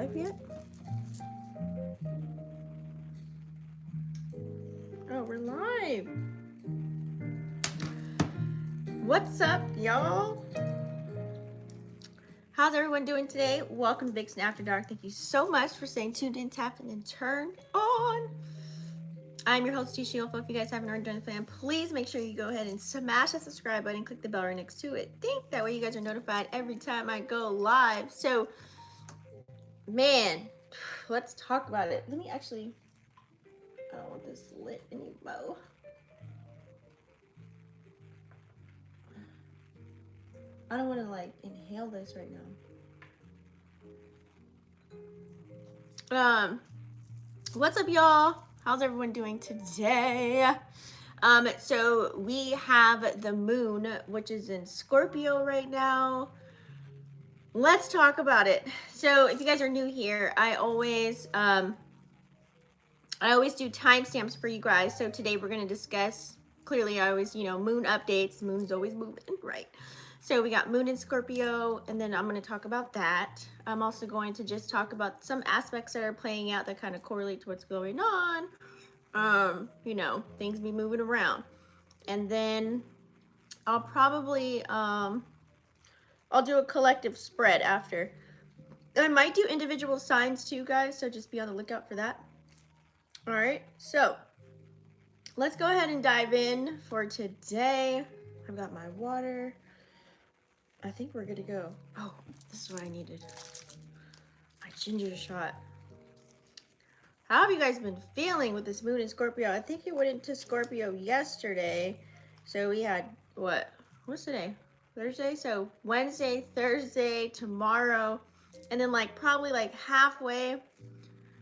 live yet? Oh, we're live. What's up, y'all? How's everyone doing today? Welcome to Vixen After Dark. Thank you so much for staying tuned in, tapping, and turned on. I'm your host, Tisha Yolfo. If you guys haven't already joined the fan, please make sure you go ahead and smash that subscribe button and click the bell right next to it. That way you guys are notified every time I go live. So, man, let's talk about it. Let me actually, I don't want this lit anymore. I don't want to like inhale this right now. What's up, y'all? How's everyone doing today? So we have the moon, which is in Scorpio right now. Let's talk about it. So if you guys are new here, I always do timestamps for you guys. So today we're going to discuss, clearly I always, moon updates. Moon's always moving, right? So we got moon in Scorpio, and then I'm going to talk about that. I'm also going to just talk about some aspects that are playing out that kind of correlate to what's going on. Things be moving around. And then I'll probably, I'll do a collective spread after. I might do individual signs too, guys, so just be on the lookout for that. All right, so let's go ahead and dive in for today. I've got my water. I think we're good to go. Oh, this is what I needed. My ginger shot. How have you guys been feeling with this moon in Scorpio? I think it went into Scorpio yesterday. So we had, what's today? Thursday? So Wednesday, Thursday, tomorrow, and then probably halfway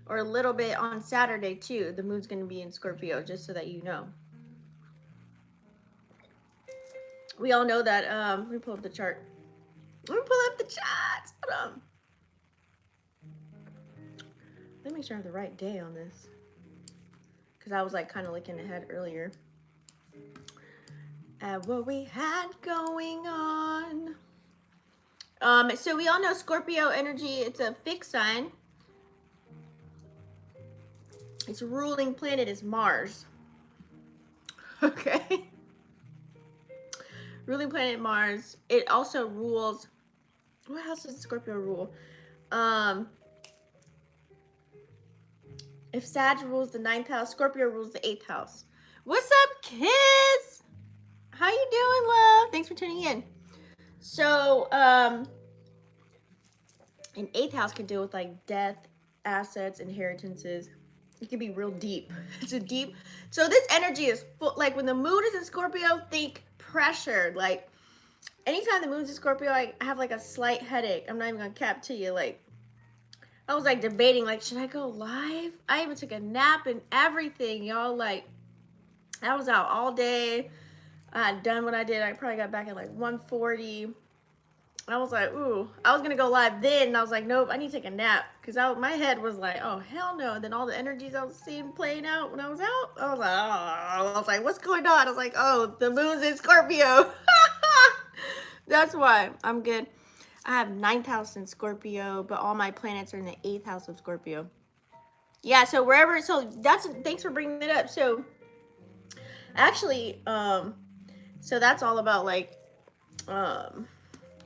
or a little bit on Saturday too. The moon's going to be in Scorpio, just so that you know. We all know that, let me pull up the chart. Let me pull up the charts. Hold on. Let me make sure I have the right day on this, because I was kind of looking ahead earlier at what we had going on. So we all know Scorpio energy, it's a fixed sign. Its ruling planet is Mars. Okay. Ruling planet Mars. It also rules, what house does Scorpio rule? If Sag rules the 9th house, Scorpio rules the 8th house. What's up, kids? How you doing, love? Thanks for tuning in. So, an 8th house can deal with death, assets, inheritances. It can be real deep. It's a deep. So this energy is full. When the moon is in Scorpio, think pressure. Anytime the moon's in Scorpio, I have a slight headache. I'm not even gonna cap to you. I was debating, should I go live? I even took a nap and everything, y'all. I was out all day. I had done what I did. I probably got back at 1:40. I was ooh, I was gonna go live then, and I was nope, I need to take a nap, because my head was oh hell no. And then all the energies I was seeing playing out when I was out, I was like, what's going on? I was oh, the moon's in Scorpio. That's why I'm good. I have 9th house in Scorpio, but all my planets are in the 8th house of Scorpio. Yeah, so wherever, so thanks for bringing it up. So actually, so that's all about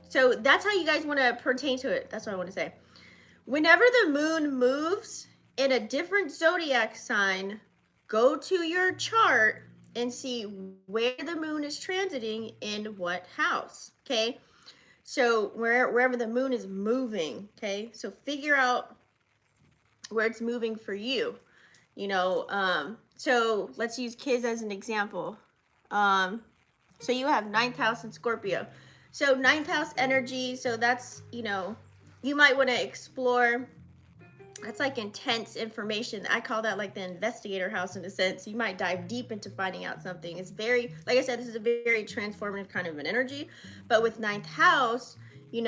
so that's how you guys want to pertain to it. That's what I want to say. Whenever the moon moves in a different zodiac sign, go to your chart and see where the moon is transiting in what house, okay? So wherever the moon is moving, okay? So figure out where it's moving for you, so let's use kids as an example. So you have 9th house in Scorpio. So 9th house energy, so that's, you might want to explore, that's intense information. I call that the investigator house in a sense. You might dive deep into finding out something. It's very, like I said, this is a very transformative kind of an energy. But with 9th house, you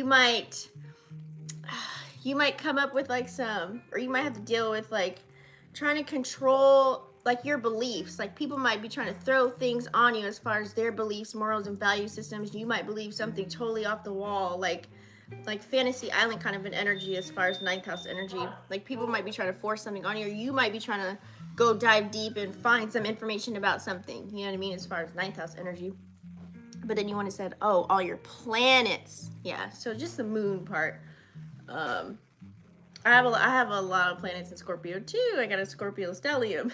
might come up with some, or you might have to deal with trying to control your beliefs. People might be trying to throw things on you as far as their beliefs, morals, and value systems. You might believe something totally off the wall, like fantasy island kind of an energy as far as ninth house energy. Like people might be trying to force something on you, or you might be trying to go dive deep and find some information about something. You know what I mean? As far as ninth house energy. But then you want to say, oh, all your planets. Yeah, so just the moon part. I have a lot of planets in Scorpio too. I got a Scorpio stellium.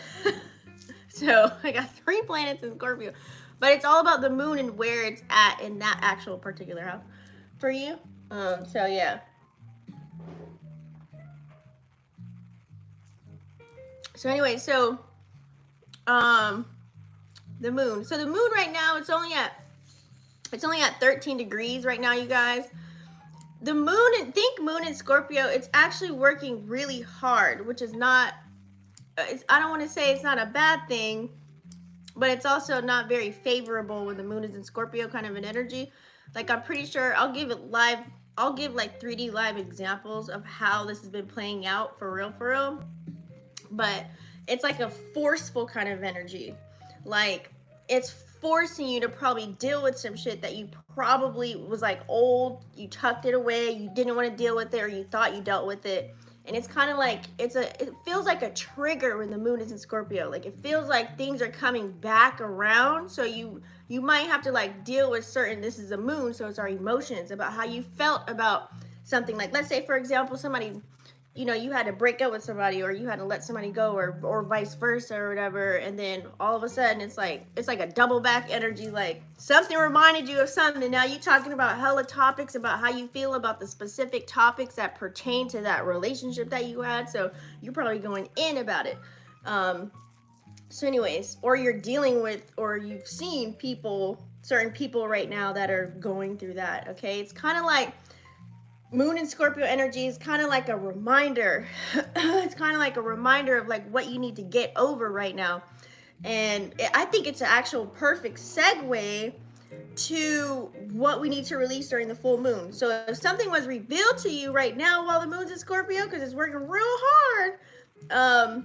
So I got 3 planets in Scorpio. But it's all about the moon and where it's at in that actual particular house for you. So yeah. So anyway, so the moon. So the moon right now, it's only at 13 degrees right now, you guys. The moon, think moon in Scorpio, it's actually working really hard, which is not, I don't want to say it's not a bad thing, but it's also not very favorable when the moon is in Scorpio kind of an energy. Like I'm pretty sure I'll give like 3D live examples of how this has been playing out for real. But it's like a forceful kind of energy. Like it's forcing you to probably deal with some shit that you probably was like old, you tucked it away, you didn't want to deal with it, or you thought you dealt with it. And it's kind of like it feels like a trigger when the moon is in Scorpio. Like it feels like things are coming back around, so you might have to like deal with certain, this is a moon, so it's our emotions about how you felt about something. Like let's say for example somebody, you know, you had to break up with somebody, or you had to let somebody go, or vice versa or whatever, and then all of a sudden it's like a double back energy, like something reminded you of something, and now you talking about hella topics about how you feel about the specific topics that pertain to that relationship that you had, so you're probably going in about it. So anyways, or you're dealing with, or you've seen certain people right now that are going through that, okay? It's kind of like moon and Scorpio energy is kind of like a reminder. It's kind of like a reminder of like what you need to get over right now. And I think it's an actual perfect segue to what we need to release during the full moon. So if something was revealed to you right now while the moon's in Scorpio, because it's working real hard,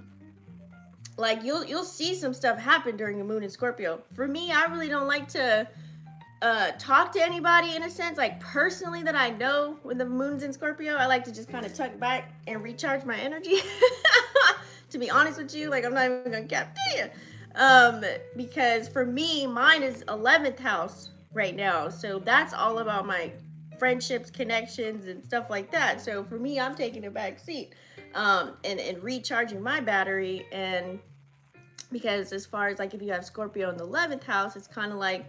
like you'll see some stuff happen during the moon in Scorpio. For me, I really don't like to talk to anybody in a sense, like personally, that I know when the moon's in Scorpio. I like to just kind of tuck back and recharge my energy. To be honest with you, like I'm not even gonna cap to you. Because for me, mine is 11th house right now, so that's all about my friendships, connections, and stuff like that. So for me, I'm taking a back seat, and recharging my battery. And because as far as like if you have Scorpio in the 11th house, it's kind of like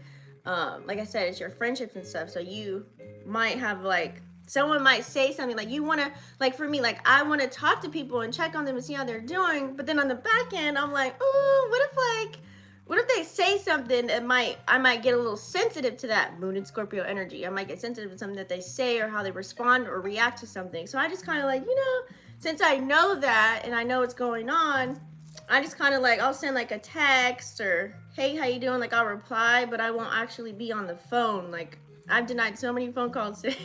I said, it's your friendships and stuff. So you might have like, someone might say something like you want to, like for me, like I want to talk to people and check on them and see how they're doing. But then on the back end, I'm like, oh, what if they say something that I might get a little sensitive to that moon and Scorpio energy. I might get sensitive to something that they say or how they respond or react to something. So I just kind of like, since I know that and I know what's going on, I just kind of like, I'll send like a text or, hey, how you doing? Like I'll reply, but I won't actually be on the phone. Like I've denied so many phone calls today,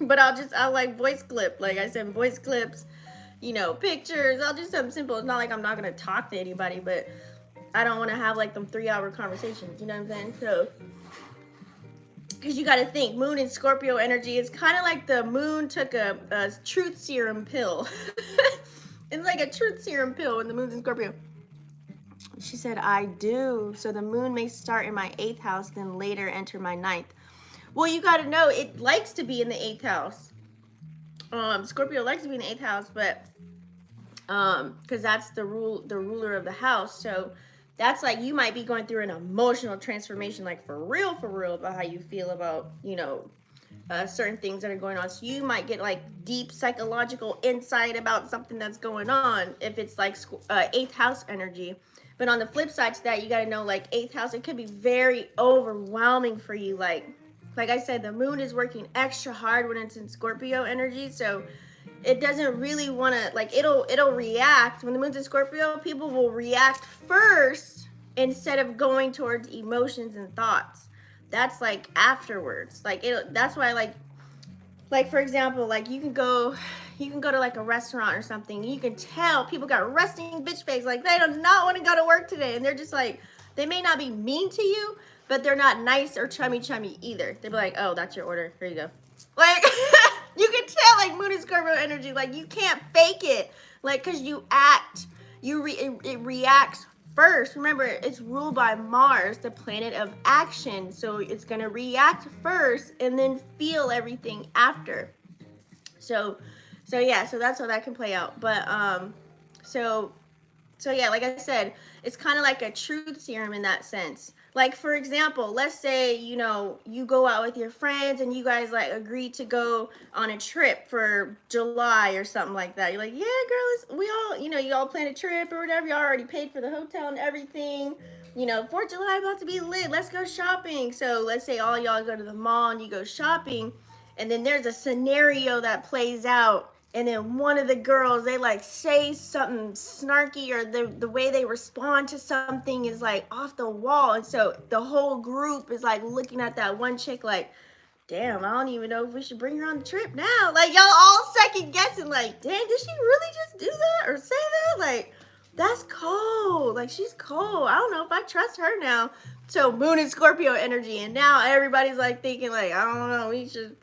but I'll like voice clip. Like I send voice clips, pictures. I'll do something simple. It's not like I'm not going to talk to anybody, but I don't want to have like them 3-hour conversations. You know what I'm saying? So, because you got to think, moon and Scorpio energy, it's kind of like the moon took a truth serum pill. It's like a truth serum pill when the moon's in Scorpio. She said, I do. So the moon may start in my 8th house, then later enter my 9th. Well, you got to know, it likes to be in the 8th house. Scorpio likes to be in the 8th house, but because that's the ruler of the house. So that's like, you might be going through an emotional transformation, like for real, about how you feel about, certain things that are going on. So you might get like deep psychological insight about something that's going on if it's like 8th house energy. But on the flip side to that, you got to know, like 8th house, it could be very overwhelming for you. Like I said, the moon is working extra hard when it's in Scorpio energy. So it doesn't really want to, like, it'll react. When the moon's in Scorpio, people will react first instead of going towards emotions and thoughts. That's like afterwards. Like that's why like for example, like you can go to like a restaurant or something, you can tell people got resting bitch face, like they do not want to go to work today, and they're just like, they may not be mean to you, but they're not nice or chummy either. They'll be like, oh, that's your order, here you go. Like You can tell, like, moon and Scorpio energy, like, you can't fake it, like, because you act, it reacts first. Remember, it's ruled by Mars, the planet of action, so it's going to react first and then feel everything after. So yeah, so that's how that can play out. But so yeah, like I said, it's kind of like a truth serum in that sense. Like, for example, let's say, you know, you go out with your friends and you guys like agree to go on a trip for July or something like that. You're like, yeah, girl, we all, you know, you all plan a trip or whatever. You already paid for the hotel and everything. You know, 4th of July about to be lit. Let's go shopping. So let's say all y'all go to the mall and you go shopping. And then there's a scenario that plays out, and then one of the girls, they like say something snarky, or the way they respond to something is like off the wall, and so the whole group is like looking at that one chick like, damn, I don't even know if we should bring her on the trip now. Like, y'all all second guessing, like, damn, did she really just do that or say that? Like, that's cold. Like, she's cold. I don't know if I trust her now. So moon and Scorpio energy, and now everybody's like thinking like, I don't know, we should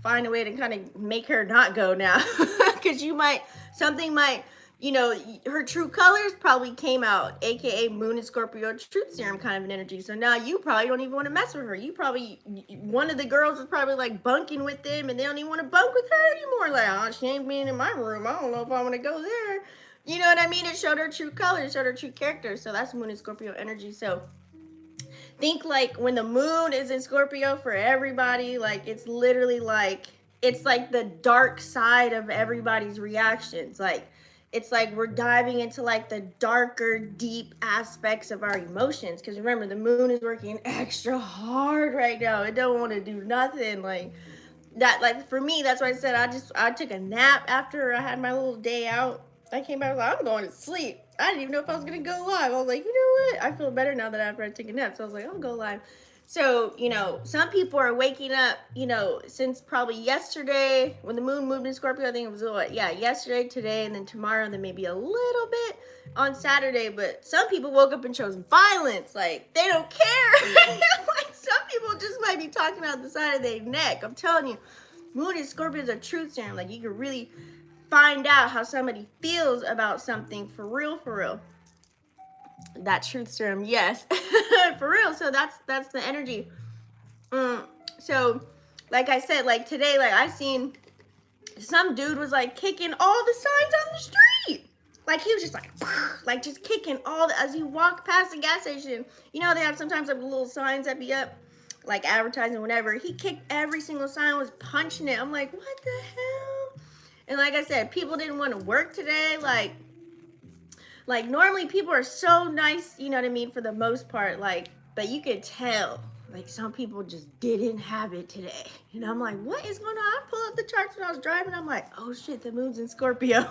find a way to kind of make her not go now, because something might, you know, her true colors probably came out, aka moon and Scorpio truth serum kind of an energy. So now you probably don't even want to mess with her. You probably, one of the girls was probably like bunking with them, and they don't even want to bunk with her anymore. Like, oh, she ain't being in my room. I don't know if I want to go there. You know what I mean? It showed her true colors, showed her true character. So that's moon and Scorpio energy. So think like when the moon is in Scorpio for everybody, like it's literally like, it's like the dark side of everybody's reactions. Like, it's like we're diving into like the darker, deep aspects of our emotions. Because remember, the moon is working extra hard right now. It don't want to do nothing. Like that, like for me, that's why I said I took a nap after I had my little day out. I came back, I was like, I'm going to sleep. I didn't even know if I was going to go live. I was like, you know what? I feel better now that after I take a nap. So I was like, I'll go live. So, you know, some people are waking up, you know, since probably yesterday when the moon moved in Scorpio. I think it was what? Yeah, yesterday, today, and then tomorrow, and then maybe a little bit on Saturday. But some people woke up and chose violence. Like, they don't care. Like, some people just might be talking out the side of their neck. I'm telling you, moon in Scorpio is a truth serum. Like, you can really find out how somebody feels about something for real, for real. That truth serum, yes. For real. So that's the energy. So like I said, like today, like I seen some dude was like kicking all the signs on the street. Like he was just like just kicking all the, as he walked past the gas station. You know, they have sometimes like little signs that be up, like advertising, whatever. He kicked every single sign, was punching it. I'm like, what the hell? And like I said, people didn't want to work today. Like normally people are so nice, you know what I mean, for the most part, like, but you could tell, like some people just didn't have it today. And I'm like, what is going on? I pulled up the charts when I was driving. I'm like, oh shit, the moon's in Scorpio.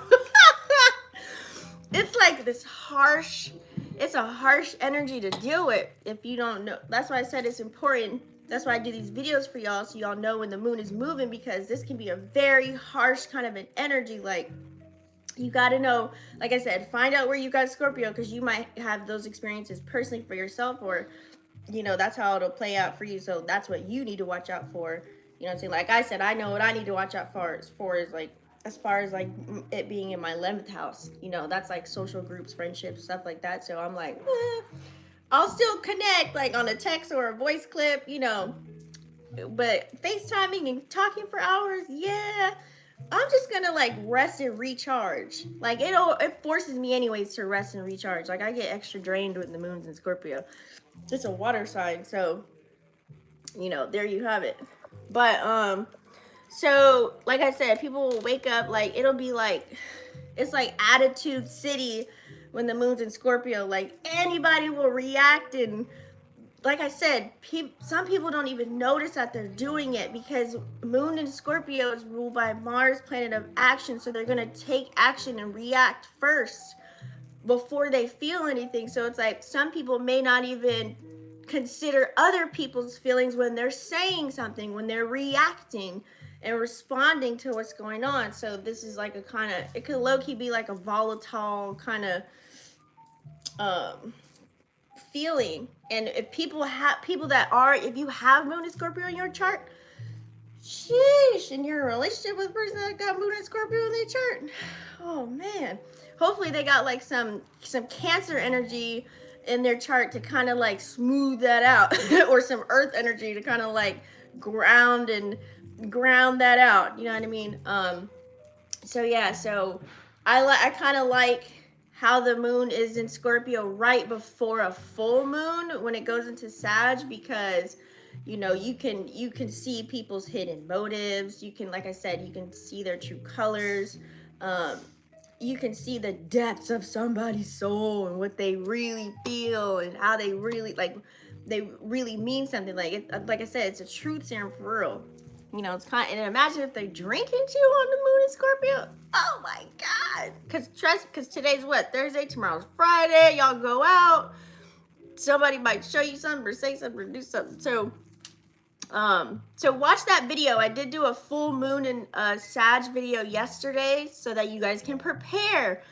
It's like this harsh, it's a harsh energy to deal with if you don't know. That's why I said it's important. That's why I do these videos for y'all, so y'all know when the moon is moving, because this can be a very harsh kind of an energy. Like, you got to know, like I said, find out where you got Scorpio, because you might have those experiences personally for yourself, or, you know, that's how it'll play out for you. So that's what you need to watch out for. You know what I'm saying? Like I said, I know what I need to watch out for as far as like it being in my 11th house. You know, that's like social groups, friendships, stuff like that. So I'm like, I'll still connect like on a text or a voice clip, you know, but FaceTiming and talking for hours, yeah, I'm just gonna like rest and recharge. Like it forces me anyways to rest and recharge. Like I get extra drained with the moons in Scorpio. It's a water sign, so you know, there you have it. But so like I said, people will wake up, like it'll be like, it's like attitude city when the moon's in Scorpio. Like anybody will react, and like I said, some people don't even notice that they're doing it, because moon in Scorpio is ruled by Mars, planet of action. So they're going to take action and react first before they feel anything. So it's like some people may not even consider other people's feelings when they're saying something, when they're reacting and responding to what's going on. So this is like a kind of, it could low-key be like a volatile kind of feeling. And if if you have moon in Scorpio in your chart, sheesh, and you're in a relationship with a person that got Moon and Scorpio in their chart. Oh man. Hopefully they got like some Cancer energy in their chart to kind of like smooth that out, or some Earth energy to kind of like ground that out. You know what I mean? So yeah, so I kind of like how the moon is in Scorpio right before a full moon when it goes into Sag, because you know you can see people's hidden motives. You can, like I said, you can see their true colors. um you can see the depths of somebody's soul and what they really feel and how they really they really mean something. Like it, like I said, it's a truth serum for real. You know, it's kind of, and imagine if they drink into on the moon in Scorpio. Oh my God. Because today's what? Thursday, tomorrow's Friday. Y'all go out. Somebody might show you something or say something or do something. So watch that video. I did do a full moon and Sag video yesterday so that you guys can prepare,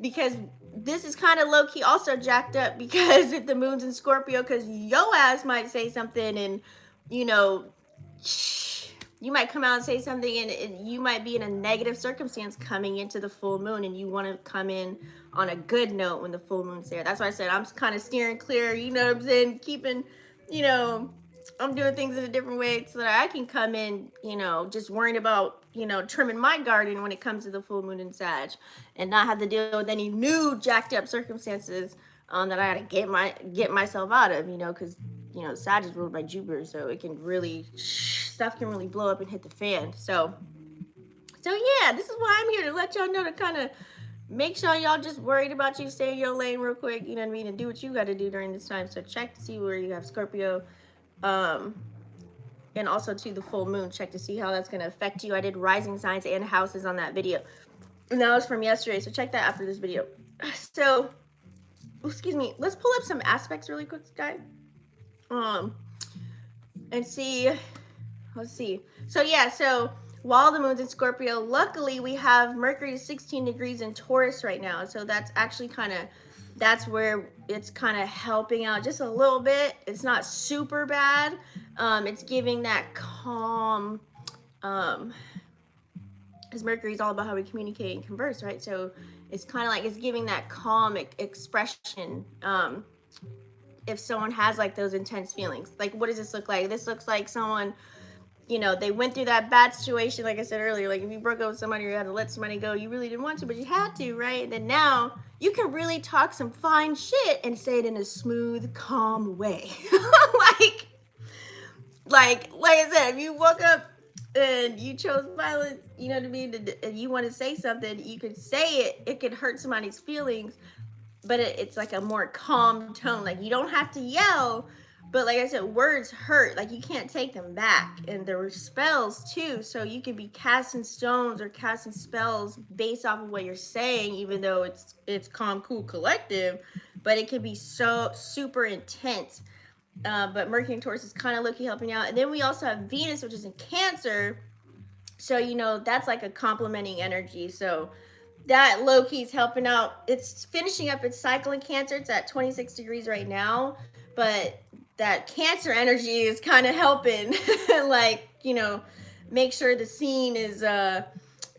because this is kind of low-key also jacked up because if the moon's in Scorpio, because yo ass might say something and you know, you might come out and say something and you might be in a negative circumstance coming into the full moon, and you want to come in on a good note when the full moon's there. That's why I said I'm kind of steering clear, you know what I'm saying, keeping, you know, I'm doing things in a different way so that I can come in, you know, just worrying about, you know, trimming my garden when it comes to the full moon in Sag, and not have to deal with any new jacked up circumstances that I gotta get myself out of, you know, because, you know, Sag is ruled by Jupiter, so it can really, stuff can really blow up and hit the fan. So yeah, this is why I'm here, to let y'all know, to kind of make sure y'all just worried about you, stay in your lane real quick, you know what I mean, and do what you got to do during this time. So check to see where you have Scorpio, and also to the full moon, check to see how that's going to affect you. I did rising signs and houses on that video, and that was from yesterday, so check that after this video. So excuse me, let's pull up some aspects really quick, guys, and see. Let's see. So yeah, so while the moon's in Scorpio, luckily we have Mercury 16 degrees in Taurus right now, so that's actually kind of, that's where it's kind of helping out just a little bit. It's not super bad. It's giving that calm, because Mercury is all about how we communicate and converse, right? So it's kind of like it's giving that calm expression. If someone has like those intense feelings, like what does this look like? This looks like someone, you know, they went through that bad situation, like I said earlier, like if you broke up with somebody or you had to let somebody go, you really didn't want to, but you had to, right? And then now you can really talk some fine shit and say it in a smooth, calm way. like I said, if you woke up and you chose violence, you know what I mean, and you want to say something, you could say it. It could hurt somebody's feelings, but it's like a more calm tone. Like you don't have to yell, but like I said, words hurt. Like you can't take them back. And there were spells too, so you could be casting stones or casting spells based off of what you're saying, even though it's calm, cool, collective, but it can be so super intense. But Mercury and Taurus is kind of low-key helping out. And then we also have Venus, which is in Cancer, so you know that's like a complementing energy. So that low-key is helping out. It's finishing up its cycle in Cancer. It's at 26 degrees right now, but that Cancer energy is kind of helping like, you know, make sure the scene is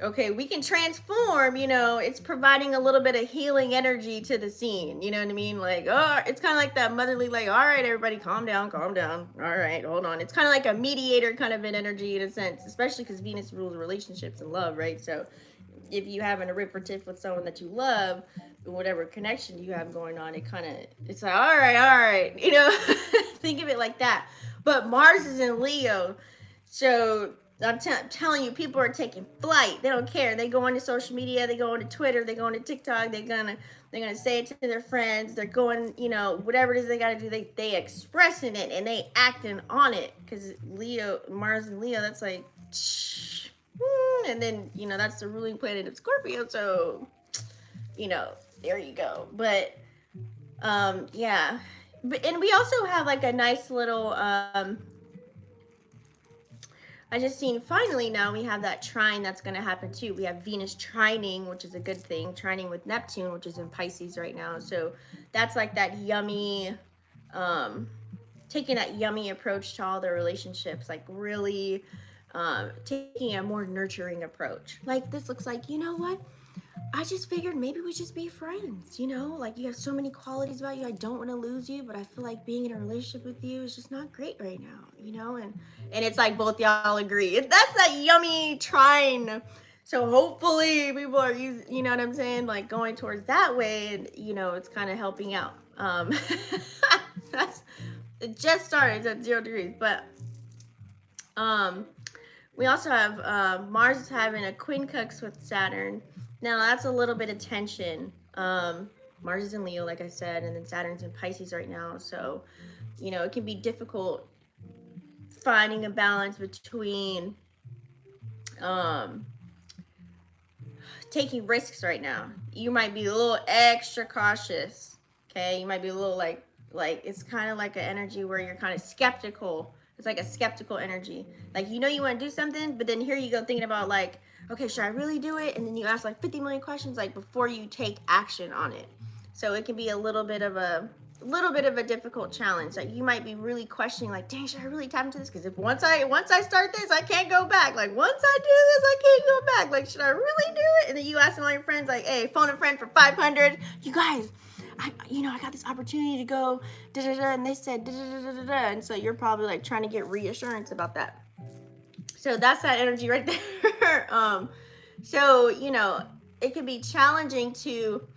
okay, we can transform, you know, it's providing a little bit of healing energy to the scene, you know what I mean? Like, oh, it's kind of like that motherly, like, all right, everybody calm down, all right, hold on. It's kind of like a mediator kind of an energy in a sense, especially because Venus rules relationships and love, right? So if you having a rip for tiff with someone that you love, whatever connection you have going on, it's like, all right, you know, think of it like that. But Mars is in Leo, so I'm telling you, people are taking flight. They don't care. They go onto social media, they go onto Twitter, they go onto TikTok, they're gonna say it to their friends, they're going, you know, whatever it is they gotta do, they expressing it and they acting on it. Because Leo, Mars and Leo, that's like, and then, you know, that's the ruling planet of Scorpio, so, you know, there you go. But yeah, and we also have like a nice little I just seen finally now we have that trine that's going to happen too. We have Venus trining, which is a good thing, trining with Neptune, which is in Pisces right now. So that's like that yummy, taking that yummy approach to all the relationships, like really taking a more nurturing approach. Like this looks like, you know what? I just figured maybe we just be friends, you know? Like you have so many qualities about you. I don't want to lose you, but I feel like being in a relationship with you is just not great right now, you know? And it's like both y'all agree. That's that yummy trine. So hopefully people are using, you know what I'm saying? Like going towards that way and, you know, it's kind of helping out. That's it just started at 0 degrees, but um we also have Mars is having a quincunx with Saturn. Now that's a little bit of tension. Mars is in Leo, like I said, and then Saturn's in Pisces right now. So, you know, it can be difficult finding a balance between taking risks right now. You might be a little extra cautious. Okay, you might be a little like it's kind of like an energy where you're kind of skeptical. It's like a skeptical energy. Like you know you want to do something, but then here you go thinking about like, okay, should I really do it? And then you ask like 50 million questions like before you take action on it. So it can be a little bit of a difficult challenge. Like you might be really questioning like, dang, should I really tap into this? Because if once I start this, I can't go back. Like once I do this, I can't go back. Like should I really do it? And then you ask all your friends like, hey, phone a friend for 500. You guys, I got this opportunity to go da da da, and they said da da da da da, and so you're probably like trying to get reassurance about that. So that's that energy right there. So you know it can be challenging to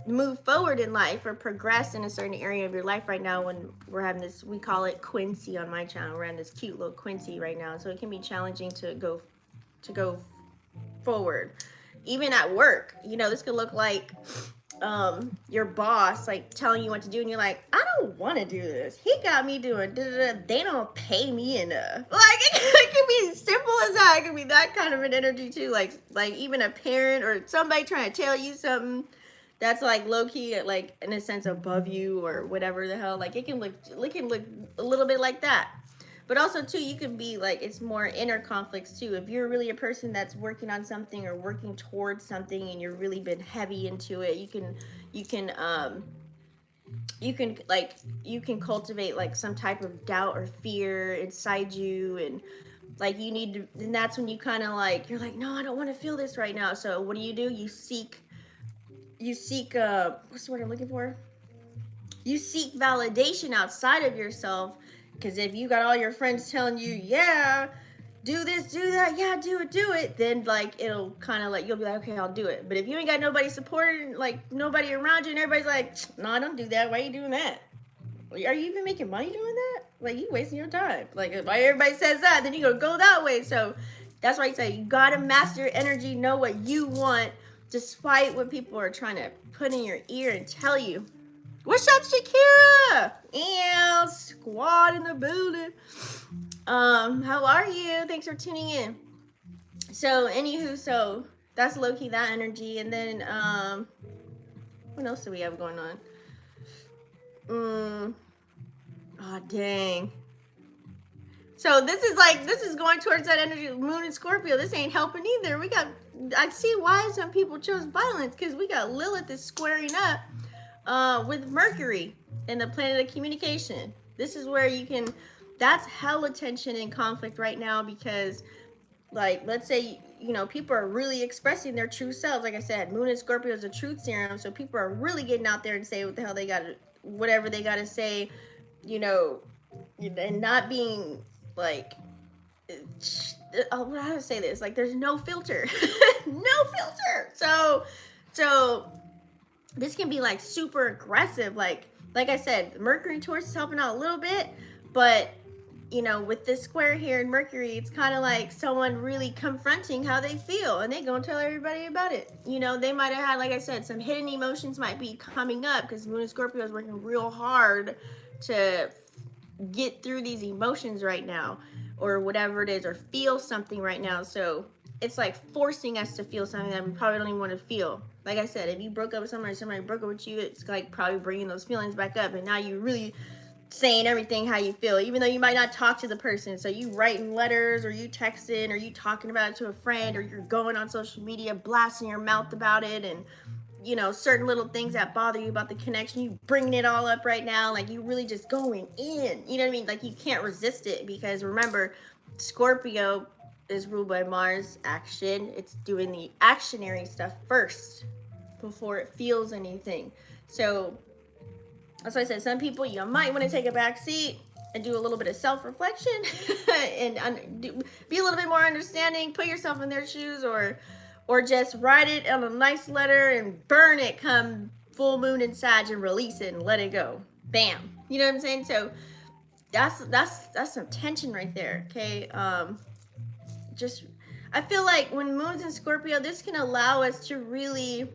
move forward in life or progress in a certain area of your life right now when we're having this, we call it Quincy on my channel. We're having this cute little Quincy right now. So it can be challenging to go forward. Even at work, you know, this could look like your boss like telling you what to do and you're like, I don't want to do this. He got me doing they don't pay me enough. Like it can be simple as that. It can be that kind of an energy too. Like even a parent or somebody trying to tell you something that's like low-key, like in a sense above you or whatever the hell. Like it can look a little bit like that. But also too, you can be like, it's more inner conflicts too. If you're really a person that's working on something or working towards something and you're really been heavy into it, you can cultivate like some type of doubt or fear inside you, and like you need to, and that's when you kind of like, you're like, no, I don't want to feel this right now. So what do? You seek what's the word I'm looking for? You seek validation outside of yourself, because if you got all your friends telling you, yeah, do this, do that, yeah, do it, then like it'll kind of like, you'll be like, okay, I'll do it. But if you ain't got nobody supporting, like nobody around you, and everybody's like, no, I don't do that, why are you doing that? Are you even making money doing that? Like you wasting your time. Like if everybody says that, then you gonna go that way. So that's why I say you gotta master your energy, know what you want, despite what people are trying to put in your ear and tell you. What's up, Shakira? And squad in the building. How are you? Thanks for tuning in. So, anywho, so that's low-key that energy. And then, what else do we have going on? Oh, dang. So this is going towards that energy of Moon and Scorpio. This ain't helping either. I see why some people chose violence, because we got Lilith is squaring up with Mercury in the planet of communication. This is where that's hella tension and conflict right now, because like, let's say, you know, people are really expressing their true selves. Like I said, Moon and Scorpio is a truth serum. So people are really getting out there and say what the hell they got to, whatever they got to say, you know, and not being like, how to say this, like there's no filter. No filter. So this can be like super aggressive. Like I said, Mercury and Taurus is helping out a little bit, but you know, with this square here in Mercury, it's kind of like someone really confronting how they feel, and they gonna tell everybody about it. You know, they might have had, like I said, some hidden emotions might be coming up, because Moon and Scorpio is working real hard to get through these emotions right now, or whatever it is, or feel something right now. So it's like forcing us to feel something that we probably don't even want to feel. Like I said, if you broke up with somebody, somebody broke up with you, it's like probably bringing those feelings back up, and now you really saying everything how you feel, even though you might not talk to the person. So you writing letters, or you texting, or you talking about it to a friend, or you're going on social media blasting your mouth about it, and you know, certain little things that bother you about the connection, you bringing it all up right now, like you really just going in, you know what I mean? Like you can't resist it, because remember, Scorpio is ruled by Mars action. It's doing the actionary stuff first before it feels anything. So that's why I said some people, you might want to take a back seat and do a little bit of self-reflection and be a little bit more understanding, put yourself in their shoes, or just write it on a nice letter and burn it come full moon in Sag and release it and let it go. Bam. You know what I'm saying? So that's some tension right there. Okay. Just I feel like when moon's in Scorpio, this can allow us to really,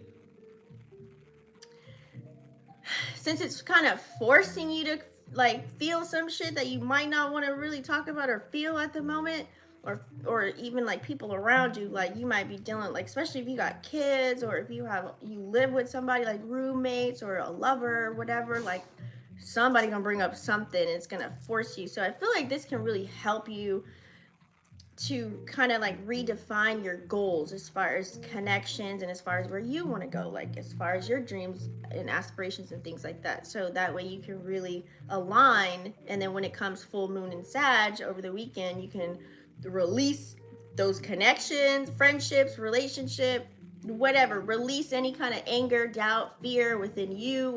since it's kind of forcing you to like feel some shit that you might not want to really talk about or feel at the moment, or even like people around you, like you might be dealing, like especially if you got kids or if you live with somebody like roommates or a lover or whatever, like somebody gonna bring up something, it's gonna force you. So I feel like this can really help you to kind of like redefine your goals as far as connections and as far as where you want to go, like as far as your dreams and aspirations and things like that. So that way you can really align, and then when it comes full moon in Sag over the weekend, you can release those connections, friendships, relationship, whatever, release any kind of anger, doubt, fear within you,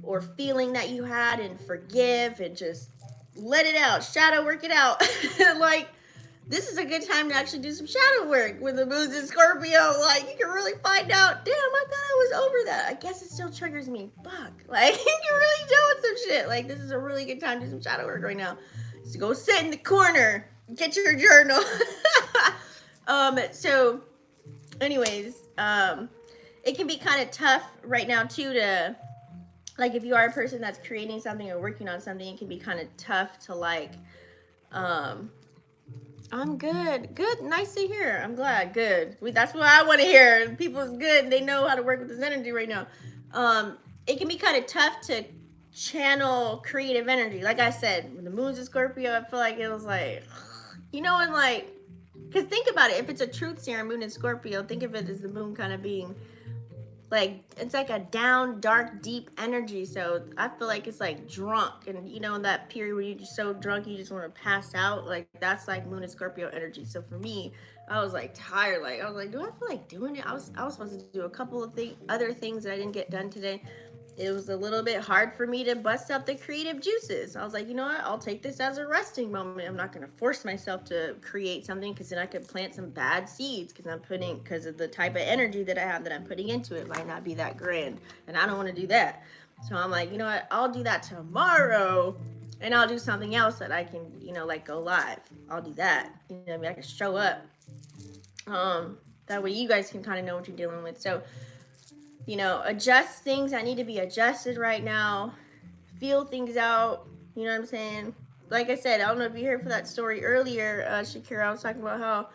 or feeling that you had, and forgive and just let it out, shadow work it out. Like this is a good time to actually do some shadow work with the moon's in Scorpio. Like you can really find out, damn, I thought I was over that. I guess it still triggers me. Fuck. Like you can really deal with some shit. Like this is a really good time to do some shadow work right now. So go sit in the corner, get your journal. So anyways, it can be kind of tough right now too to, like if you are a person that's creating something or working on something, it can be kind of tough to like, I'm good. Good. Nice to hear. I'm glad. Good. That's what I want to hear. People's good. They know how to work with this energy right now. It can be kind of tough to channel creative energy. Like I said, when the moon's in Scorpio, I feel like it was like, you know, and like, because think about it. If it's a truth serum, moon in Scorpio, think of it as the moon kind of being like, it's like a down, dark, deep energy. So I feel like it's like drunk, and you know, in that period where you're just so drunk you just want to pass out, like that's like moon and Scorpio energy. So for me, I was like tired. Like I was like, do I feel like doing it? I was supposed to do a couple of other things that I didn't get done today. It was a little bit hard for me to bust out the creative juices. I was like, you know what? I'll take this as a resting moment. I'm not going to force myself to create something, because then I could plant some bad seeds, because of the type of energy that I have that I'm putting into it might not be that grand. And I don't want to do that. So I'm like, you know what? I'll do that tomorrow, and I'll do something else that I can, you know, like go live. I'll do that. You know what I mean? I can show up. That way you guys can kind of know what you're dealing with. So, you know, adjust things that need to be adjusted right now. Feel things out. You know what I'm saying? Like I said, I don't know if you heard for that story earlier, Shakira, I was talking about how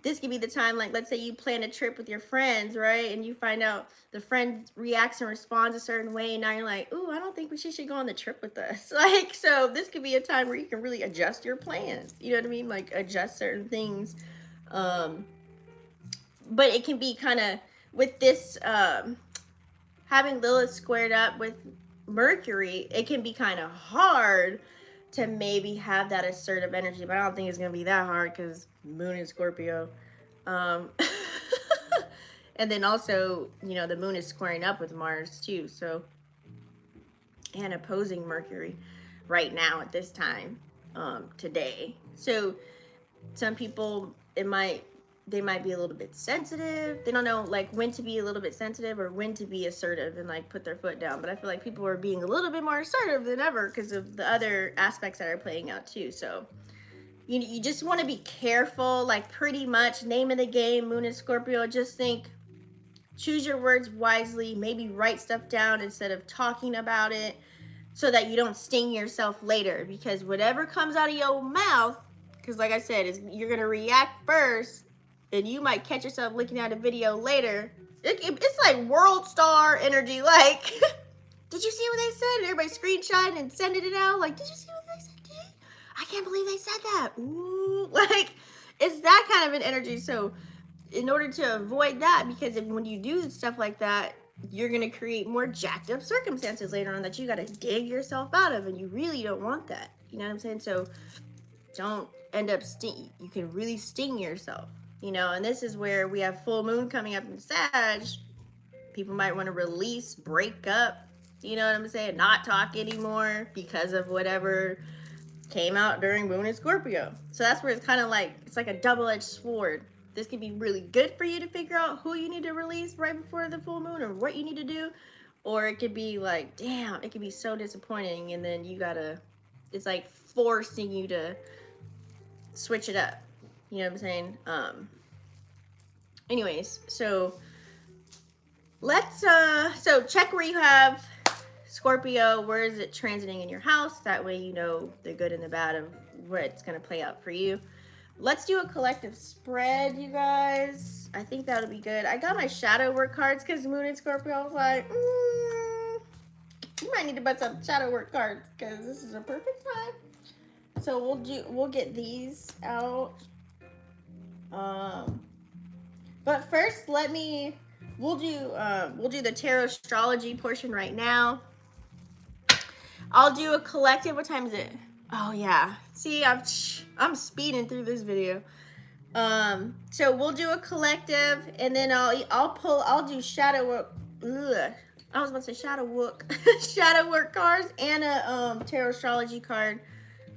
this could be the time, like, let's say you plan a trip with your friends, right? And you find out the friend reacts and responds a certain way, and now you're like, ooh, I don't think she should go on the trip with us. Like, so this could be a time where you can really adjust your plans. You know what I mean? Like, adjust certain things. But it can be kind of, with this, having Lilith squared up with Mercury, it can be kind of hard to maybe have that assertive energy, but I don't think it's going to be that hard because moon in Scorpio. And then also, you know, the moon is squaring up with Mars too, so, and opposing Mercury right now at this time, today. So some people, they might be a little bit sensitive. They don't know like when to be a little bit sensitive or when to be assertive and like put their foot down. But I feel like people are being a little bit more assertive than ever because of the other aspects that are playing out too. So you just want to be careful, like pretty much name of the game, moon and Scorpio. Just think, choose your words wisely, maybe write stuff down instead of talking about it so that you don't sting yourself later, because whatever comes out of your mouth, because like I said, you're going to react first. And you might catch yourself looking at a video later. It's like world star energy. Like, did you see what they said? And everybody screenshotting and sending it out. Like, did you see what they said? I can't believe they said that. Ooh, like, it's that kind of an energy. So, in order to avoid that, because when you do stuff like that, you're going to create more jacked up circumstances later on that you got to dig yourself out of. And you really don't want that. You know what I'm saying? So, don't end up you can really sting yourself, you know. And this is where we have full moon coming up in Sag. People might want to release, break up, you know what I'm saying, not talk anymore because of whatever came out during moon in Scorpio. So that's where it's kind of like, it's like a double-edged sword. This can be really good for you to figure out who you need to release right before the full moon or what you need to do, or it could be like, damn, it could be so disappointing, and then you gotta, it's like forcing you to switch it up, you know what I'm saying. Anyways, so let's so check where you have Scorpio, where is it transiting in your house, that way you know the good and the bad of where it's going to play out for you. Let's do a collective spread, you guys. I think that'll be good. I got my shadow work cards because moon in Scorpio. I was like, you might need to buy some shadow work cards because this is a perfect time. So we'll get these out. But first, we'll do the tarot astrology portion right now. I'll do a collective. What time is it? Oh yeah. See, I'm speeding through this video. So we'll do a collective, and then I'll do shadow work. I was about to say shadow work, shadow work cards, and a tarot astrology card.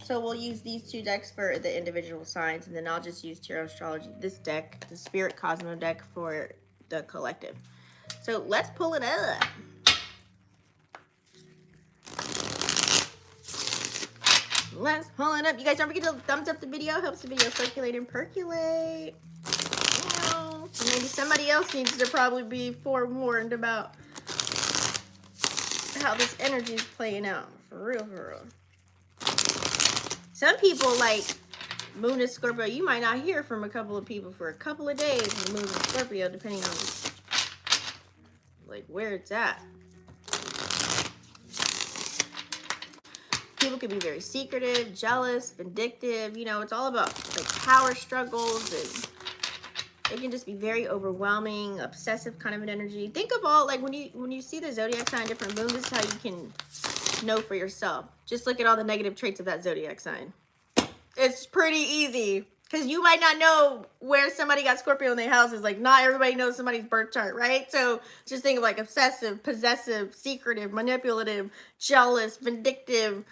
So we'll use these two decks for the individual signs, and then I'll just use tarot astrology, this deck, the Spirit Cosmo deck, for the collective. So let's pull it up. Let's pull it up. You guys don't forget to thumbs up the video. Helps the video circulate and percolate. You know, maybe somebody else needs to probably be forewarned about how this energy is playing out. For real, for real. Some people, like moon in Scorpio, you might not hear from a couple of people for a couple of days in the moon in Scorpio, depending on like where it's at. People can be very secretive, jealous, vindictive. You know, it's all about like power struggles, and it can just be very overwhelming, obsessive kind of an energy. Think of all, like when you see the zodiac sign, different moons, this is how you can know for yourself. Just look at all the negative traits of that zodiac sign. It's pretty easy, because you might not know where somebody got Scorpio in their houses. Like, not everybody knows somebody's birth chart, right? So just think of like obsessive, possessive, secretive, manipulative, jealous, vindictive,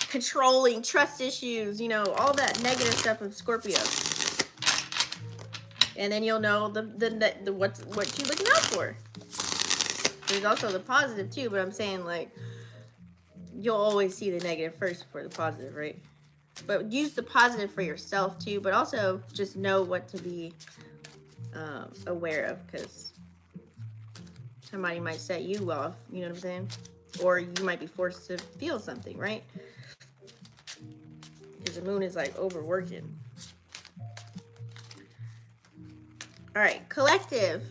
controlling, trust issues, you know, all that negative stuff of Scorpio. And then you'll know the what you're looking out for. There's also the positive too, but I'm saying, like, you'll always see the negative first before the positive, right? But use the positive for yourself too, but also just know what to be aware of, because somebody might set you off, you know what I'm saying? Or you might be forced to feel something, right? Because the moon is like overworking. All right, collective.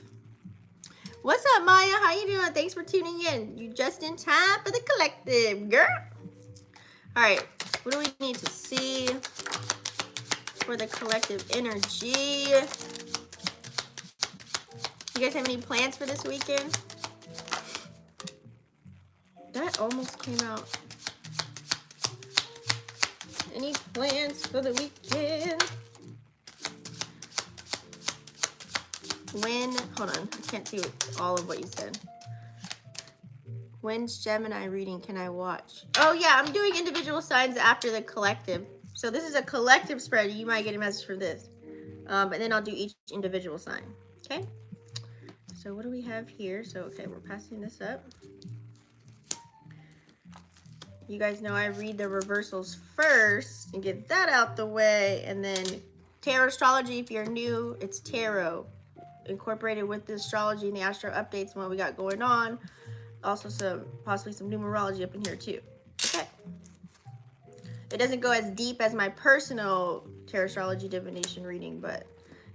What's up, Maya? How you doing? Thanks for tuning in. You just in time for the collective, girl. All right, what do we need to see for the collective energy? You guys have any plans for this weekend? That almost came out. Any plans for the weekend? Hold on, I can't see all of what you said. When's Gemini reading can I watch? Oh yeah, I'm doing individual signs after the collective. So this is a collective spread. You might get a message for this. And then I'll do each individual sign, okay? So what do we have here? So, okay, we're passing this up. You guys know I read the reversals first and get that out the way. And then tarot astrology, if you're new, it's tarot incorporated with the astrology and the astro updates and what we got going on. Also possibly some numerology up in here too. Okay. It doesn't go as deep as my personal tarot astrology divination reading, but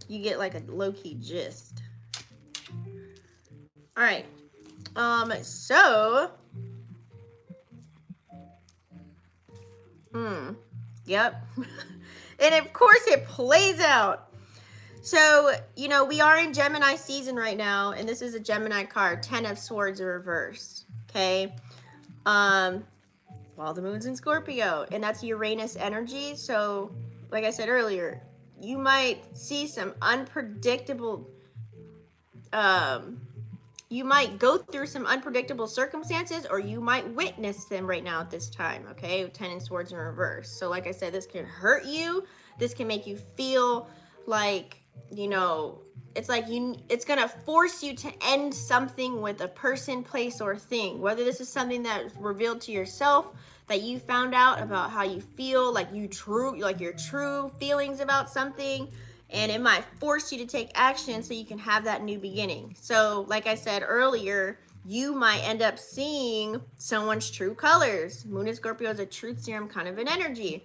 you get like a low-key gist. All right. Yep. And of course it plays out. So, you know, we are in Gemini season right now, and this is a Gemini card, 10 of Swords in reverse, okay? While the moon's in Scorpio, and that's Uranus energy. So like I said earlier, you might see some unpredictable, you might go through some unpredictable circumstances, or you might witness them right now at this time, okay? Ten of Swords in reverse. So like I said, this can hurt you. This can make you feel like, you know, it's like it's gonna force you to end something with a person, place, or thing. Whether this is something that's revealed to yourself, that you found out about how you feel, like your true feelings about something, and it might force you to take action so you can have that new beginning. So like I said earlier, you might end up seeing someone's true colors. Moon in Scorpio is a truth serum kind of an energy.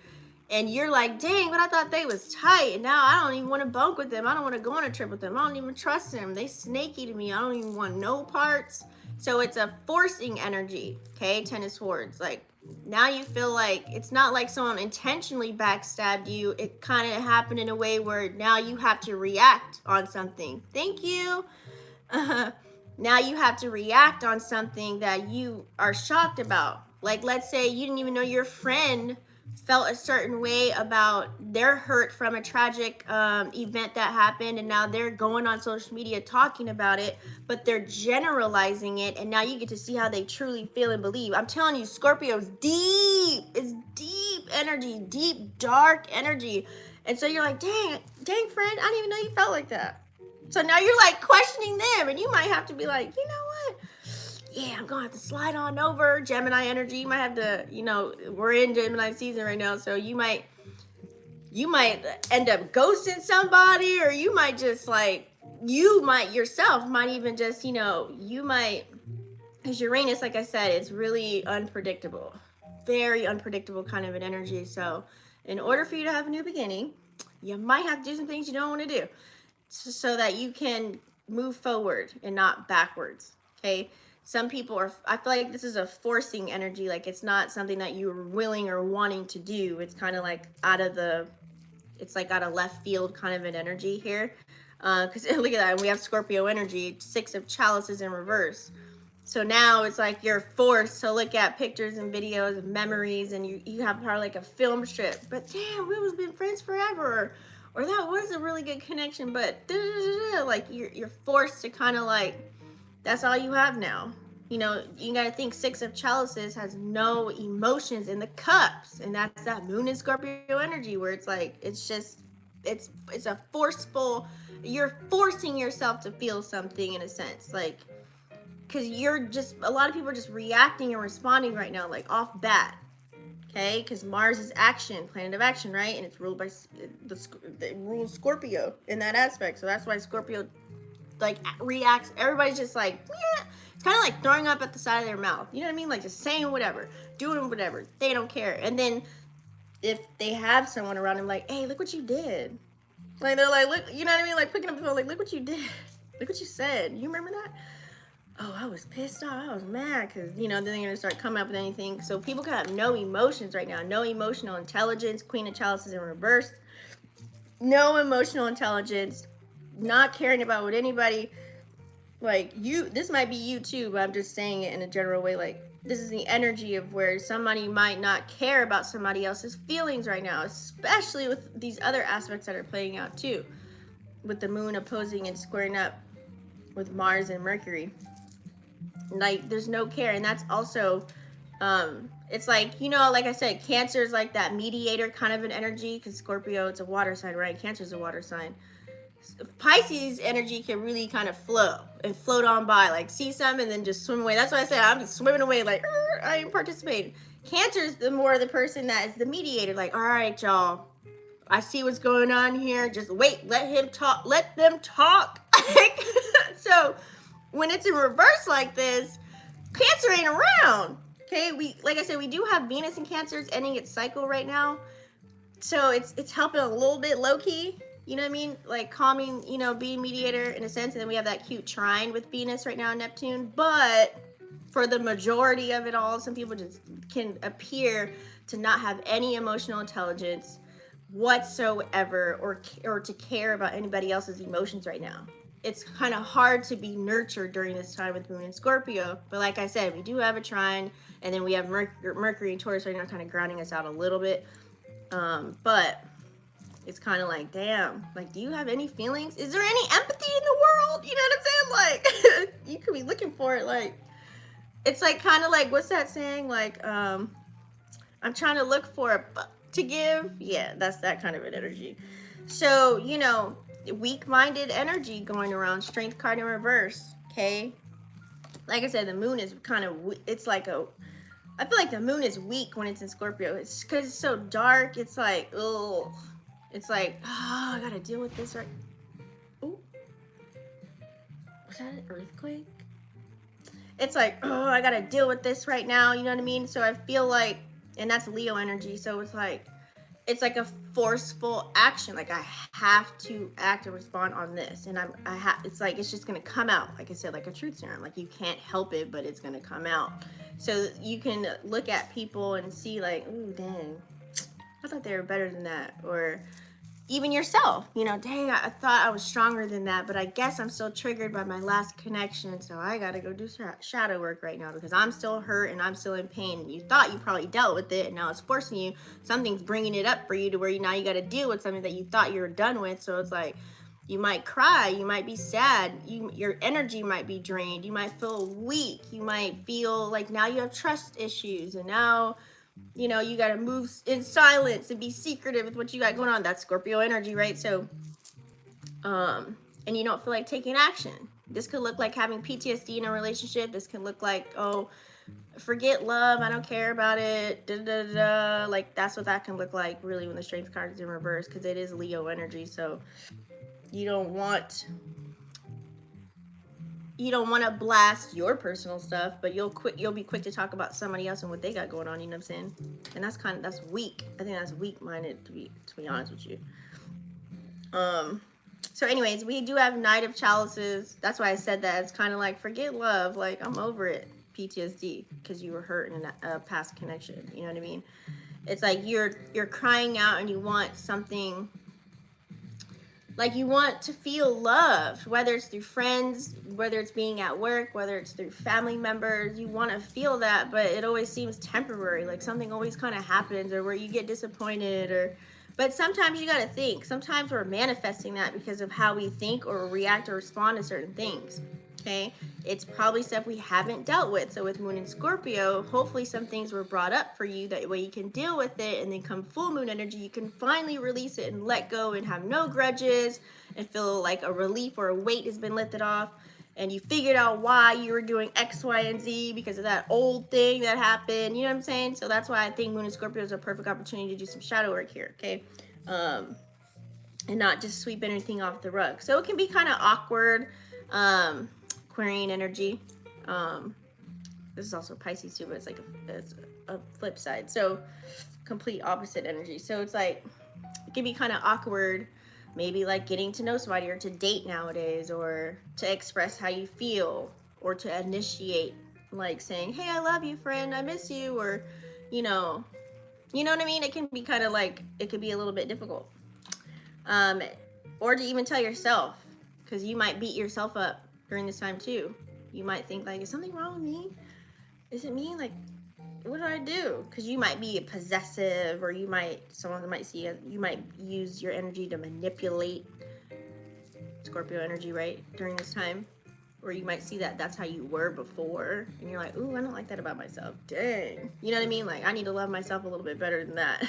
And you're like, dang, but I thought they was tight. And now I don't even want to bunk with them. I don't want to go on a trip with them. I don't even trust them. They snaky to me. I don't even want no parts. So it's a forcing energy, okay? Ten of Swords. Like, now you feel like it's not like someone intentionally backstabbed you. It kind of happened in a way where now you have to react on something. Thank you. Now you have to react on something that you are shocked about. Like, let's say you didn't even know your friend felt a certain way about their hurt from a tragic event that happened, and now they're going on social media talking about it, but they're generalizing it, and now you get to see how they truly feel and believe. I'm telling you, Scorpio's deep. It's deep energy, deep, dark energy. And so you're like, dang friend, I didn't even know you felt like that. So now you're like questioning them, and you might have to be like, you know what? Yeah, I'm gonna have to slide on over. Gemini energy. You might have to, you know, we're in Gemini season right now, so you might end up ghosting somebody, or you might just like, you might yourself might even just, you know, you might, because Uranus, like I said, it's really unpredictable, very unpredictable kind of an energy. So in order for you to have a new beginning, you might have to do some things you don't want to do, so that you can move forward and not backwards, okay? Some people are, I feel like this is a forcing energy. Like, it's not something that you're willing or wanting to do. It's kind of like it's like out of left field kind of an energy here. Because look at that, we have Scorpio energy, Six of Chalices in reverse. So now it's like you're forced to look at pictures and videos and memories, and you have probably like a film strip. But damn, we've been friends forever. Or that was a really good connection, but like you're forced to kind of like, that's all you have now. You know, you got to think Six of Chalices has no emotions in the cups. And that's that Moon in Scorpio energy, where it's like, it's just, it's a forceful, you're forcing yourself to feel something in a sense. Like, because you're just, a lot of people are just reacting and responding right now, like off bat. Okay, because Mars is action, planet of action, right? And it's ruled by, it rules Scorpio in that aspect. So that's why Scorpio like reacts. Everybody's just like, yeah. It's kind of like throwing up at the side of their mouth. You know what I mean? Like just saying whatever, doing whatever. They don't care. And then if they have someone around them, like, hey, look what you did. Like they're like, look, you know what I mean? Like picking up the phone, like, look what you did. Look what you said. You remember that? Oh, I was pissed off. I was mad because, you know, then they're going to start coming up with anything. So people can have no emotions right now. No emotional intelligence. Queen of Chalices in reverse. No emotional intelligence. Not caring about what anybody, like you, this might be you too, but I'm just saying it in a general way. Like, this is the energy of where somebody might not care about somebody else's feelings right now, especially with these other aspects that are playing out too, with the moon opposing and squaring up with Mars and Mercury. Like, there's no care. And that's also, it's like, you know, like I said, Cancer is like that mediator kind of an energy, because Scorpio, it's a water sign, right? Cancer is a water sign. Pisces energy can really kind of flow and float on by, like see some and then just swim away. That's why I said I'm just swimming away, like I ain't participating. Cancer is the more the person that is the mediator, like, all right, y'all, I see what's going on here. Just wait, let him talk, let them talk. So when it's in reverse like this, Cancer ain't around. Okay, we, like I said, we do have Venus in Cancer. It's ending its cycle right now, so it's helping a little bit low key. You know what I mean? Like calming, you know, being mediator in a sense. And then we have that cute trine with Venus right now in Neptune. But for the majority of it all, some people just can appear to not have any emotional intelligence whatsoever, or to care about anybody else's emotions right now. It's kind of hard to be nurtured during this time with Moon and Scorpio. But like I said, we do have a trine. And then we have Mercury and Taurus right now kind of grounding us out a little bit. But it's kind of like, damn, like, do you have any feelings? Is there any empathy in the world? You know what I'm saying? Like, you could be looking for it. Like, it's like kind of like, what's that saying? Like, I'm trying to look for a buck to give. Yeah, that's that kind of an energy. So, you know, weak-minded energy going around, strength card in reverse, okay? Like I said, the moon is kind of, it's like a, I feel like the moon is weak when it's in Scorpio. It's because it's so dark. It's like, oh, it's like, oh, I gotta deal with this right. Oh, was that an earthquake? It's like, oh, I gotta deal with this right now. You know what I mean? So I feel like, and that's Leo energy. So it's like a forceful action. Like I have to act and respond on this, and it's like it's just gonna come out. Like I said, like a truth serum. Like you can't help it, but it's gonna come out. So you can look at people and see like, ooh, dang, I thought they were better than that, or even yourself, you know, dang, I thought I was stronger than that, but I guess I'm still triggered by my last connection, so I gotta go do shadow work right now because I'm still hurt and I'm still in pain. You thought you probably dealt with it, and now it's forcing you. Something's bringing it up for you to where now you gotta deal with something that you thought you were done with. So it's like you might cry, you might be sad, your energy might be drained, you might feel weak, you might feel like now you have trust issues, and now you know, you got to move in silence and be secretive with what you got going on. That's Scorpio energy, right? So, and you don't feel like taking action. This could look like having PTSD in a relationship. This can look like, oh, forget love. I don't care about it. Da, da, da, da. Like, that's what that can look like, really, when the strength card is in reverse, because it is Leo energy. So, you don't want to blast your personal stuff, but you'll be quick to talk about somebody else and what they got going on. You know what I'm saying? And that's weak. I think that's weak-minded, to be honest with you. So anyways, we do have Knight of Chalices. That's why I said that. It's kind of like, forget love, like I'm over it. PTSD, because you were hurt in a past connection. You know what I mean? It's like you're crying out and you want something. Like you want to feel loved, whether it's through friends, whether it's being at work, whether it's through family members. You want to feel that, but it always seems temporary. Like something always kind of happens, or where you get disappointed, but sometimes you got to think. Sometimes we're manifesting that because of how we think or react or respond to certain things. Okay, it's probably stuff we haven't dealt with. So with Moon and Scorpio, hopefully some things were brought up for you, that way you can deal with it, and then come full moon energy, you can finally release it and let go and have no grudges and feel like a relief or a weight has been lifted off, and you figured out why you were doing X, Y, and Z because of that old thing that happened. You know what I'm saying? So that's why I think Moon and Scorpio is a perfect opportunity to do some shadow work here, okay? And not just sweep anything off the rug. So it can be kind of awkward. Aquarian energy. This is also Pisces too, but it's like it's a flip side. So complete opposite energy. So it's like it can be kind of awkward, maybe like getting to know somebody, or to date nowadays, or to express how you feel, or to initiate, like saying, hey, I love you, friend, I miss you, or you know what I mean? It can be kind of like, it could be a little bit difficult. Or to even tell yourself, because you might beat yourself up during this time too. You might think like, is something wrong with me? Is it me? Like, what do I do? Because you might be possessive, or someone might see you might use your energy to manipulate. Scorpio energy, right? During this time, or you might see that that's how you were before, and you're like, ooh, I don't like that about myself. Dang, you know what I mean? Like, I need to love myself a little bit better than that.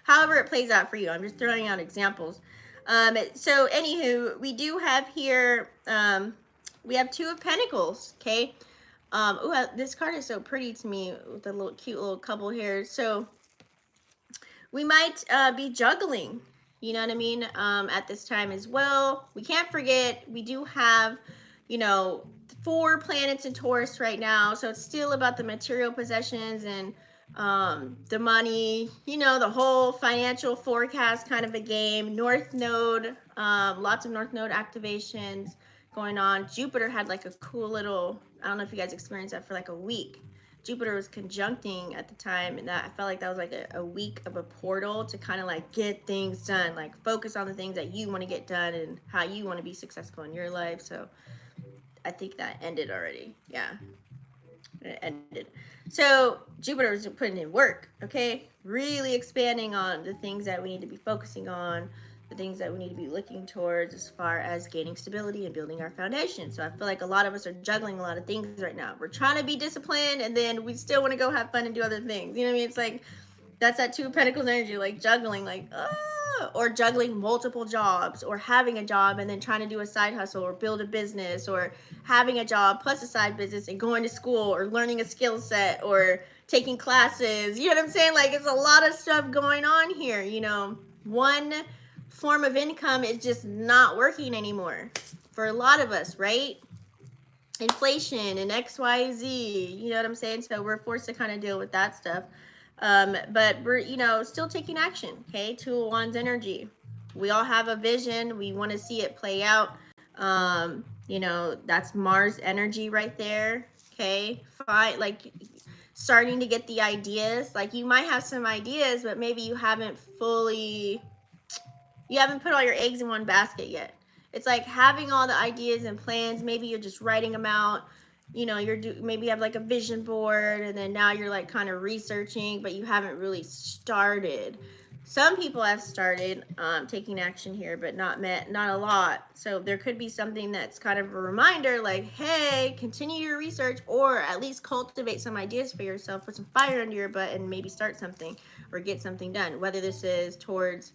However it plays out for you, I'm just throwing out examples. So anywho, we do have here, we have Two of Pentacles, okay? Ooh, this card is so pretty to me with the cute little couple here. So we might be juggling, you know what I mean, at this time as well. We can't forget, we do have, 4 planets in Taurus right now. So it's still about the material possessions and the money, the whole financial forecast kind of a game. North Node, lots of North Node activations going on. Jupiter had like a cool little, I don't know if you guys experienced that, for like a week. Jupiter was conjuncting at the time, and that I felt like that was like a week of a portal to kind of like get things done, like focus on the things that you want to get done and how you want to be successful in your life. So I think that ended already. Yeah. It ended. So Jupiter is putting in work, okay? Really expanding on the things that we need to be focusing on, the things that we need to be looking towards as far as gaining stability and building our foundation. So I feel like a lot of us are juggling a lot of things right now. We're trying to be disciplined and then we still want to go have fun and do other things. You know what I mean? It's like that's that Two of Pentacles energy, like juggling, like, or juggling multiple jobs, or having a job and then trying to do a side hustle or build a business, or having a job plus a side business and going to school or learning a skill set or taking classes. You know what I'm saying? Like, it's a lot of stuff going on here. You know, one form of income is just not working anymore for a lot of us, right? Inflation and XYZ, you know what I'm saying? So we're forced to kind of deal with that stuff. But we're, you know, still taking action, okay? Two of Wands energy. We all have a vision. We want to see it play out. You know, that's Mars energy right there, okay? Fine, like starting to get the ideas. Like you might have some ideas, but maybe you haven't put all your eggs in one basket yet. It's like having all the ideas and plans. Maybe you're just writing them out. You know, maybe you have like a vision board, and then now you're like kind of researching, but you haven't really started. Some people have started taking action here, but not a lot. So there could be something that's kind of a reminder, like, hey, continue your research, or at least cultivate some ideas for yourself, put some fire under your butt, and maybe start something or get something done. Whether this is towards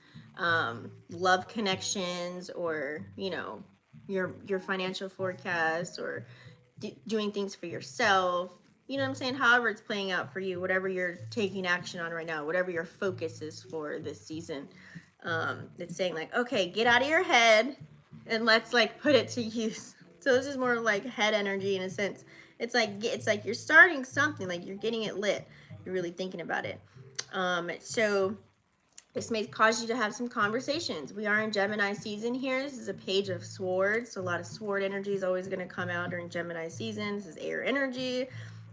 love connections, or you know, your financial forecast, or doing things for yourself, you know what I'm saying? However it's playing out for you, whatever you're taking action on right now, whatever your focus is for this season, it's saying like, okay, get out of your head and let's like put it to use. So this is more like head energy in a sense. It's like you're starting something, like you're getting it lit, you're really thinking about it. So this may cause you to have some conversations. We are in Gemini season here. This is a Page of Swords. So a lot of sword energy is always going to come out during Gemini season. This is air energy.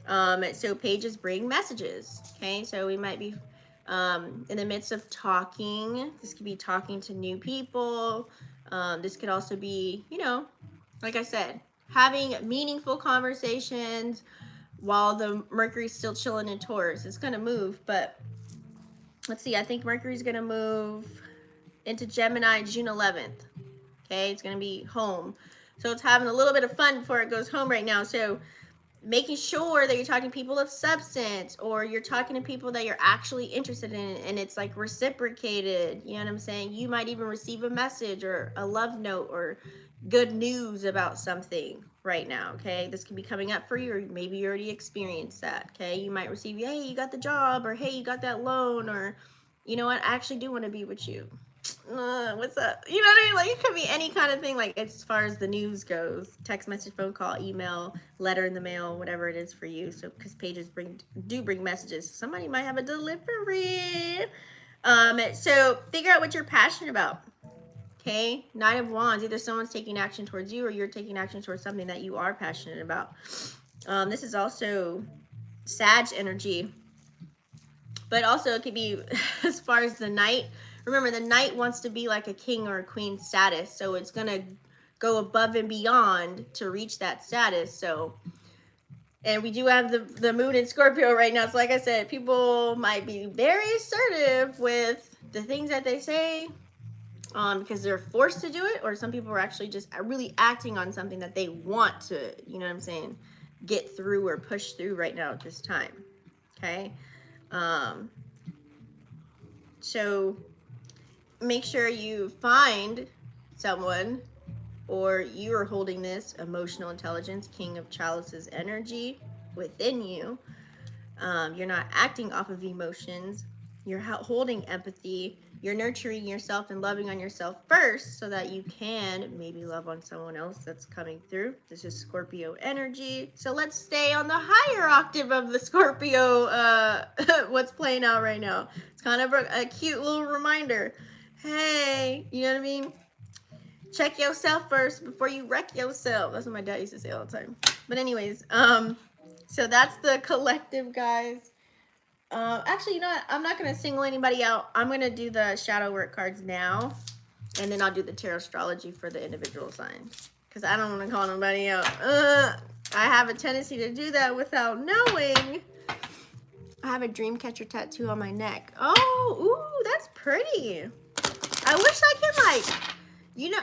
So pages bring messages. Okay, so we might be in the midst of talking. This could be talking to new people. This could also be, you know, like I said, having meaningful conversations while the Mercury's still chilling in Taurus. It's going to move, but let's see, I think Mercury's going to move into Gemini June 11th. Okay, it's going to be home. So it's having a little bit of fun before it goes home right now. So making sure that you're talking to people of substance, or you're talking to people that you're actually interested in, and it's like reciprocated. You know what I'm saying? You might even receive a message or a love note or good news about something right now. Okay, this could be coming up for you, or maybe you already experienced that. Okay, you might receive, hey, you got the job, or hey, you got that loan, or you know what, I actually do want to be with you. What's up? You know what I mean? Like, it could be any kind of thing, like as far as the news goes. Text message, phone call, email, letter in the mail, whatever it is for you. So because pages do bring messages, somebody might have a delivery. So figure out what you're passionate about. Okay, Knight of Wands. Either someone's taking action towards you, or you're taking action towards something that you are passionate about. This is also Sag energy, but also it could be as far as the Knight. Remember, the Knight wants to be like a king or a queen status, so it's going to go above and beyond to reach that status. So, and we do have the moon in Scorpio right now. So like I said, people might be very assertive with the things that they say because they're forced to do it, or some people are actually just really acting on something that they want to, you know what I'm saying, get through or push through right now at this time. Okay. So make sure you find someone, or you are holding this emotional intelligence, King of Chalices energy within you. You're not acting off of emotions. You're holding empathy. You're nurturing yourself and loving on yourself first, so that you can maybe love on someone else that's coming through. This is Scorpio energy. So let's stay on the higher octave of the Scorpio, what's playing out right now. It's kind of a cute little reminder. Hey, you know what I mean? Check yourself first before you wreck yourself. That's what my dad used to say all the time. But anyways, so that's the collective, guys. Actually, you know what? I'm not going to single anybody out. I'm going to do the shadow work cards now, and then I'll do the tarot astrology for the individual signs, because I don't want to call nobody out. I have a tendency to do that without knowing. I have a dream catcher tattoo on my neck. Oh, ooh, that's pretty. I wish I could, like, you know,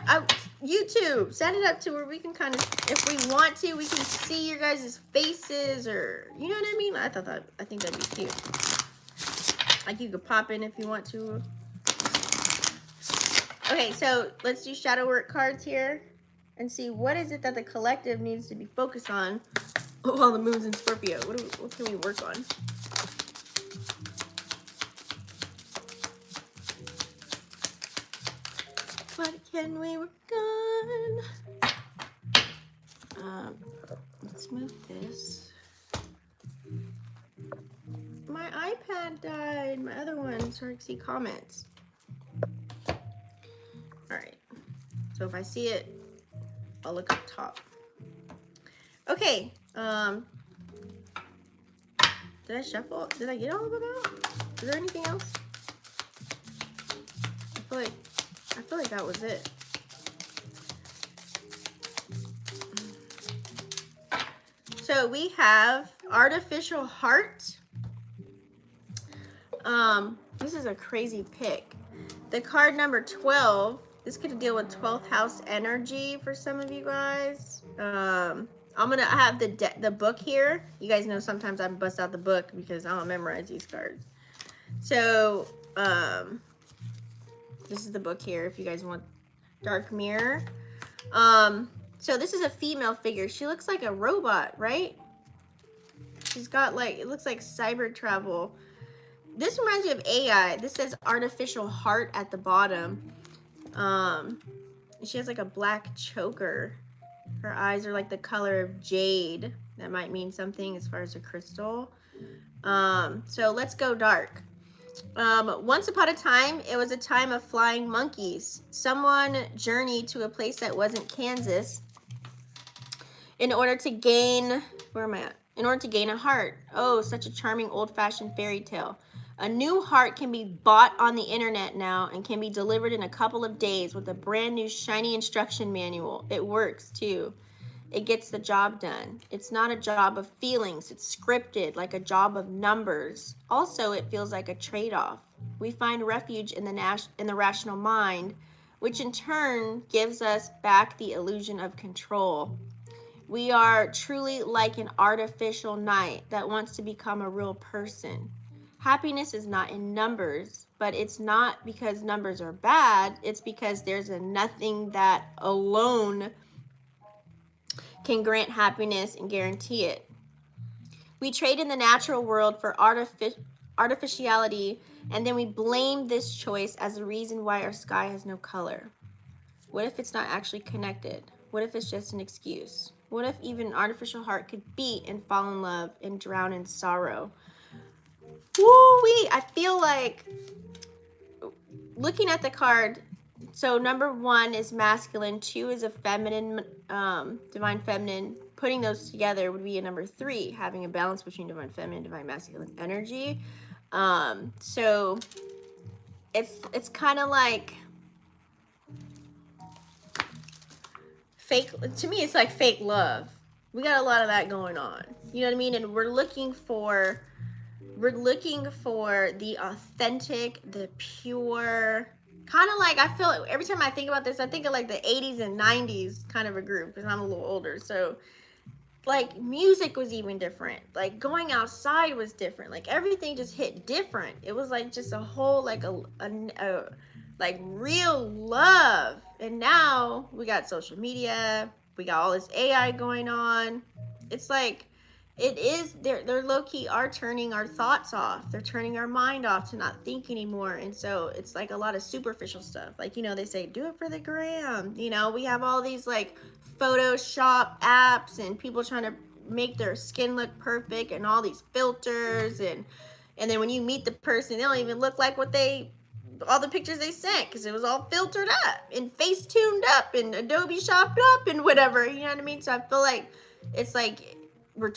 YouTube, set it up to where we can kind of, if we want to, we can see your guys' faces, or, you know what I mean? I think that'd be cute. Like, you could pop in if you want to. Okay, so let's do shadow work cards here and see what is it that the collective needs to be focused on while the moon's in Scorpio. What can we work on? What can we work on? Let's move this. My iPad died. My other one, so I can see comments. All right. So if I see it, I'll look up top. Okay. Did I shuffle? Did I get all of them out? Is there anything else? I feel like that was it. So we have artificial heart. This is a crazy pick. The card number 12. This could deal with 12th house energy for some of you guys. I'm gonna have the book here. You guys know sometimes I bust out the book because I don't memorize these cards. So this is the book here if you guys want. Dark Mirror. So this is a female figure. She looks like a robot, right? She's got, like, it looks like cyber travel. This reminds me of AI. This says artificial heart at the bottom. She has like a black choker. Her eyes are like the color of jade. That might mean something as far as a crystal. So let's go dark. Once upon a time, it was a time of flying monkeys. Someone journeyed to a place that wasn't Kansas in order to gain, where am I at? In order to gain a heart. Oh, such a charming old-fashioned fairy tale. A new heart can be bought on the internet now and can be delivered in a couple of days with a brand new shiny instruction manual. It works too. It gets the job done. It's not a job of feelings. It's scripted, like a job of numbers. Also, it feels like a trade-off. We find refuge in the rational mind, which in turn gives us back the illusion of control. We are truly like an artificial knight that wants to become a real person. Happiness is not in numbers, but it's not because numbers are bad. It's because there's a nothing that alone can grant happiness and guarantee it. We trade in the natural world for artificiality, and then we blame this choice as the reason why our sky has no color. What if it's not actually connected? What if it's just an excuse? What if even an artificial heart could beat and fall in love and drown in sorrow? Woo-wee! I feel like, looking at the card, so number 1 is masculine, 2 is a feminine, divine feminine. Putting those together would be a number 3, having a balance between divine feminine and divine masculine energy. So it's kind of like fake, to me it's like fake love. We got a lot of that going on. You know what I mean? And we're looking for the authentic, the pure, kind of like, I feel like every time I think about this, I think of like the 80s and 90s kind of a group, because I'm a little older. So like music was even different. Like going outside was different. Like everything just hit different. It was like just a whole, like a like real love. And now we got social media. We got all this AI going on. It's like, they're low-key are turning our thoughts off. They're turning our mind off to not think anymore. And so it's like a lot of superficial stuff. Like, you know, they say, do it for the gram. You know, we have all these like Photoshop apps and people trying to make their skin look perfect and all these filters. And then when you meet the person, they don't even look like all the pictures they sent, because it was all filtered up and face tuned up and Adobe shopped up and whatever. You know what I mean? So I feel like it's like, we're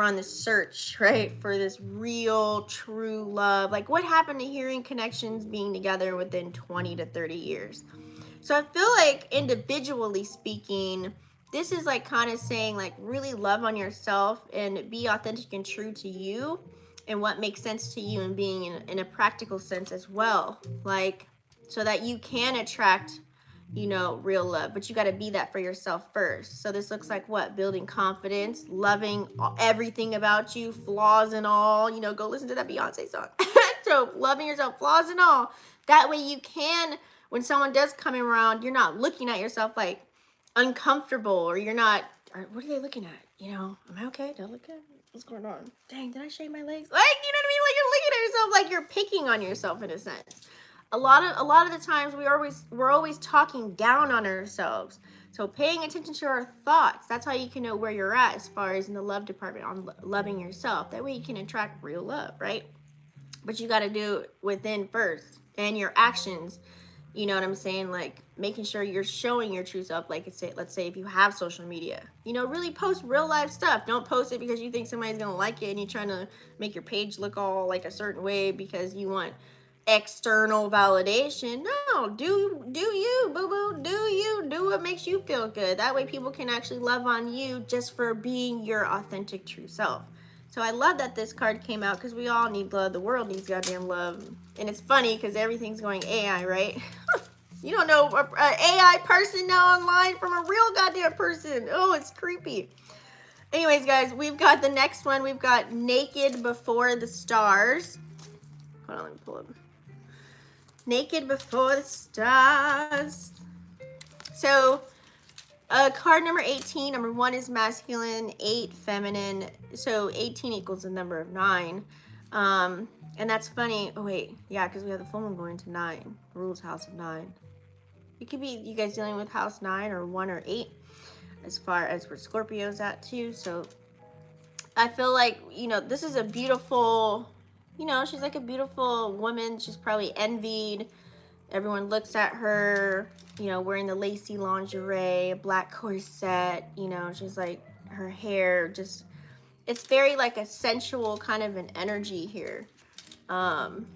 on this search, right, for this real, true love. Like, what happened to hearing connections being together within 20 to 30 years? So I feel like, individually speaking, this is like kind of saying like really love on yourself and be authentic and true to you and what makes sense to you, and being in a practical sense as well, like so that you can attract, you know, real love. But you got to be that for yourself first. So this looks like what? Building confidence, loving everything about you, flaws and all. You know, go listen to that Beyonce song. So loving yourself, flaws and all. That way you can, when someone does come around, you're not looking at yourself like uncomfortable, or you're not, what are they looking at? You know, am I okay? Do I look good? What's going on? Dang, did I shave my legs? Like, you know what I mean? Like you're looking at yourself like you're picking on yourself in a sense. A lot of the times we're always talking down on ourselves. So paying attention to our thoughts, that's how you can know where you're at as far as in the love department on loving yourself. That way you can attract real love, right? But you got to do it within first, and your actions. You know what I'm saying? Like making sure you're showing your true self. Like let's say if you have social media, you know, really post real life stuff. Don't post it because you think somebody's gonna like it and you're trying to make your page look all like a certain way because you want external validation. No, do you, boo boo. Do you, do what makes you feel good. That way people can actually love on you just for being your authentic true self. So I love that this card came out because we all need love. The world needs goddamn love. And it's funny because everything's going AI, right? You don't know an AI person now online from a real goddamn person. Oh, it's creepy. Anyways, guys, we've got the next one. We've got Naked Before the Stars. Hold on, let me pull up. Naked Before the Stars. So card number 18, number 1 is masculine, 8 feminine, so 18 equals the number of 9. And that's funny. Oh wait, yeah, because we have the full moon going to 9, rules house of 9. It could be you guys dealing with house 9 or 1 or 8, as far as where Scorpio's at too. So I feel like, you know, this is a beautiful, you know, she's like a beautiful woman. She's probably envied. Everyone looks at her, you know, wearing the lacy lingerie, a black corset, you know, she's like, her hair just, it's very like a sensual kind of an energy here. Under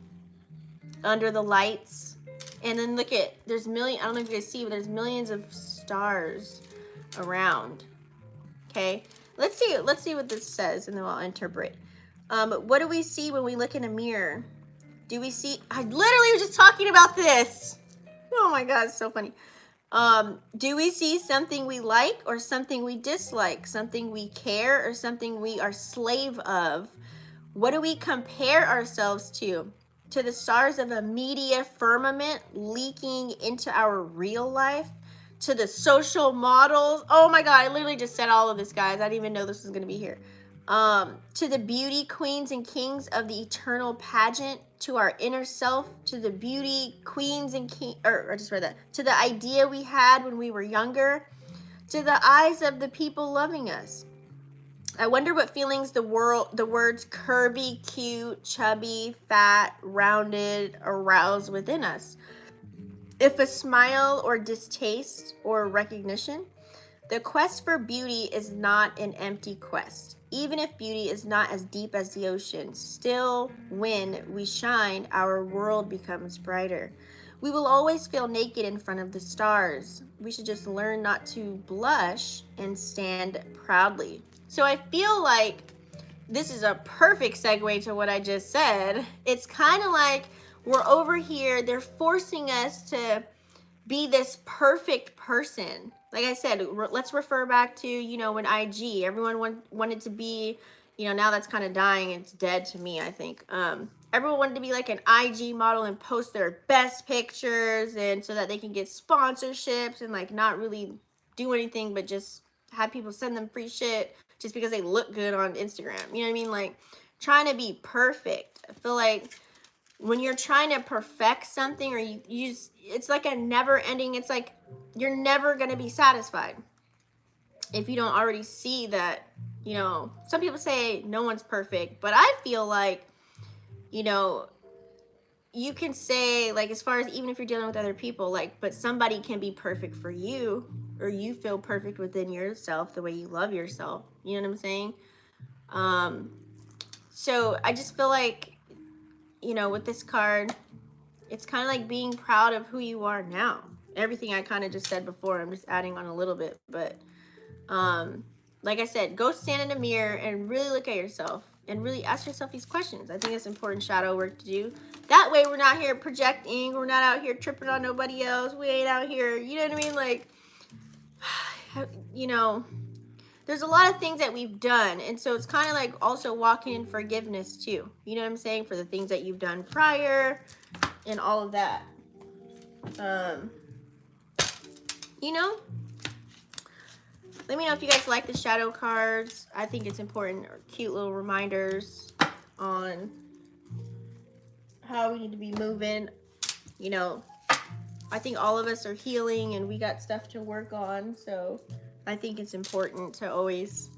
the lights. And then look at, there's I don't know if you guys see, but there's millions of stars around. Okay, let's see what this says, and then I'll interpret. What do we see when we look in a mirror? Do we see, I literally was just talking about this. Oh my God, it's so funny. Do we see something we like or something we dislike? Something we care or something we are slave of? What do we compare ourselves to? To the stars of a media firmament leaking into our real life? To the social models? Oh my God, I literally just said all of this, guys. I didn't even know this was going to be here. To the beauty queens and kings of the eternal pageant, to our inner self, to the beauty queens and king, or I just read that, to the idea we had when we were younger, to the eyes of the people loving us. I wonder what feelings the words curvy, cute, chubby, fat, rounded arouse within us. If a smile or distaste or recognition. The quest for beauty is not an empty quest. Even if beauty is not as deep as the ocean, still when we shine, our world becomes brighter. We will always feel naked in front of the stars. We should just learn not to blush and stand proudly. So I feel like this is a perfect segue to what I just said. It's kind of like we're over here, they're forcing us to be this perfect person. Like I said, let's refer back to, you know, when IG, everyone wanted to be, you know, now that's kind of dying. It's dead to me, I think. Everyone wanted to be like an IG model and post their best pictures, and so that they can get sponsorships and like not really do anything but just have people send them free shit just because they look good on Instagram. You know what I mean? Like trying to be perfect. I feel like when you're trying to perfect something, or you use, it's like a never ending, it's like you're never going to be satisfied if you don't already see that, you know, some people say no one's perfect, but I feel like, you know, you can say, like, as far as even if you're dealing with other people, like, but somebody can be perfect for you, or you feel perfect within yourself the way you love yourself. You know what I'm saying? So I just feel like, you know, with this card, it's kind of like being proud of who you are now. Everything I kind of just said before, I'm just adding on a little bit, but Like I said, go stand in a mirror and really look at yourself and really ask yourself these questions. I think it's important shadow work to do. That way we're not here projecting. We're not out here tripping on nobody else. We ain't out here, you know what I mean? Like, you know, there's a lot of things that we've done. And so it's kind of like also walking in forgiveness too. You know what I'm saying? For the things that you've done prior and all of that. You know, let me know if you guys like the shadow cards. I think it's important, or cute little reminders on how we need to be moving. You know, I think all of us are healing and we got stuff to work on. So I think it's important to always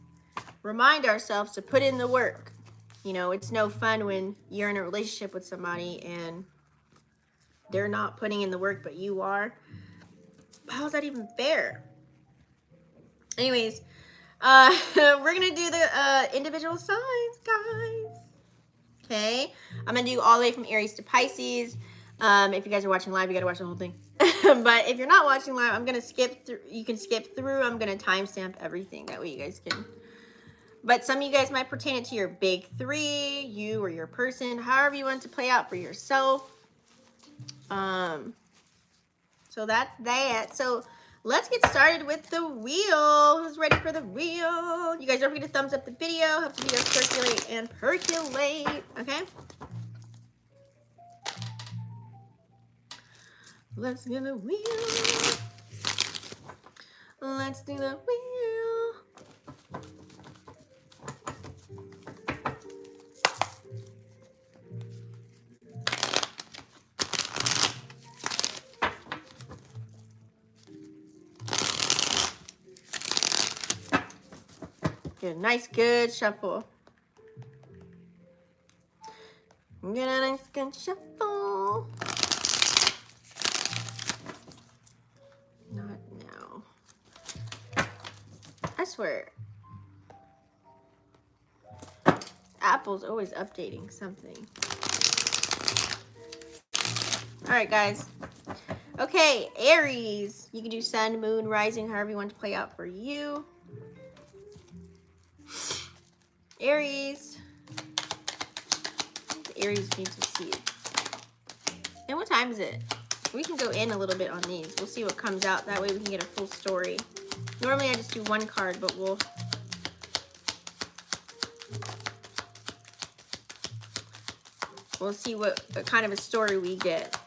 remind ourselves to put in the work. You know, it's no fun when you're in a relationship with somebody and they're not putting in the work, but you are. How's that even fair? Anyways, we're gonna do the individual signs, guys. Okay, I'm gonna do all the way from Aries to Pisces. If you guys are watching live, you gotta watch the whole thing. But if you're not watching live, I'm gonna skip through. You can skip through. I'm gonna timestamp everything. That way you guys can. But some of you guys might pertain it to your big three, you or your person, however you want it to play out for yourself. So that's that. So let's get started with the wheel. Who's ready for the wheel? You guys don't forget to thumbs up the video. Help the video circulate and percolate. Okay? Let's do the wheel. Let's do the wheel. Good, nice, good shuffle. Get a nice, good shuffle. Not now. I swear. Apple's always updating something. All right, guys. Okay, Aries. You can do sun, moon, rising, however you want to play out for you. Aries. Aries needs to see it. And what time is it? We can go in a little bit on these. We'll see what comes out. That way we can get a full story. Normally I just do one card, but we'll see what kind of a story we get.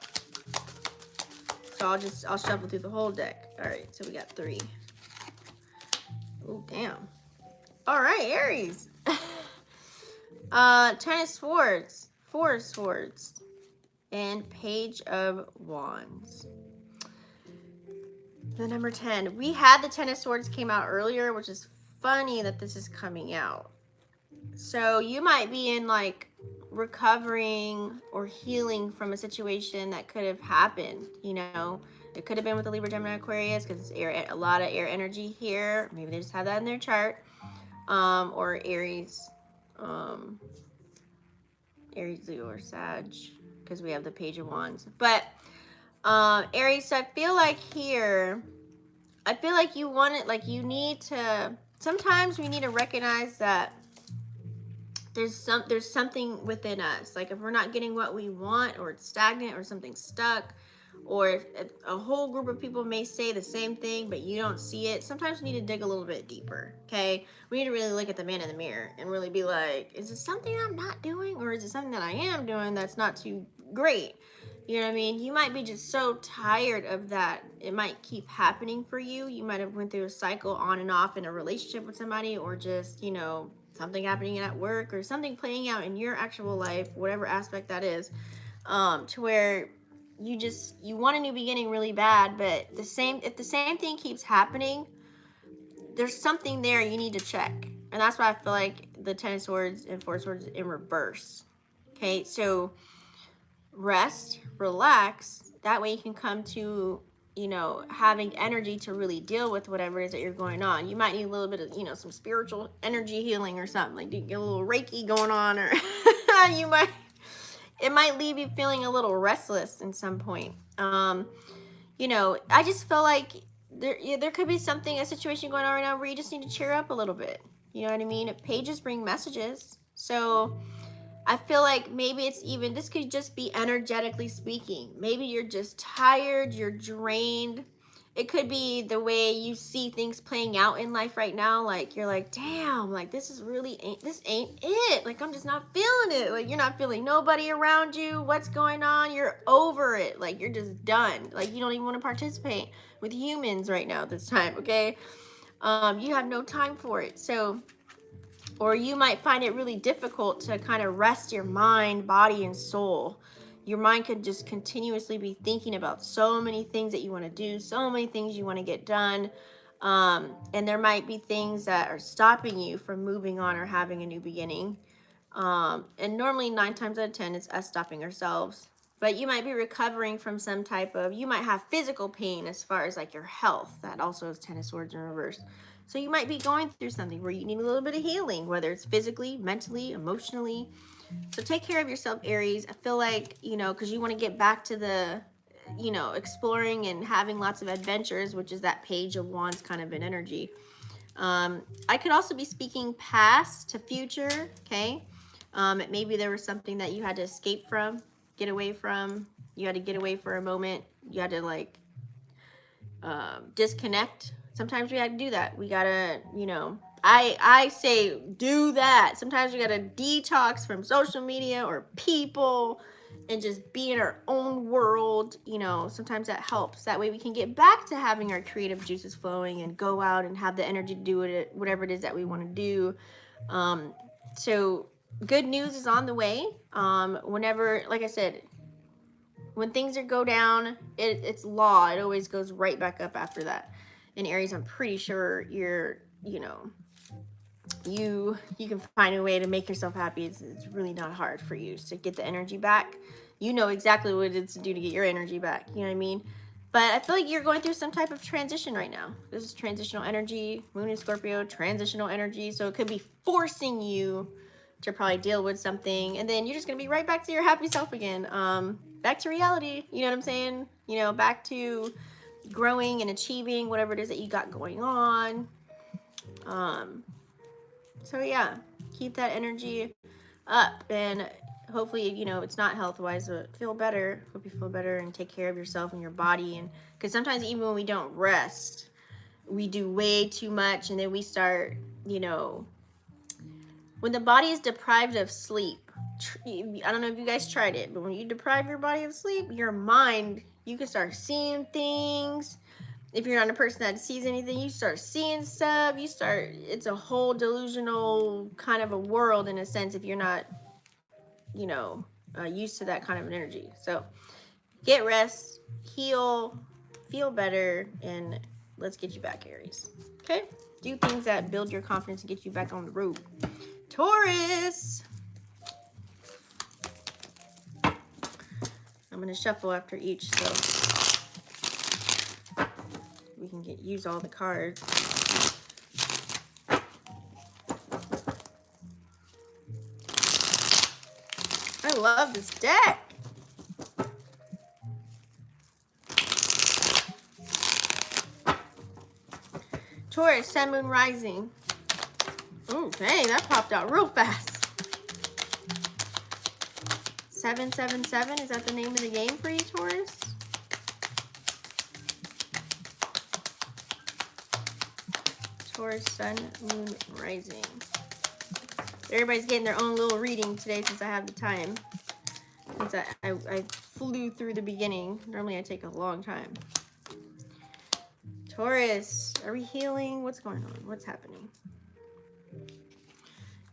So I'll shuffle through the whole deck. All right, so we got 3. Oh, damn. All right, Aries. 10 of Swords, 4 of Swords, and Page of Wands. The number 10. We had the 10 of Swords came out earlier, which is funny that this is coming out. So you might be in like recovering or healing from a situation that could have happened. You know, it could have been with the Libra, Gemini, Aquarius, because a lot of air energy here. Maybe they just have that in their chart. Or Aries, Aries, Leo, or Sag, because we have the Page of Wands. But Aries, so I feel like here, I feel like you want it, like you need to, sometimes we need to recognize that there's something within us. Like if we're not getting what we want, or it's stagnant, or something's stuck, or if a whole group of people may say the same thing but you don't see it, sometimes we need to dig a little bit deeper. Okay, we need to really look at the man in the mirror and really be like, is it something I'm not doing, or is it something that I am doing that's not too great? You know what I mean? You might be just so tired of that. It might keep happening for you. You might have went through a cycle on and off in a relationship with somebody, or just, you know, something happening at work, or something playing out in your actual life, whatever aspect that is, to where you want a new beginning really bad, but if the same thing keeps happening, there's something there you need to check. And that's why I feel like the 10 of Swords and 4 of Swords in reverse. Okay, so rest, relax. That way you can come to, you know, having energy to really deal with whatever it is that you're going on. You might need a little bit of, you know, some spiritual energy healing or something. Like you get a little Reiki going on, or it might leave you feeling a little restless in some point. You know, I just feel like there could be something, a situation going on right now where you just need to cheer up a little bit. You know what I mean? Pages bring messages. So I feel like maybe it's even, this could just be energetically speaking. Maybe you're just tired, you're drained. It could be the way you see things playing out in life right now. Like, you're like, damn, like, this ain't it. Like, I'm just not feeling it. Like, you're not feeling nobody around you. What's going on? You're over it. Like, you're just done. Like, you don't even want to participate with humans right now this time, okay? You have no time for it. So, or you might find it really difficult to kind of rest your mind, body, and soul. Your mind could just continuously be thinking about so many things that you want to do, so many things you want to get done. And there might be things that are stopping you from moving on or having a new beginning. And normally 9 times out of 10, it's us stopping ourselves. But you might be recovering from some type of, you might have physical pain as far as like your health. That also is 10 of Swords in reverse. So you might be going through something where you need a little bit of healing, whether it's physically, mentally, emotionally. So take care of yourself, Aries. I feel like, you know, because you want to get back to the, you know, exploring and having lots of adventures, which is that Page of Wands kind of an energy. I could also be speaking past to future, okay? Maybe there was something that you had to escape from, get away from. You had to get away for a moment. You had to, like, disconnect. Sometimes we had to do that. We gotta, you know, I say do that. Sometimes we gotta detox from social media or people and just be in our own world. You know, sometimes that helps. That way we can get back to having our creative juices flowing and go out and have the energy to do it, whatever it is that we want to do. So good news is on the way. Whenever, like I said, when things go down, it's law. It always goes right back up after that. In Aries, I'm pretty sure you're, you know, you can find a way to make yourself happy. It's really not hard for you to get the energy back. You know exactly what it's to do to get your energy back. You know what I mean? But I feel like you're going through some type of transition right now. This is transitional energy. Moon in Scorpio, transitional energy. So it could be forcing you to probably deal with something, and then you're just gonna be right back to your happy self again. Back to reality. You know what I'm saying? You know, back to growing and achieving whatever it is that you got going on. So yeah, keep that energy up, and hopefully, you know, it's not health wise, but feel better. Hope you feel better and take care of yourself and your body. And because sometimes even when we don't rest, we do way too much, and then we start, you know, when the body is deprived of sleep, I don't know if you guys tried it, but when you deprive your body of sleep, your mind, you can start seeing things. If you're not a person that sees anything, you start seeing stuff. It's a whole delusional kind of a world in a sense if you're not, you know, used to that kind of an energy. So get rest, heal, feel better, and let's get you back, Aries. Okay? Do things that build your confidence and get you back on the road. Taurus. I'm going to shuffle after each so we can use all the cards. I love this deck. Taurus, Sun, Moon, Rising. Oh, dang, that popped out real fast. 777, is that the name of the game for you, Taurus? Taurus, Sun, Moon, Rising. Everybody's getting their own little reading today since I have the time. Since I flew through the beginning. Normally I take a long time. Taurus, are we healing? What's going on? What's happening?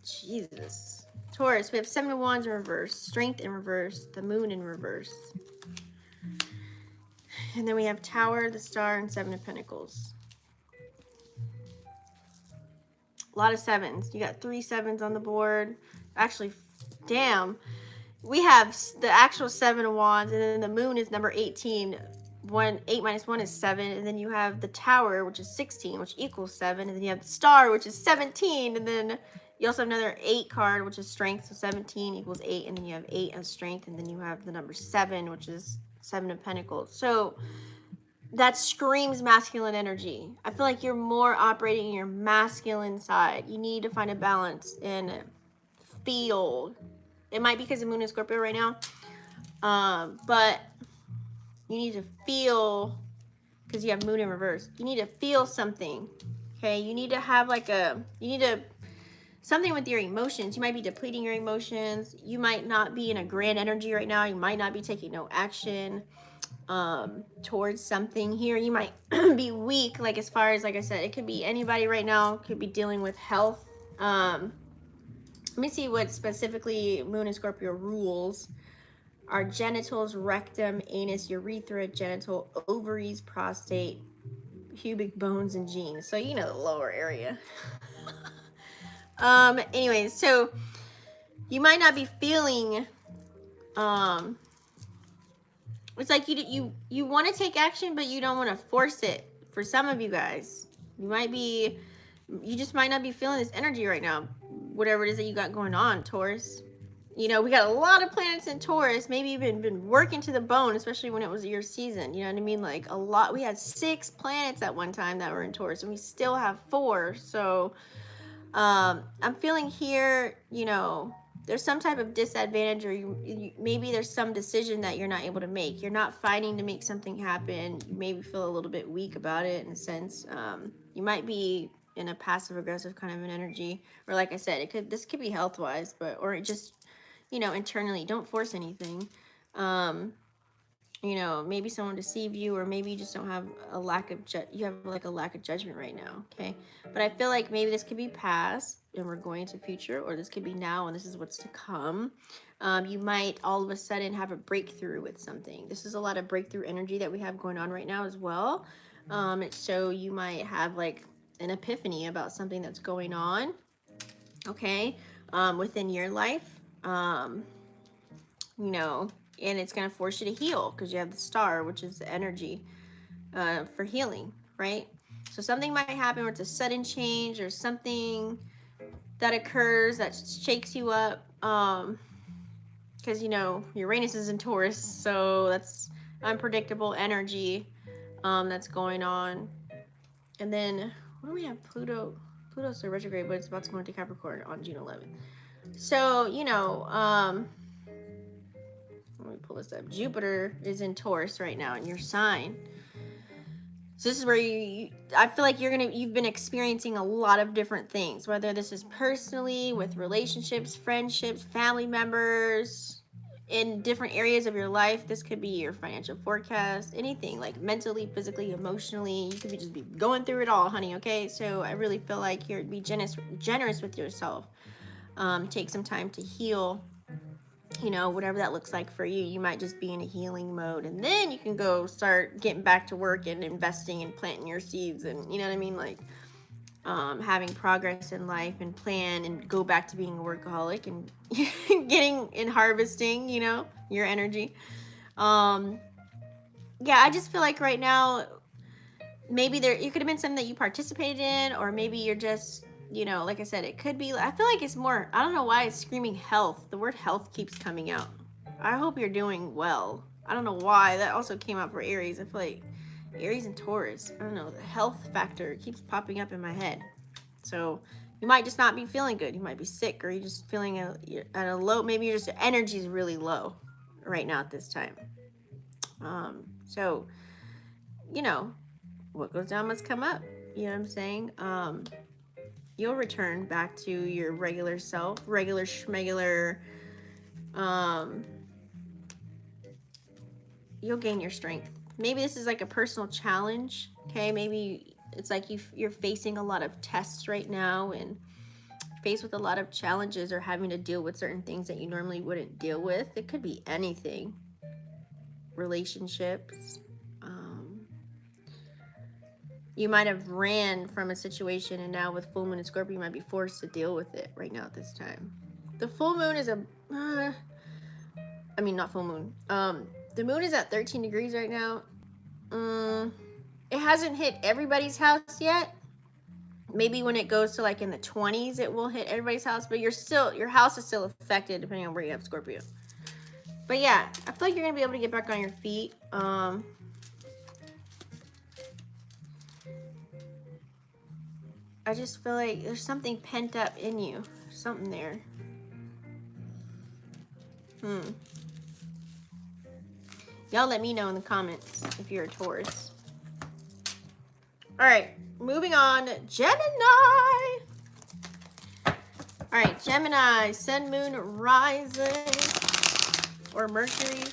Jesus. Taurus, we have 7 of Wands in reverse, Strength in reverse, the Moon in reverse. And then we have Tower, the Star, and 7 of Pentacles. A lot of 7s. You got 3 7s on the board. Actually, damn. We have the actual 7 of Wands, and then the Moon is number 18. 8 minus 1 is 7, and then you have the Tower, which is 16, which equals 7, and then you have the Star, which is 17, and then you also have another 8 card, which is Strength, so 17 equals 8, and then you have 8 as Strength, and then you have the number 7, which is 7 of Pentacles. So that screams masculine energy. I feel like you're more operating in your masculine side. You need to find a balance and feel. It might be because the moon is Scorpio right now, but you need to feel, because you have moon in reverse. You need to feel something. Okay, you need to have like something with your emotions. You might be depleting your emotions. You might not be in a grand energy right now. You might not be taking no action towards something here. You might be weak, like as far as, like I said, it could be anybody right now, could be dealing with health. Let me see what specifically moon and Scorpio rules. Our genitals, rectum, anus, urethra, genital, ovaries, prostate, pubic bones, and genes. So you know the lower area. Anyways, so you might not be feeling it's like you want to take action, but you don't want to force it. For some of you guys, you just might not be feeling this energy right now, whatever it is that you got going on, Taurus. You know, we got a lot of planets in Taurus. Maybe you've been working to the bone, especially when it was your season. You know what I mean? Like a lot. We had 6 planets at one time that were in Taurus, and we still have 4. So I'm feeling here, you know, there's some type of disadvantage, or maybe there's some decision that you're not able to make. You're not fighting to make something happen. You maybe feel a little bit weak about it in a sense. You might be in a passive aggressive kind of an energy, or like I said, this could be health wise, or just, you know, internally. Don't force anything. You know, maybe someone deceived you, or maybe you just don't have a lack of you have like a lack of judgment right now. Okay, but I feel like maybe this could be past and we're going to future, or this could be now and this is what's to come. You might all of a sudden have a breakthrough with something. This is a lot of breakthrough energy that we have going on right now as well. So you might have like an epiphany about something that's going on, okay, within your life. You know, and it's going to force you to heal because you have the star, which is the energy for healing, right? So something might happen where it's a sudden change or something that occurs that shakes you up, because you know Uranus is in Taurus, so that's unpredictable energy that's going on. And then what do we have? Pluto's still retrograde, but it's about to go into Capricorn on June 11th. So you know, let me pull this up. Jupiter is in Taurus right now in your sign. So this is where I feel like you've been experiencing a lot of different things, whether this is personally, with relationships, friendships, family members, in different areas of your life. This could be your financial forecast, anything, like mentally, physically, emotionally. You could just be going through it all, honey, okay? So I really feel like you're be generous with yourself. Take some time to heal. You know, whatever that looks like for you. You might just be in a healing mode, and then you can go start getting back to work and investing and planting your seeds, and you know what I mean, like having progress in life and plan and go back to being a workaholic and getting and harvesting, you know, your energy. Yeah, I just feel like right now maybe it could have been something that you participated in, or maybe you're just, you know, like I said, it could be, I feel like it's more, I don't know why it's screaming health. The word health keeps coming out. I hope you're doing well. I don't know why. That also came out for Aries. I feel like Aries and Taurus, I don't know, the health factor keeps popping up in my head. So you might just not be feeling good. You might be sick, or you're just feeling at a low, maybe your energy is really low right now at this time. So, you know, what goes down must come up. You know what I'm saying? You'll return back to your regular self, regular schmegular. You'll gain your strength. Maybe this is like a personal challenge. Okay, maybe it's like you're facing a lot of tests right now, and faced with a lot of challenges, or having to deal with certain things that you normally wouldn't deal with. It could be anything. Relationships. You might have ran from a situation, and now with full moon and Scorpio, you might be forced to deal with it right now at this time. The full moon is not full moon. The moon is at 13 degrees right now. It hasn't hit everybody's house yet. Maybe when it goes to like in the 20s, it will hit everybody's house, but your house is still affected depending on where you have Scorpio. But yeah, I feel like you're gonna be able to get back on your feet. I just feel like there's something pent up in you. Something there. Y'all let me know in the comments if you're a Taurus. All right, moving on. Gemini. All right, Gemini, Sun, Moon, Rising, or Mercury.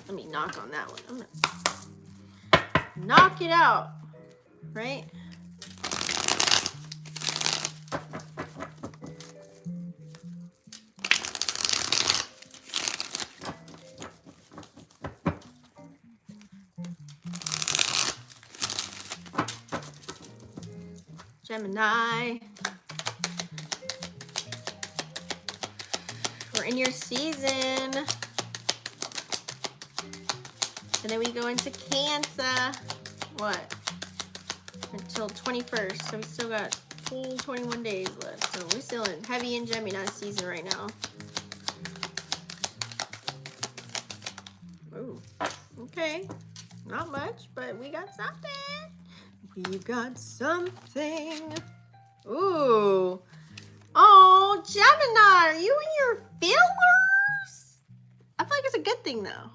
Let me knock on that one. I'm gonna knock it out, right? Gemini. We're in your season. And then we go into Cancer. What? Until 21st. So we still got full 21 days left. So we're still in heavy in Gemini season right now. Ooh. Okay. Not much, but we got something. We've got something. Ooh. Oh, Gemini, are you in your feelers? I feel like it's a good thing, though.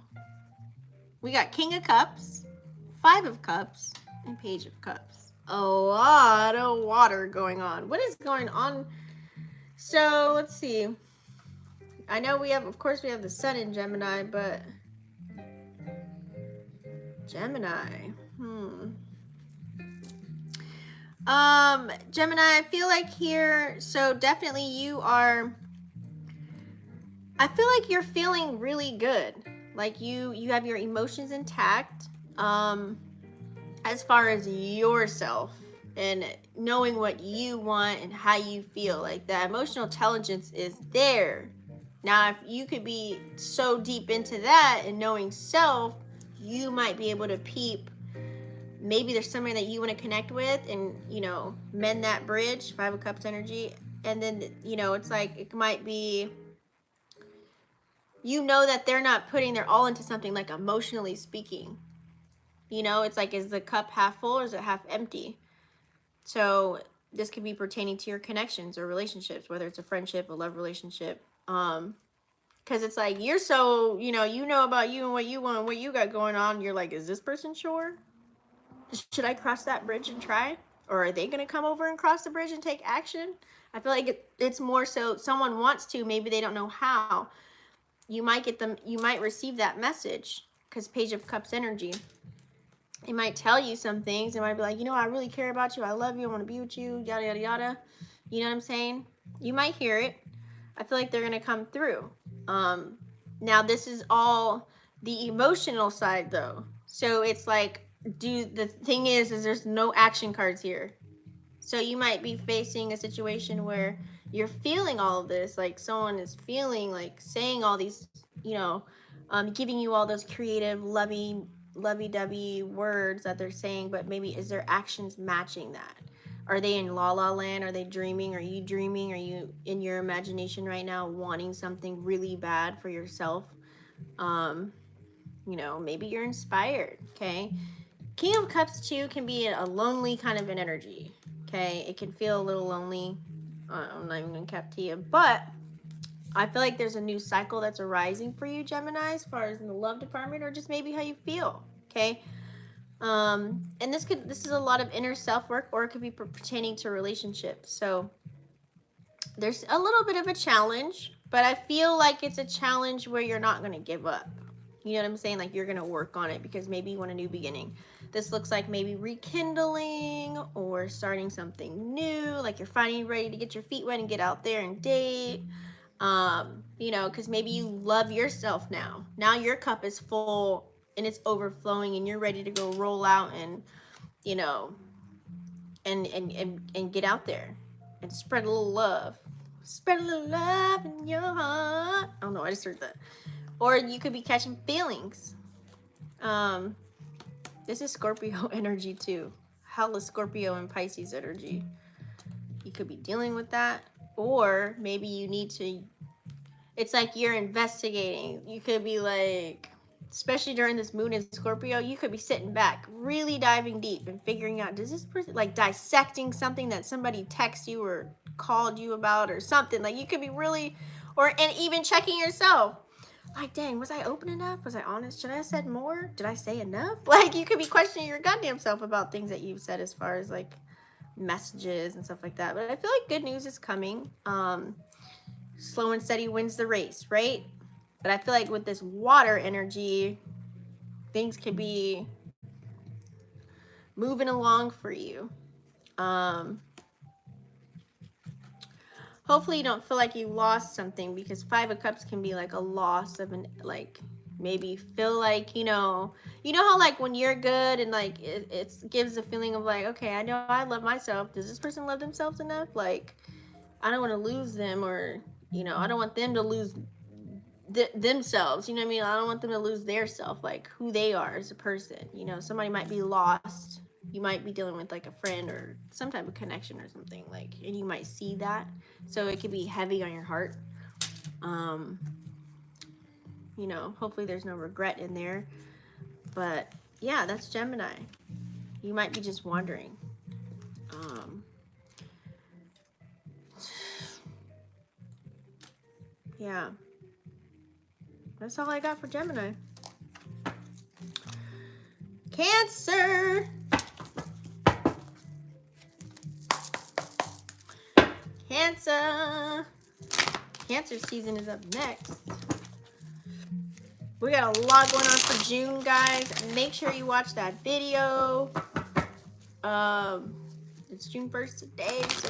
We got King of Cups, 5 of Cups, and Page of Cups. A lot of water going on. What is going on? So, let's see. I know we have, of course, we have the Sun in Gemini, but Gemini. Gemini, I feel like here, so definitely you are, I feel like you're feeling really good. Like you have your emotions intact, as far as yourself and knowing what you want and how you feel. Like that emotional intelligence is there. Now, if you could be so deep into that and knowing self, you might be able to peep. Maybe there's somebody that you want to connect with and, you know, mend that bridge, 5 of Cups energy. And then, you know, it's like, it might be, you know, that they're not putting their all into something, like emotionally speaking. You know, it's like, is the cup half full or is it half empty? So this could be pertaining to your connections or relationships, whether it's a friendship, a love relationship. Because it's like, you're so, you know about you and what you want and what you got going on. You're like, is this person sure? Should I cross that bridge and try? Or are they going to come over and cross the bridge and take action? I feel like it's more so someone wants to, maybe they don't know how. You might get them, you might receive that message because Page of Cups energy. It might tell you some things. It might be like, you know, I really care about you. I love you. I want to be with you. Yada, yada, yada. You know what I'm saying? You might hear it. I feel like they're going to come through. Now, this is all the emotional side, though. So it's like, the thing is there's no action cards here. So you might be facing a situation where you're feeling all of this, like someone is feeling, like saying all these, you know, giving you all those creative, lovey-dovey words that they're saying, but maybe is their actions matching that? Are they in la la land? Are they dreaming? Are you dreaming? Are you in your imagination right now wanting something really bad for yourself? You know, maybe you're inspired, okay? King of Cups too can be a lonely kind of an energy, okay? It can feel a little lonely. I'm not even gonna cap to you, but I feel like there's a new cycle that's arising for you, Gemini, as far as in the love department or just maybe how you feel, okay? And this is a lot of inner self work, or it could be pertaining to relationships. So there's a little bit of a challenge, but I feel like it's a challenge where you're not gonna give up. You know what I'm saying? Like you're gonna work on it because maybe you want a new beginning. This looks like maybe rekindling or starting something new. Like you're finally ready to get your feet wet and get out there and date. You know, because maybe you love yourself now. Now your cup is full and it's overflowing and you're ready to go roll out and, you know, and get out there and spread a little love. Spread a little love in your heart. I don't know, I just heard that. Or you could be catching feelings. This is Scorpio energy too. Hella Scorpio and Pisces energy. You could be dealing with that. Or maybe you need to, it's like you're investigating. You could be like, especially during this moon in Scorpio, you could be sitting back, really diving deep and figuring out, does this person, like dissecting something that somebody texted you or called you about or something. Like you could be really, and even checking yourself. Like, dang, was I open enough? Was I honest? Should I have said more? Did I say enough? Like, you could be questioning your goddamn self about things that you've said as far as like messages and stuff like that. But I feel like good news is coming. Slow and steady wins the race, right? But I feel like with this water energy, things could be moving along for you. Hopefully you don't feel like you lost something, because 5 of Cups can be like a loss of an, like, maybe feel like, you know how like when you're good and like it gives a feeling of like, okay, I know I love myself. Does this person love themselves enough? Like, I don't want to lose them, or, I don't want them to lose themselves. You know what I mean? I don't want them to lose their self, like who they are as a person. Somebody might be lost. You might be dealing with like a friend or some type of connection or something, like, and you might see that, so it could be heavy on your heart. Hopefully there's no regret in there. But yeah, that's Gemini. You might be just wondering. Yeah, that's all I got for Gemini. Cancer. Cancer season is up next. We got a lot going on for June, guys. Make sure you watch that video. It's June 1st today, so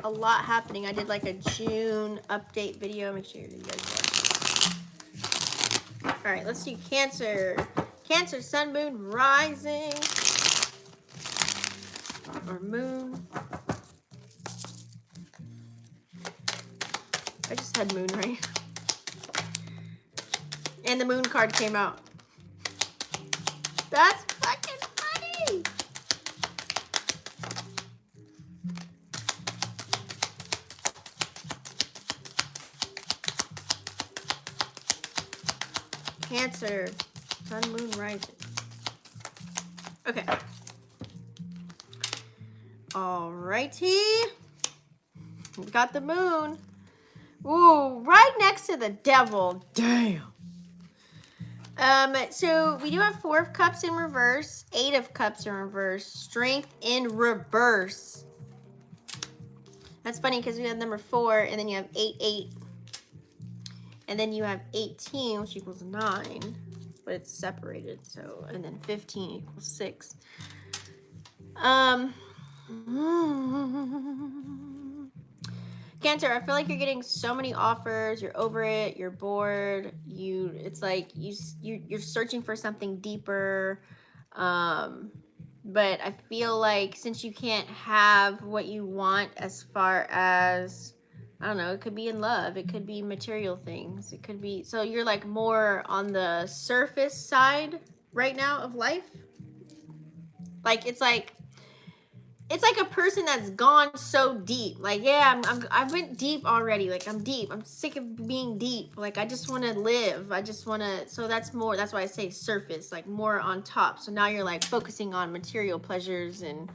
a lot happening. I did like a June update video. Make sure you guys watch. All right, let's do Cancer. Cancer, sun, moon, rising, or moon. I just had moon, right? And the moon card came out. That's fucking funny. Cancer, sun, moon, rising. Okay. Alrighty. We got the moon. Ooh, right next to the devil. Damn. So we do have 4 of Cups in reverse, 8 of Cups in reverse, Strength in reverse. That's funny because we have number 4, and then you have 8, 8. And then you have 18, which equals 9, but it's separated. So, and then 15 equals 6. Cancer, I feel like you're getting so many offers. You're over it. You're bored. It's like you're searching for something deeper. But I feel like since you can't have what you want, as far as, I don't know, it could be in love, it could be material things, it could be, so you're like more on the surface side right now of life. Like it's like a person that's gone so deep. Like, yeah, I went deep already. Like, I'm deep. I'm sick of being deep. Like, I just want to live. I just want to. So that's more. That's why I say surface. Like, more on top. So now you're like focusing on material pleasures and,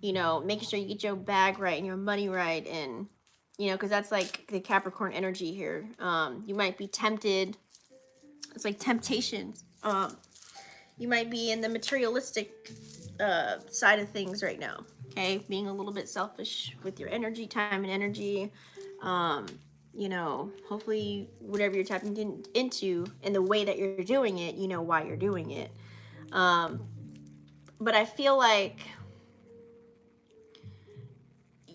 making sure you get your bag right and your money right, and because that's like the Capricorn energy here. You might be tempted. It's like temptations. You might be in the materialistic side of things right now. Okay, being a little bit selfish with your energy, time and energy. Hopefully whatever you're tapping into and the way that you're doing it, why you're doing it. But I feel like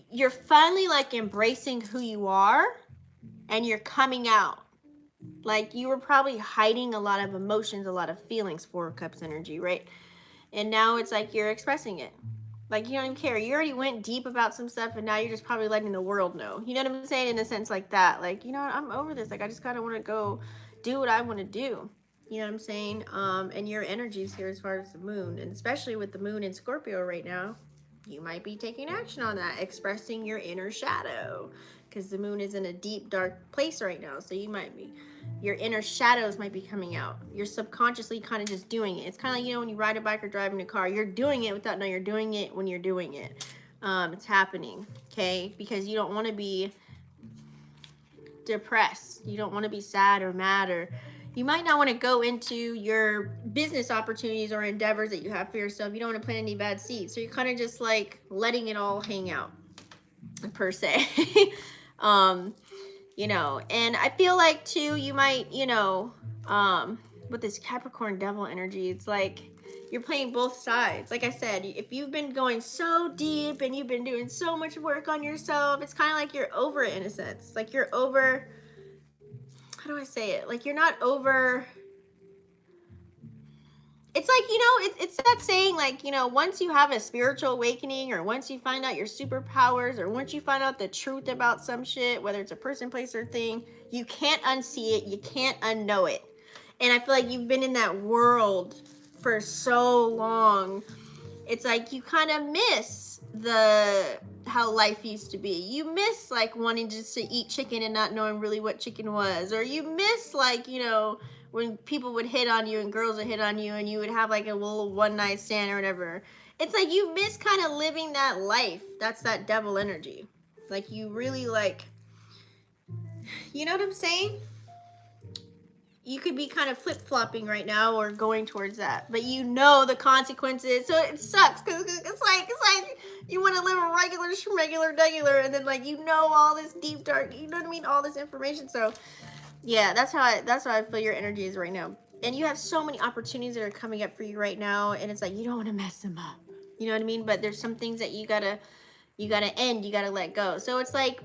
you're finally like embracing who you are, and you're coming out. Like, you were probably hiding a lot of emotions, a lot of feelings, 4 of Cups energy, right? And now it's like you're expressing it. Like, you don't even care. You already went deep about some stuff, and now you're just probably letting the world know. You know what I'm saying? In a sense like that. Like, you know what? I'm over this. Like, I just kind of want to go do what I want to do. You know what I'm saying? And your energies here as far as the moon, and especially with the moon in Scorpio right now, you might be taking action on that, expressing your inner shadow. because the moon is in a deep, dark place right now. So you might be, your inner shadows might be coming out. You're subconsciously kind of just doing it. It's kind of like, you know, when you ride a bike or driving a car, you're doing it without knowing you're doing it when you're doing it. It's happening, okay? Because you don't want to be depressed. You don't want to be sad or mad, or you might not want to go into your business opportunities or endeavors that you have for yourself. You don't want to plant any bad seeds. So you're kind of just like letting it all hang out, per se. You know, and I feel like too, you might, you know, with this Capricorn devil energy, it's like you're playing both sides. Like I said, if you've been going so deep and you've been doing so much work on yourself, it's kind of like you're over it in a sense. Like you're over, how do I say it? Like you're not over, it's like, you know, it's that saying, like, you know, once you have a spiritual awakening, or once you find out your superpowers, or once you find out the truth about some shit, whether it's a person, place, or thing, you can't unsee it, you can't unknow it. And I feel like you've been in that world for so long, it's like you kind of miss how life used to be. You miss like wanting just to eat chicken and not knowing really what chicken was, or you miss, like, you know, when people would hit on you and girls would hit on you and you would have like a little one night stand or whatever. It's like you miss kind of living that life. That's that devil energy. Like you really like, you know what I'm saying? You could be kind of flip-flopping right now or going towards that, but you know the consequences. So it sucks because it's like you want to live a regular, and then like, you know, all this deep dark, you know what I mean, all this information. So yeah, that's how I feel your energy is right now. And you have so many opportunities that are coming up for you right now, and it's like you don't want to mess them up. You know what I mean? But there's some things that you gotta end, you gotta let go. So it's like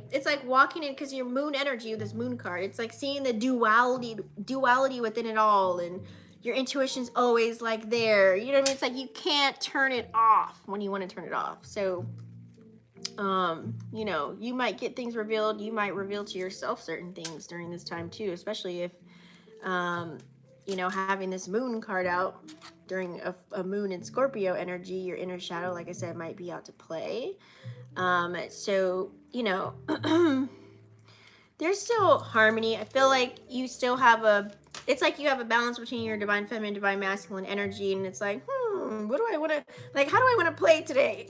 walking in, because your moon energy with this moon card, it's like seeing the duality within it all, and your intuition's always like there. You know what I mean? It's like you can't turn it off when you want to turn it off. So you know, you might get things revealed. You might reveal to yourself certain things during this time too, especially if you know, having this moon card out during a moon in Scorpio energy, your inner shadow, like I said, might be out to play. So, you know, there's still harmony. I feel like you still have it's like you have a balance between your divine feminine, divine masculine energy. And it's like, what do I want to, like, how do I want to play today?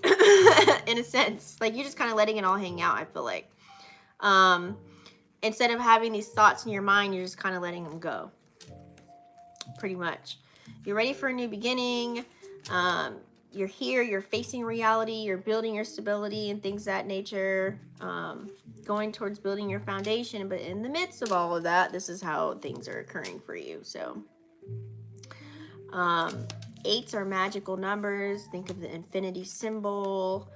In a sense, like you're just kind of letting it all hang out. I feel like, instead of having these thoughts in your mind, you're just kind of letting them go. Pretty much. You're ready for a new beginning. You're here, you're facing reality, you're building your stability and things of that nature, going towards building your foundation. But in the midst of all of that, this is how things are occurring for you. So 8s are magical numbers. Think of the infinity symbol.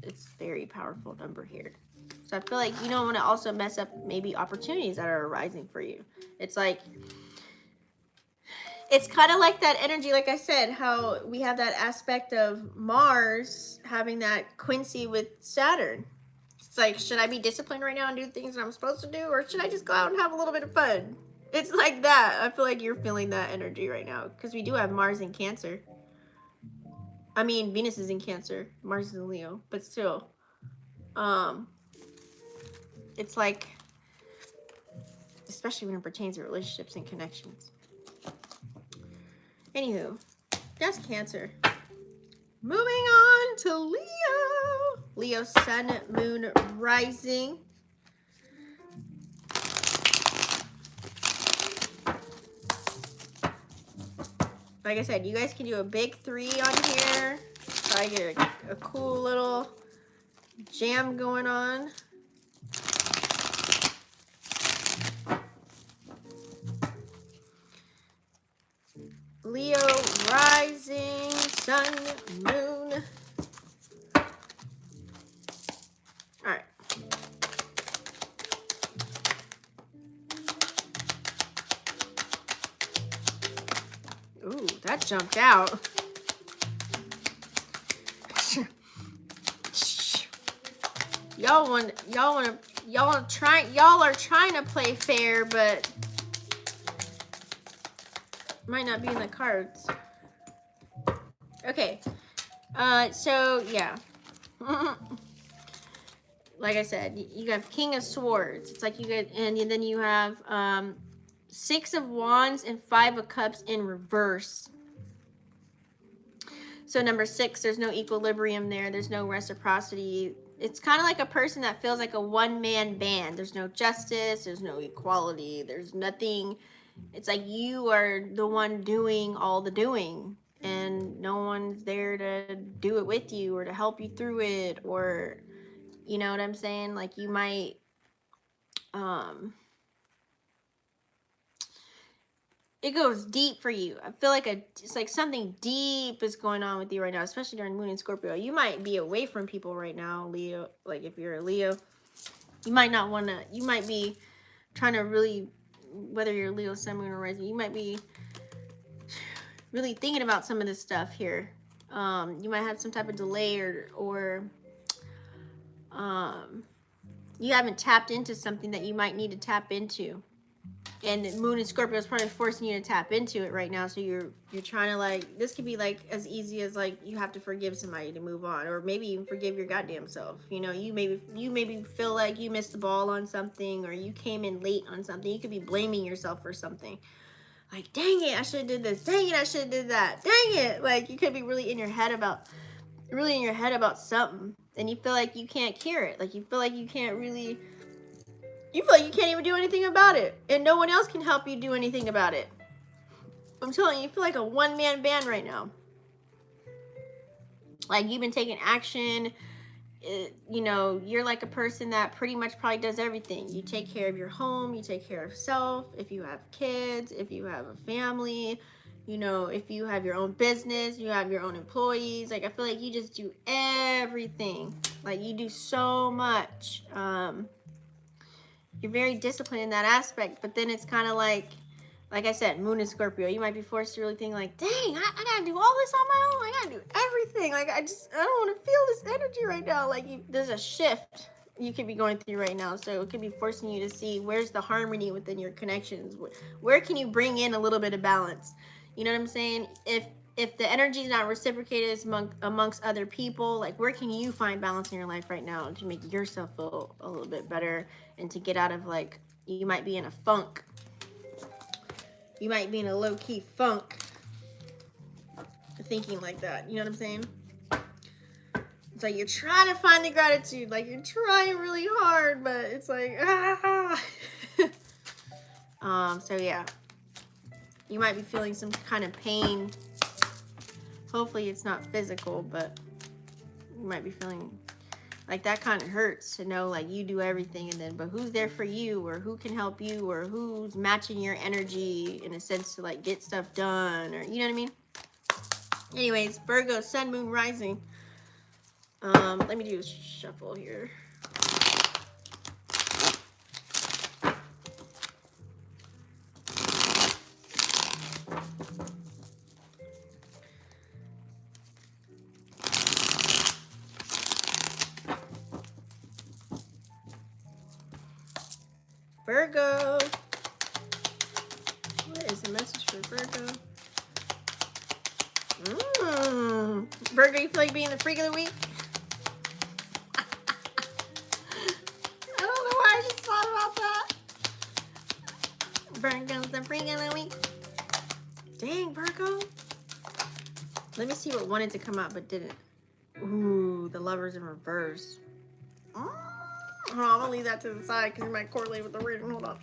It's very powerful number here. So I feel like you don't want to also mess up maybe opportunities that are arising for you. It's like, it's kind of like that energy, like I said, how we have that aspect of Mars having that quincy with Saturn. It's like, should I be disciplined right now and do things that I'm supposed to do, or should I just go out and have a little bit of fun? It's like that. I feel like you're feeling that energy right now, because we do have Mars in Cancer. I mean, Venus is in Cancer, Mars is in Leo, but still, it's like, especially when it pertains to relationships and connections. Anywho, that's Cancer. Moving on to Leo. Leo sun, moon, rising. Like I said, you guys can do a big 3 on here. Try to get a cool little jam going on. Leo rising, sun, moon. All right. Ooh, that jumped out. Y'all are trying to play fair, but might not be in the cards. Okay. So yeah. like I said, you have King of Swords. It's like you get, and then you have 6 of Wands and 5 of Cups in reverse. So number 6, there's no equilibrium there. There's no reciprocity. It's kind of like a person that feels like a one-man band. There's no justice. There's no equality. There's nothing. It's like you are the one doing all the doing, and no one's there to do it with you or to help you through it, or, you know what I'm saying? Like you might, it goes deep for you. I feel like it's like something deep is going on with you right now, especially during Moon and Scorpio. You might be away from people right now, Leo. Like if you're a Leo, you might not want to, you might be trying to really, whether you're Leo, Sun, Moon, or Rising, you might be really thinking about some of this stuff here. You might have some type of delay, or you haven't tapped into something that you might need to tap into. And Moon and Scorpio is probably forcing you to tap into it right now. So you're trying to, like, this could be like as easy as like you have to forgive somebody to move on, or maybe even forgive your goddamn self. You know, you maybe feel like you missed the ball on something, or you came in late on something. You could be blaming yourself for something. Like, dang it, I should have did this. Dang it, I should have did that. Dang it. Like, you could be really in your head about something, and you feel like you can't cure it. Like, you feel like you can't really, you feel like you can't even do anything about it, and no one else can help you do anything about it. I'm telling you, you feel like a one-man band right now. Like you've been taking action. You know, you're like a person that pretty much probably does everything. You take care of your home, you take care of self. If you have kids, if you have a family, you know, if you have your own business, you have your own employees. Like I feel like you just do everything. Like you do so much. You're very disciplined in that aspect, but then it's kind of like I said, Moon and Scorpio, you might be forced to really think like, dang, I gotta do all this on my own. I gotta do everything. Like, I don't want to feel this energy right now. Like, there's a shift you could be going through right now. So it could be forcing you to see where's the harmony within your connections. Where can you bring in a little bit of balance? You know what I'm saying? If the energy is not reciprocated amongst other people, like where can you find balance in your life right now to make yourself feel a little bit better, and to get out of, like, you might be in a funk. You might be in a low-key funk thinking like that. You know what I'm saying? It's like you're trying to find the gratitude. Like you're trying really hard, but it's like, ah. So yeah. You might be feeling some kind of pain. Hopefully it's not physical, but you might be feeling like that kind of hurts to know like you do everything, and then but who's there for you, or who can help you, or who's matching your energy in a sense to like get stuff done, or you know what I mean? Anyways, Virgo, Sun, Moon, Rising. Let me do a shuffle here. Virgo. What is the message for Virgo? Virgo, you feel like being the freak of the week? I don't know why I just thought about that. Virgo's the freak of the week. Dang, Virgo. Let me see what wanted to come out but didn't. Ooh, the Lovers in reverse. Hold on, I'm gonna leave that to the side because it might correlate with the reading. Hold on.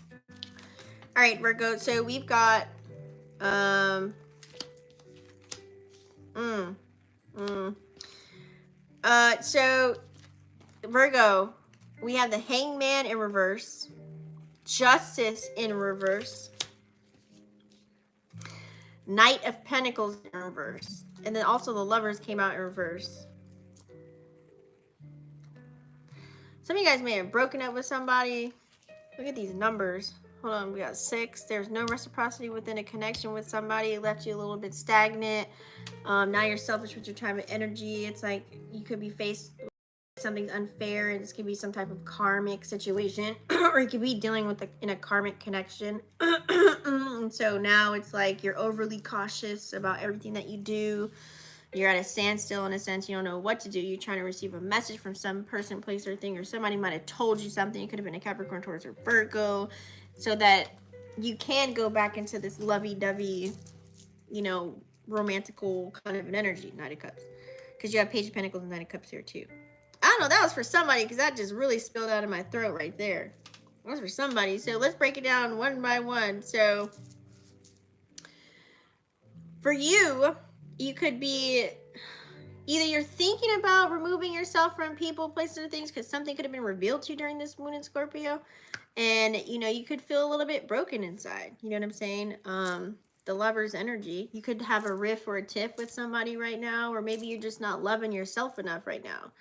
All right, Virgo. So we've got so Virgo, we have the Hangman in reverse, Justice in reverse, Knight of Pentacles in reverse, and then also the Lovers came out in reverse. Some of you guys may have broken up with somebody. Look at these numbers. Hold on, we got 6. There's no reciprocity within a connection with somebody. It left you a little bit stagnant. Now you're selfish with your time and energy. It's like you could be faced with something unfair, and this could be some type of karmic situation, or you could be dealing with in a karmic connection. And so now it's like you're overly cautious about everything that you do. You're at a standstill in a sense. You don't know what to do. You're trying to receive a message from some person, place, or thing, or somebody might have told you something. It could have been a Capricorn, Taurus, or Virgo, so that you can go back into this lovey-dovey, you know, romantical kind of an energy. Knight of Cups, because you have Page of Pentacles and Knight of Cups here too. I don't know. That was for somebody, because that just really spilled out of my throat right there. That was for somebody. So let's break it down one by one. So for you, you could be either you're thinking about removing yourself from people, places, or things because something could have been revealed to you during this moon in Scorpio. And, you know, you could feel a little bit broken inside. You know what I'm saying? The lover's energy. You could have a riff or a tiff with somebody right now, or maybe you're just not loving yourself enough right now.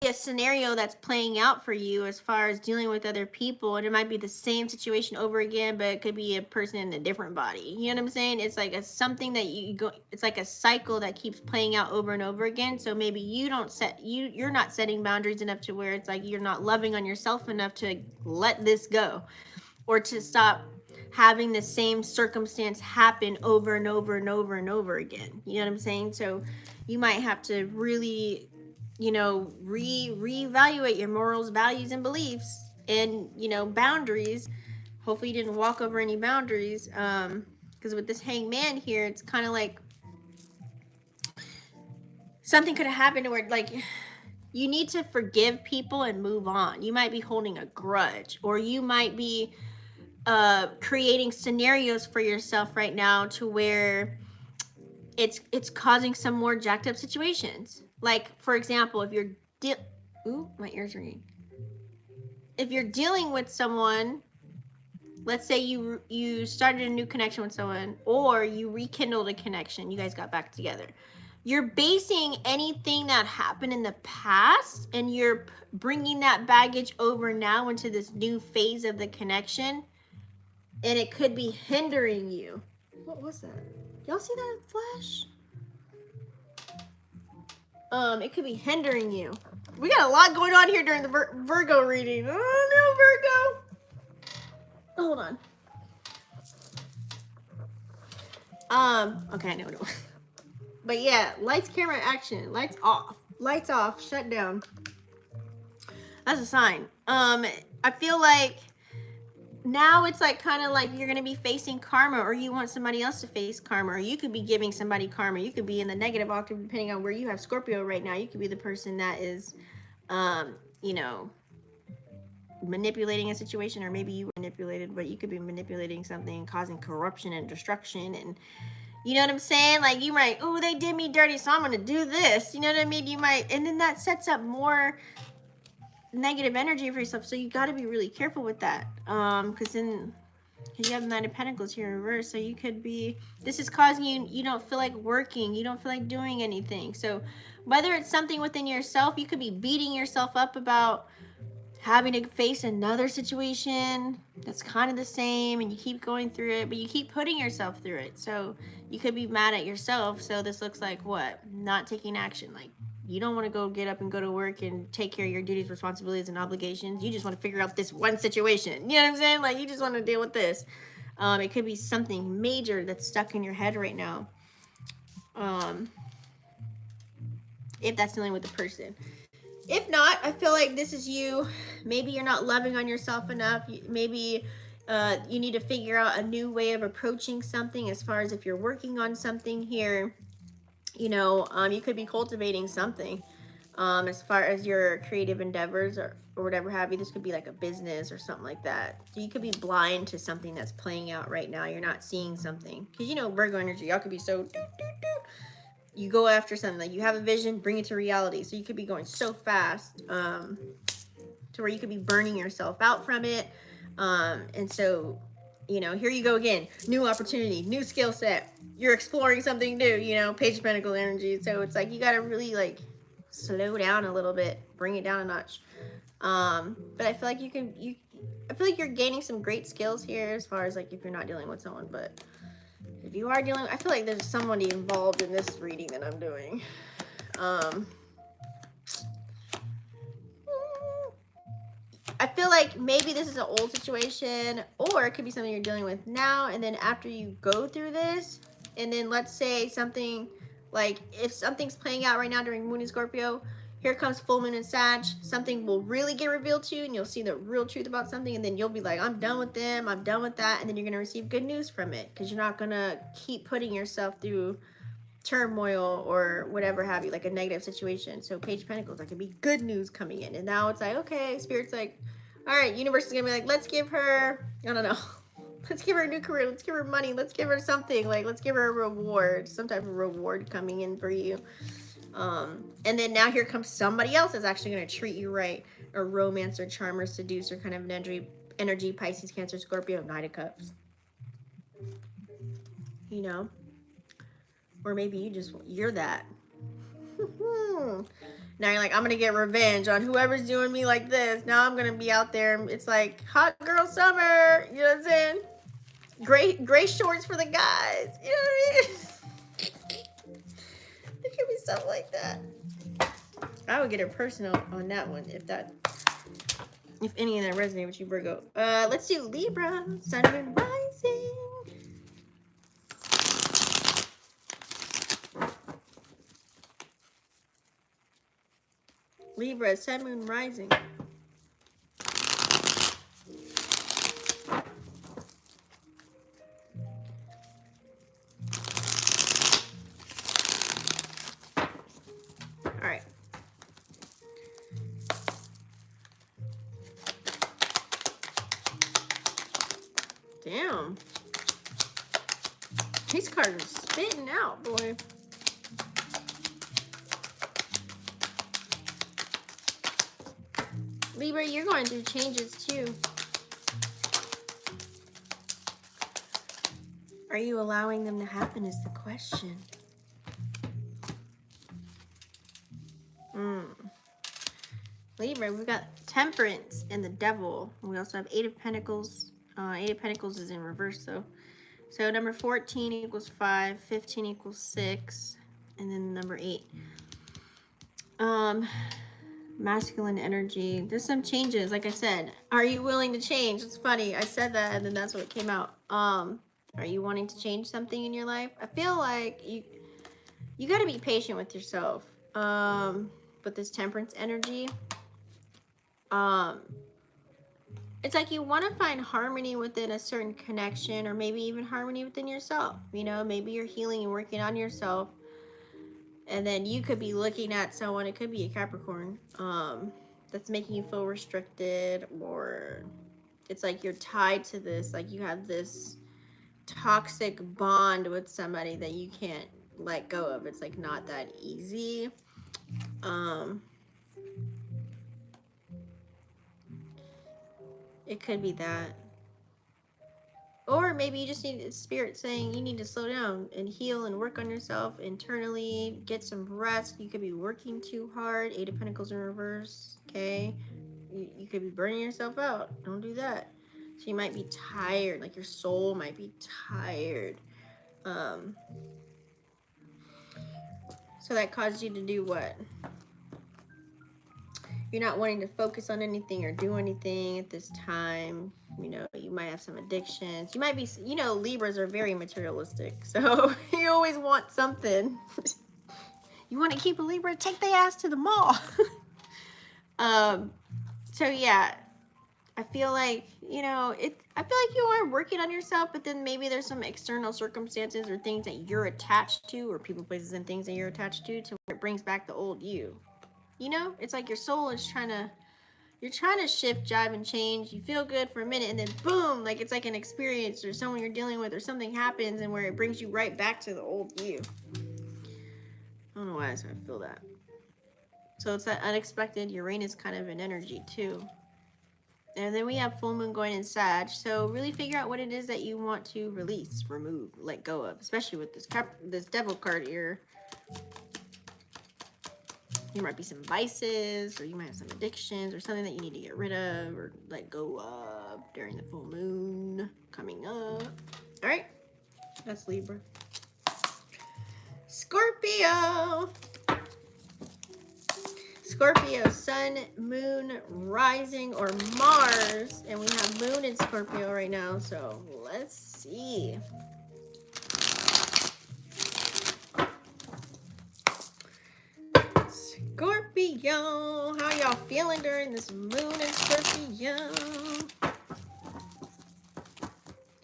A scenario that's playing out for you as far as dealing with other people, and it might be the same situation over again, but it could be a person in a different body. You know what I'm saying? It's like something that you go, it's like a cycle that keeps playing out over and over again. So maybe you're not setting boundaries enough to where it's like you're not loving on yourself enough to let this go, or to stop having the same circumstance happen over and over and over and over again. You know what I'm saying? So you might have to really, you know, reevaluate your morals, values, and beliefs, and, you know, boundaries. Hopefully you didn't walk over any boundaries, because with this Hangman here, it's kind of like something could have happened where, like, you need to forgive people and move on. You might be holding a grudge, or you might be creating scenarios for yourself right now to where it's causing some more jacked up situations. Like, for example, if you're ooh, my ears ringing. If you're dealing with someone, let's say you started a new connection with someone, or you rekindled a connection, you guys got back together. You're basing anything that happened in the past, and you're bringing that baggage over now into this new phase of the connection, and it could be hindering you. What was that? Y'all see that flash? It could be hindering you. We got a lot going on here during the Virgo reading. Oh no, Virgo. Hold on. Okay, I know what it was. But yeah, lights, camera, action. Lights off. Lights off. Shut down. That's a sign. I feel like now it's like kind of like you're going to be facing karma, or you want somebody else to face karma, or you could be giving somebody karma. You could be in the negative octave depending on where you have Scorpio right now. You could be the person that is, you know, manipulating a situation, or maybe you were manipulated, but you could be manipulating something, causing corruption and destruction. And you know what I'm saying? Like, you might, oh, they did me dirty, so I'm going to do this. You know what I mean? You might, and then that sets up more negative energy for yourself. So you got to be really careful with that. Because you have the Knight of Pentacles here in reverse. So you could be, this is causing you don't feel like working. You don't feel like doing anything. So whether it's something within yourself, you could be beating yourself up about having to face another situation that's kind of the same, and you keep going through it, but you keep putting yourself through it. So you could be mad at yourself. So this looks like what? Not taking action. Like, you don't want to go get up and go to work and take care of your duties, responsibilities, and obligations. You just want to figure out this one situation. You know what I'm saying? Like, you just want to deal with this. It could be something major that's stuck in your head right now. If that's dealing with a person. If not, I feel like this is you. Maybe you're not loving on yourself enough. Maybe you need to figure out a new way of approaching something, as far as if you're working on something here. You know, you could be cultivating something as far as your creative endeavors, or whatever have you. This could be like a business or something like that. So you could be blind to something that's playing out right now. You're not seeing something. Because, you know, Virgo energy, y'all could be so you go after something, like you have a vision, bring it to reality. So you could be going so fast to where you could be burning yourself out from it. And so, you know, here you go again, new opportunity, new skill set. You're exploring something new, you know, Page of Pentacles energy. So it's like you got to really like slow down a little bit, bring it down a notch. But I feel like I feel like you're gaining some great skills here, as far as like if you're not dealing with someone. But if you are dealing, I feel like there's somebody involved in this reading that I'm doing. I feel like maybe this is an old situation, or it could be something you're dealing with now, and then after you go through this, and then let's say something Like if something's playing out right now during Moon in Scorpio, here comes full moon in Sag, something will really get revealed to you and you'll see the real truth about something, and then you'll be like, I'm done with them, I'm done with that, and then you're going to receive good news from it because you're not going to keep putting yourself through turmoil or whatever have you, like a negative situation. So Page of Pentacles, that could be good news coming in, and now it's like, okay, Spirit's like, all right, universe is going to be like, let's give her, I don't know, let's give her a new career, let's give her money, let's give her something, like let's give her a reward, some type of reward coming in for you. And then now here comes somebody else that's actually going to treat you right. A romancer, charmer, seducer kind of an energy, Pisces, Cancer, Scorpio, Knight of Cups. You know? Or maybe you're that. Now you're like, I'm going to get revenge on whoever's doing me like this. Now I'm going to be out there. It's like hot girl summer. You know what I'm saying? Gray shorts for the guys. You know what I mean? It could be stuff like that. I would get a personal on that one if any of that resonate with you, Virgo. Let's do Libra, Sun, Moon, Rising. Libra, Sun, Moon, Rising. All right. Damn. These cards are spitting out, boy. Libra, you're going through changes too. Are you allowing them to happen is the question. Libra, we've got Temperance and the Devil. We also have Eight of Pentacles. Eight of Pentacles is in reverse though. So number 14 equals 5, 15 equals 6, and then number 8. Masculine energy. There's some changes, like I said. Are you willing to change? It's funny. I said that and then that's what came out. Are you wanting to change something in your life? I feel like you got to be patient with yourself. With this Temperance energy. It's like you want to find harmony within a certain connection, or maybe even harmony within yourself. You know, maybe you're healing and working on yourself, and then you could be looking at someone, it could be a Capricorn, that's making you feel restricted, or it's like you're tied to this, like you have this toxic bond with somebody that you can't let go of. It's like not that easy. It could be that. Or maybe you just need Spirit saying you need to slow down and heal and work on yourself internally, get some rest. You could be working too hard. Eight of Pentacles in reverse, okay? You could be burning yourself out. Don't do that. So you might be tired, like your soul might be tired. So that caused you to do what? You're not wanting to focus on anything or do anything at this time. You know, you might have some addictions. You might be, you know, Libras are very materialistic. So you always want something. You want to keep a Libra? Take their ass to the mall. So yeah, I feel like, you know, I feel like you are working on yourself, but then maybe there's some external circumstances or things that you're attached to, or people, places, and things that you're attached to where it brings back the old you. You know, it's like your soul is you're trying to shift, jive, and change. You feel good for a minute, and then boom, like it's like an experience or someone you're dealing with or something happens, and where it brings you right back to the old you. I don't know why I feel that. So it's that unexpected Uranus kind of an energy too. And then we have full moon going in Sag. So really figure out what it is that you want to release, remove, let go of, especially with this Devil card here. There might be some vices, or you might have some addictions, or something that you need to get rid of or let go of during the full moon coming up. All right, that's Libra. Scorpio. Scorpio, Sun, Moon, Rising, or Mars. And we have Moon in Scorpio right now, so let's see. Scorpio. How y'all feeling during this moon in Scorpio? Yeah,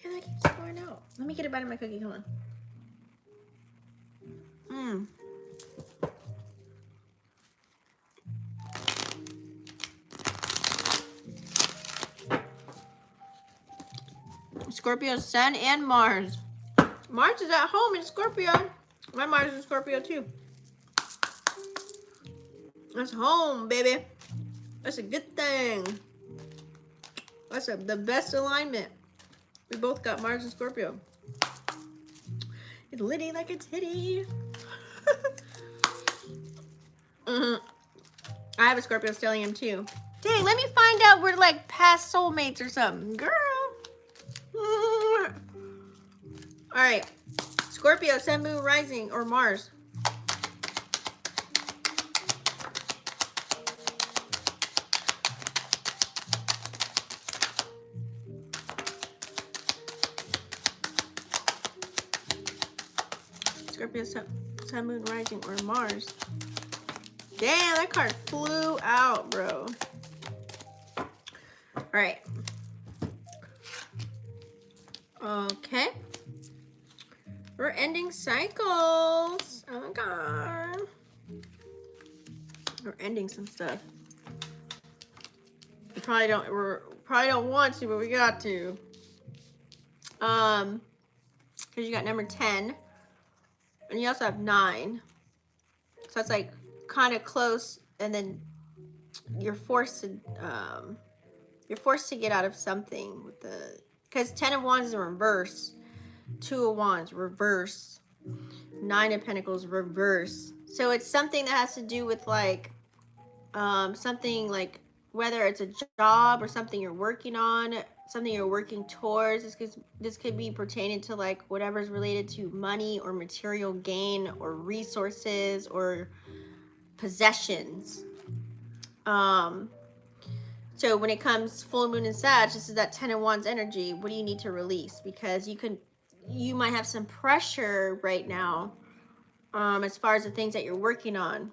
that keeps pouring out. Let me get a bite of my cookie. Hold on. Scorpio, Sun, and Mars. Mars is at home in Scorpio. My Mars is Scorpio too. That's home, baby. That's a good thing. That's the best alignment. We both got Mars and Scorpio. It's litty like a titty. I have a Scorpio stellium too. Dang, let me find out we're like past soulmates or something. Girl. All right. Scorpio, Sun, Moon, Rising, or Mars. Scorpio, Sun, Moon, Rising, or Mars. Damn, that card flew out, bro. All right. Okay. We're ending cycles. Oh my god. We're ending some stuff. We probably don't want to, but we got to. Because you got number 10. And you also have 9. So that's like kind of close, and then you're forced to get out of something with the, because 10 of Wands is in reverse, 2 of Wands reverse, 9 of Pentacles reverse. So it's something that has to do with like something like, whether it's a job or something you're working on, something you're working towards. This could be pertaining to like whatever's related to money or material gain or resources or possessions. So when it comes full moon and Sag, this is that 10 of Wands energy. What do you need to release? Because you might have some pressure right now as far as the things that you're working on.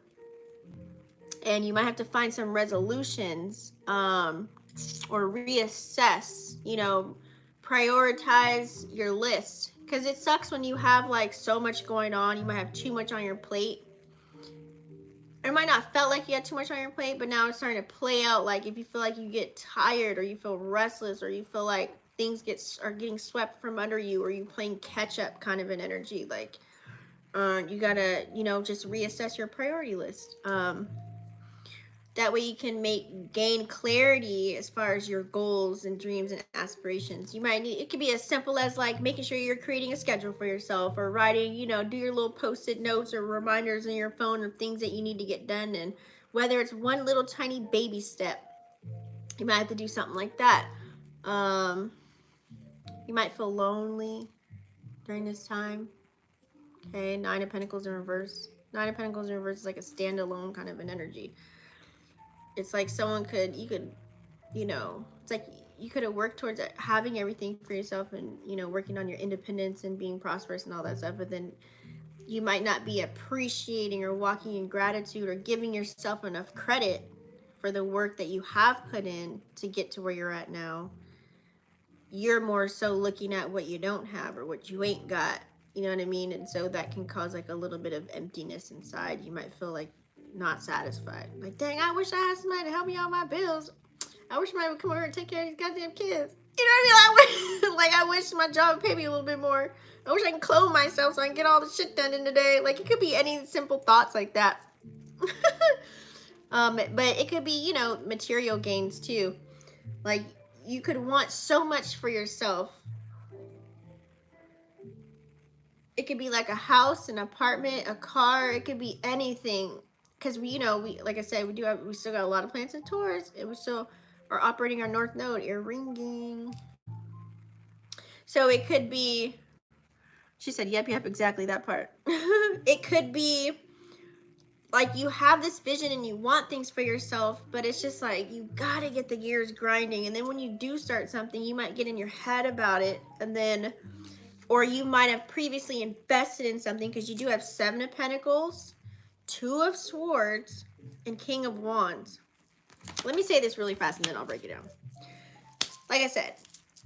And you might have to find some resolutions or reassess, prioritize your list. Because it sucks when you have like so much going on. You might have too much on your plate. It might not felt like you had too much on your plate, but now it's starting to play out. Like if you feel like you get tired, or you feel restless, or you feel like things are getting swept from under you, or you playing catch up kind of an energy. Like you gotta, just reassess your priority list. That way you can gain clarity as far as your goals and dreams and aspirations. You might need, it could be as simple as like making sure you're creating a schedule for yourself, or writing, do your little post-it notes or reminders on your phone of things that you need to get done. And whether it's one little tiny baby step, you might have to do something like that. You might feel lonely during this time. Okay, 9 of Pentacles in reverse. 9 of Pentacles in reverse is like a standalone kind of an energy. It's like it's like you could have worked towards having everything for yourself and, working on your independence and being prosperous and all that stuff. But then you might not be appreciating or walking in gratitude or giving yourself enough credit for the work that you have put in to get to where you're at now. You're more so looking at what you don't have or what you ain't got. You know what I mean? And so that can cause like a little bit of emptiness inside. You might feel like not satisfied. Like, dang, I wish I had somebody to help me out my bills. I wish somebody would come over and take care of these goddamn kids. You know what I mean? I wish my job would pay me a little bit more. I wish I can clothe myself so I can get all the shit done in the day. Like, it could be any simple thoughts like that. But it could be, material gains too. Like, you could want so much for yourself. It could be like a house, an apartment, a car. It could be anything. Because we like I said, we still got a lot of planets in Taurus, and we still are operating our North Node, ear ringing. So it could be, she said, yep, exactly that part. It could be like you have this vision and you want things for yourself, but it's just like you gotta get the gears grinding. And then when you do start something, you might get in your head about it, and then, or you might have previously invested in something, because you do have 7 of Pentacles, 2 of Swords, and King of Wands. Let me say this really fast and then I'll break it down. Like I said,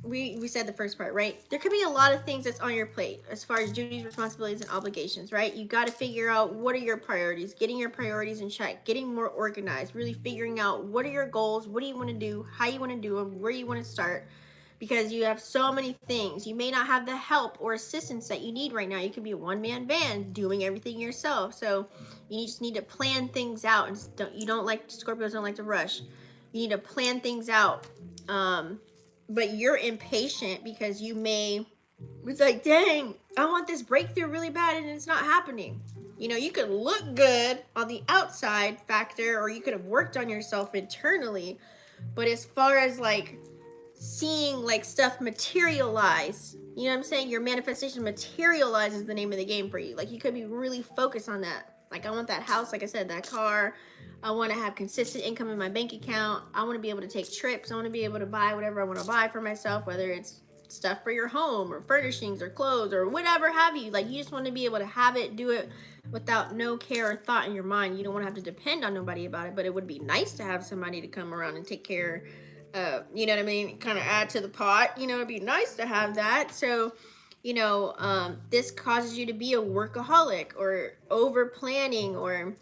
we said the first part, right? There could be a lot of things that's on your plate as far as duties, responsibilities, and obligations, right? You got to figure out what are your priorities, getting your priorities in check, getting more organized, really figuring out what are your goals, what do you want to do, how you want to do them, where you want to start, because you have so many things. You may not have the help or assistance that you need right now. You could be a one-man band doing everything yourself. So you just need to plan things out. And Scorpios don't like to rush. You need to plan things out. But you're impatient because it's like, dang, I want this breakthrough really bad and it's not happening. You could look good on the outside factor, or you could have worked on yourself internally. But as far as like seeing like stuff materialize, you know what I'm saying? Your manifestation materialize is the name of the game for you. Like you could be really focused on that. Like I want that house, like I said, that car. I want to have consistent income in my bank account. I want to be able to take trips. I want to be able to buy whatever I want to buy for myself, whether it's stuff for your home or furnishings or clothes or whatever have you. Like you just want to be able to have it, do it without no care or thought in your mind. You don't want to have to depend on nobody about it, but it would be nice to have somebody to come around and take care, you know what I mean? Kind of add to the pot, it'd be nice to have that. So, this causes you to be a workaholic or over planning, or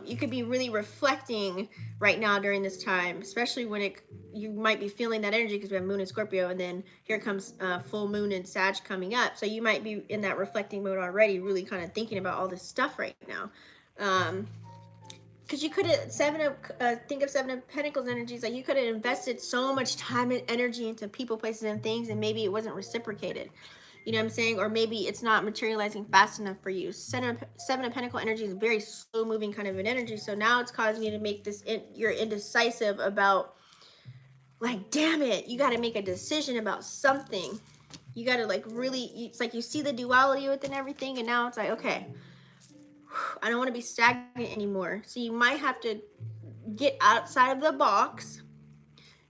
you could be really reflecting right now during this time, especially when you might be feeling that energy because we have Moon in Scorpio, and then here comes full Moon in Sag coming up. So you might be in that reflecting mode already, really kind of thinking about all this stuff right now. Because you could have think of Seven of Pentacles energies, like you could have invested so much time and energy into people, places, and things, and maybe it wasn't reciprocated. You know what I'm saying? Or maybe it's not materializing fast enough for you. Seven of Pentacle energy is very slow moving kind of an energy. So now it's causing you to make you're indecisive about, like, damn it, you got to make a decision about something. You got to like really, it's like you see the duality within everything. And now it's like, okay, I don't want to be stagnant anymore. So you might have to get outside of the box,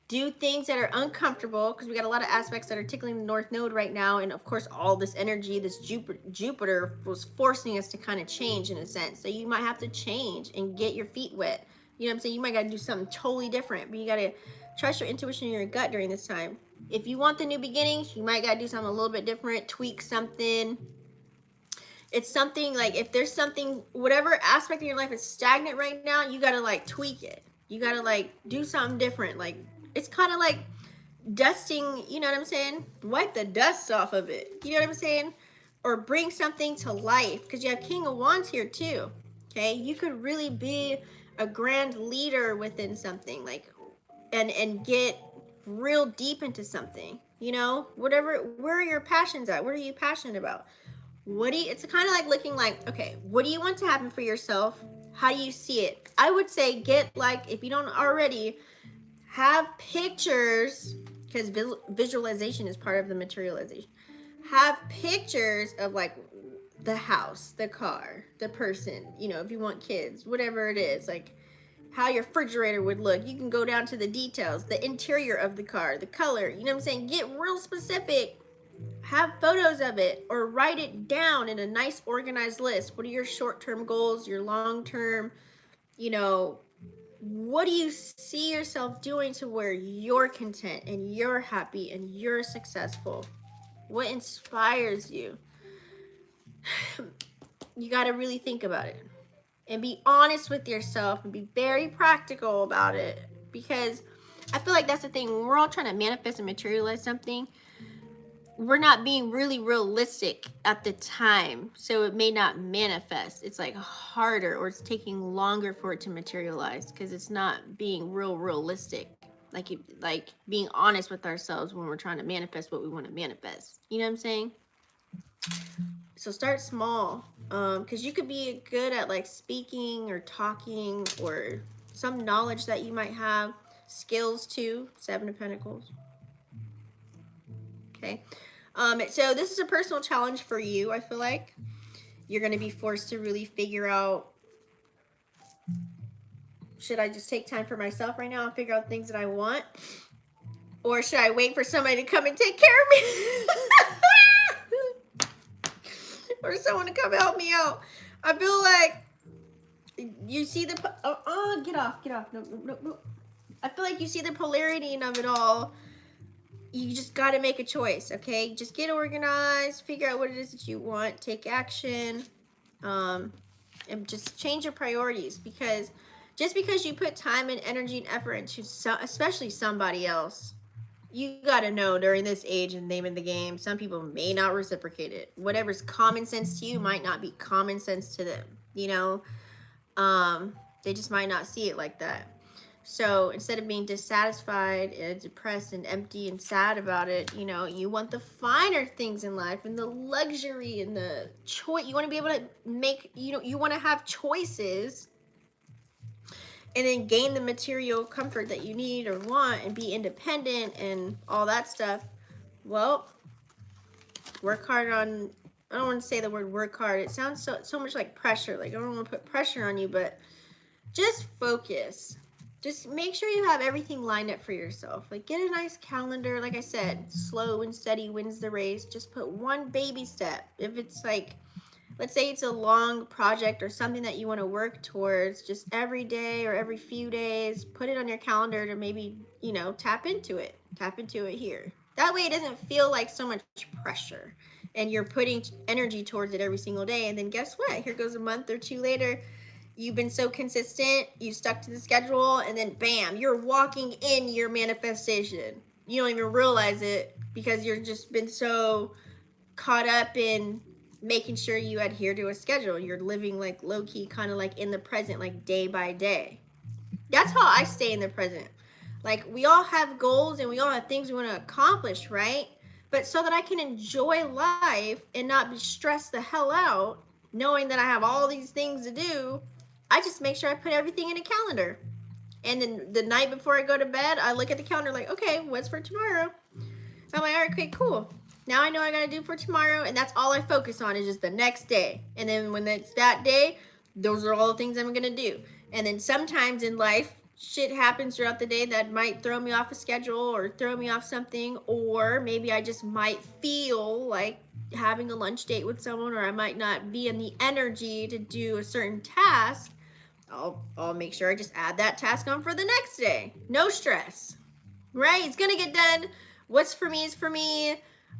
do things that are uncomfortable, because we got a lot of aspects that are tickling the North Node right now. And of course, all this energy, this Jupiter was forcing us to kind of change in a sense. So you might have to change and get your feet wet. You know what I'm saying? You might got to do something totally different, but you got to trust your intuition and your gut during this time. If you want the new beginnings, you might got to do something a little bit different, tweak something. It's something like, if there's something, whatever aspect of your life is stagnant right now, you got to like tweak it. You got to like do something different. Like, it's kind of like dusting, you know what I'm saying? Wipe the dust off of it. You know what I'm saying? Or bring something to life, because you have King of Wands here too. Okay, you could really be a grand leader within something, like, and get real deep into something. Where are your passions at? What are you passionate about? It's kind of like looking like, okay, what do you want to happen for yourself? How do you see it? I would say get, like, if you don't already, have pictures, because visualization is part of the materialization. Have pictures of like the house, the car, the person, if you want kids, whatever it is, like how your refrigerator would look. You can go down to the details, the interior of the car, the color, you know what I'm saying? Get real specific. Have photos of it, or write it down in a nice organized list. What are your short-term goals, your long-term, what do you see yourself doing to where you're content and you're happy and you're successful? What inspires you? You got to really think about it and be honest with yourself and be very practical about it, because I feel like that's the thing. When we're all trying to manifest and materialize something, we're not being really realistic at the time, so it may not manifest. It's like harder, or it's taking longer for it to materialize because it's not being realistic, like being honest with ourselves when we're trying to manifest what we want to manifest. You know what I'm saying? So start small, because you could be good at like speaking or talking, or some knowledge that you might have, skills too. Seven of Pentacles. Okay. So this is a personal challenge for you. I feel like you're going to be forced to really figure out, should I just take time for myself right now and figure out things that I want? Or should I wait for somebody to come and take care of me? Or someone to come help me out? I feel like you see the, get off. No. I feel like you see the polarity of it all. You just got to make a choice, okay? Just get organized, figure out what it is that you want, take action, and just change your priorities, because just because you put time and energy and effort into especially somebody else, you got to know during this age and name of the game, some people may not reciprocate it. Whatever's common sense to you might not be common sense to them, you know? They just might not see it like that. So instead of being dissatisfied and depressed and empty and sad about it, you know, you want the finer things in life and the luxury and the choice. You want to be able to make, you know, you want to have choices and then gain the material comfort that you need or want and be independent and all that stuff. Well, work hard on, I don't want to say the word work hard. It sounds so much like pressure. Like, I don't want to put pressure on you, but just focus. Just make sure you have everything lined up for yourself. Like, get a nice calendar. Like I said, slow and steady wins the race. Just put one baby step. If it's like, let's say it's a long project or something that you want to work towards, just every day or every few days, put it on your calendar to maybe, you know, tap into it here. That way it doesn't feel like so much pressure and you're putting energy towards it every single day. And then guess what? Here goes a month or two later. You've been so consistent, you stuck to the schedule, and then bam, you're walking in your manifestation. You don't even realize it because you're just been so caught up in making sure you adhere to a schedule. You're living like low-key, kind of like in the present, like day by day. That's how I stay in the present. Like, we all have goals and we all have things we want to accomplish, right? But so that I can enjoy life and not be stressed the hell out, knowing that I have all these things to do, I just make sure I put everything in a calendar. And then the night before I go to bed, I look at the calendar like, okay, what's for tomorrow? I'm like, all right, okay, cool. Now I know what I got to do for tomorrow, and that's all I focus on is just the next day. And then when it's that day, those are all the things I'm going to do. And then sometimes in life, shit happens throughout the day that might throw me off a schedule or throw me off something, or maybe I just might feel like having a lunch date with someone, or I might not be in the energy to do a certain task. I'll make sure I just add that task on for the next day. No stress, right? It's gonna get done. What's for me is for me.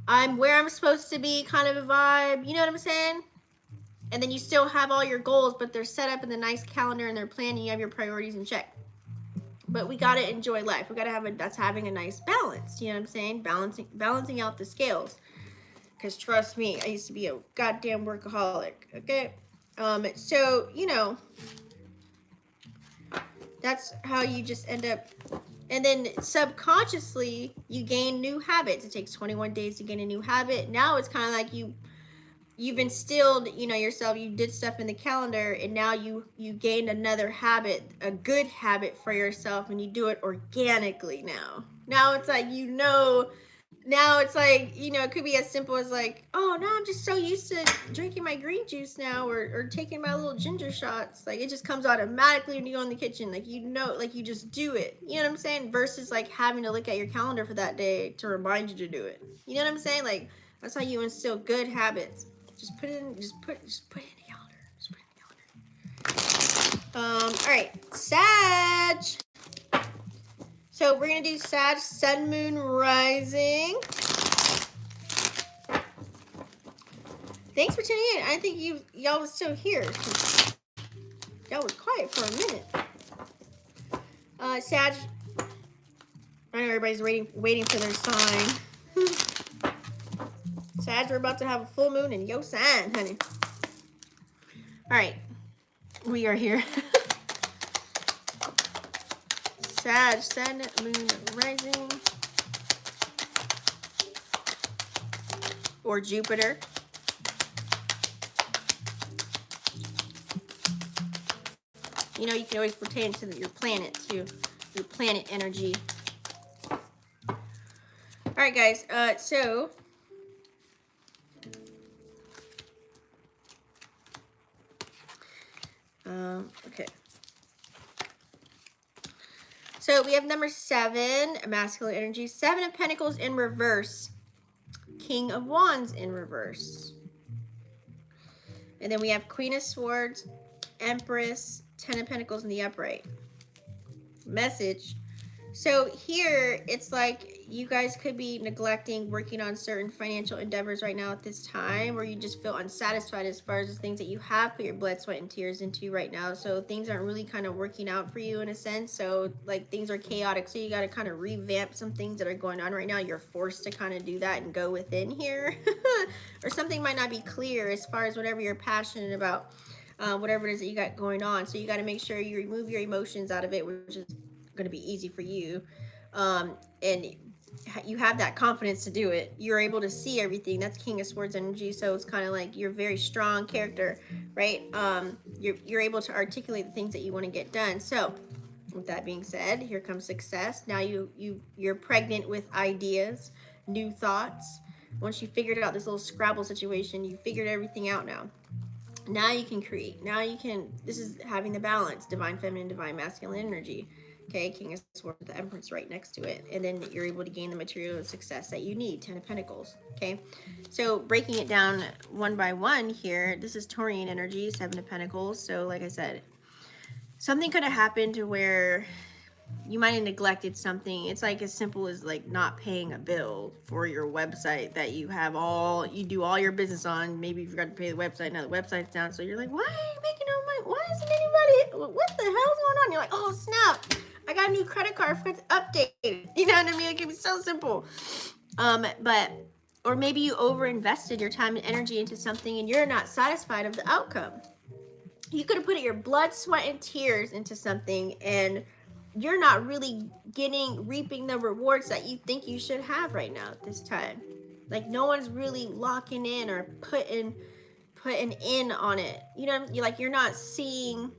I'm where I'm supposed to be, kind of a vibe. You know what I'm saying? And then you still have all your goals, but they're set up in the nice calendar and they're planned. And you have your priorities in check. But we gotta enjoy life. We gotta have that's having a nice balance. You know what I'm saying? Balancing out the scales. Because trust me, I used to be a goddamn workaholic. Okay, so you know. That's how you just end up, and then subconsciously you gain new habits. It takes 21 days to gain a new habit. Now it's kind of like you've instilled, you know, yourself. You did stuff in the calendar, and now you gained another habit, a good habit for yourself, and you do it organically now. Now it's like, you know. Now it's like, you know, it could be as simple as like, oh, no, I'm just so used to drinking my green juice now, or taking my little ginger shots. Like, it just comes automatically when you go in the kitchen. Like, you know, like you just do it. You know what I'm saying? Versus like having to look at your calendar for that day to remind you to do it. You know what I'm saying? Like, that's how you instill good habits. Just put it in, just put it in the calendar. Just put it in the calendar. All right, Sag. So we're going to do Sag, Sun, Moon, Rising. Thanks for tuning in. I think y'all was still here. Y'all was quiet for a minute. Sag, I know everybody's waiting for their sign. Sag, we're about to have a full moon in your sign, honey. All right. We are here. Sag, Sun, Moon, Rising. Or Jupiter. You know, you can always pertain to your planet too. Your planet energy. All right, guys. Okay. So we have number 7, masculine energy. 7 of Pentacles in reverse. King of Wands in reverse. And then we have Queen of Swords, Empress, Ten of Pentacles in the upright. Message. So here, it's like you guys could be neglecting working on certain financial endeavors right now at this time, or you just feel unsatisfied as far as the things that you have put your blood, sweat, and tears into right now. So things aren't really kind of working out for you in a sense. So like things are chaotic. So you got to kind of revamp some things that are going on right now. You're forced to kind of do that and go within here. Or something might not be clear as far as whatever you're passionate about, whatever it is that you got going on. So you got to make sure you remove your emotions out of it, which is going to be easy for you, and you have that confidence to do it. You're able to see everything. That's King of Swords energy. So it's kind of like you're a very strong character, right? You're able to articulate the things that you want to get done. So with that being said, here comes success. Now you're pregnant with ideas, new thoughts. Once you figured out this little Scrabble situation, you figured everything out now. Now you can create. Now you can, this is having the balance, divine feminine, divine masculine energy. Okay, King of Swords with the Empress right next to it. And then you're able to gain the material success that you need, Ten of Pentacles. Okay, so breaking it down one by one here, this is Taurian energy, Seven of Pentacles. So like I said, something could have happened to where you might have neglected something. It's like as simple as like not paying a bill for your website that you have you do all your business on. Maybe you forgot to pay the website. Now the website's down. So you're like, why are you making no money? Why isn't anybody, what the hell's going on? You're like, oh snap, I got a new credit card, I forgot to update it. You know what I mean? It can be so simple. Or maybe you over invested your time and energy into something and you're not satisfied of the outcome. You could have put your blood, sweat, and tears into something and you're not really reaping the rewards that you think you should have right now at this time. Like no one's really locking in or putting in on it. You know, you're not seeing,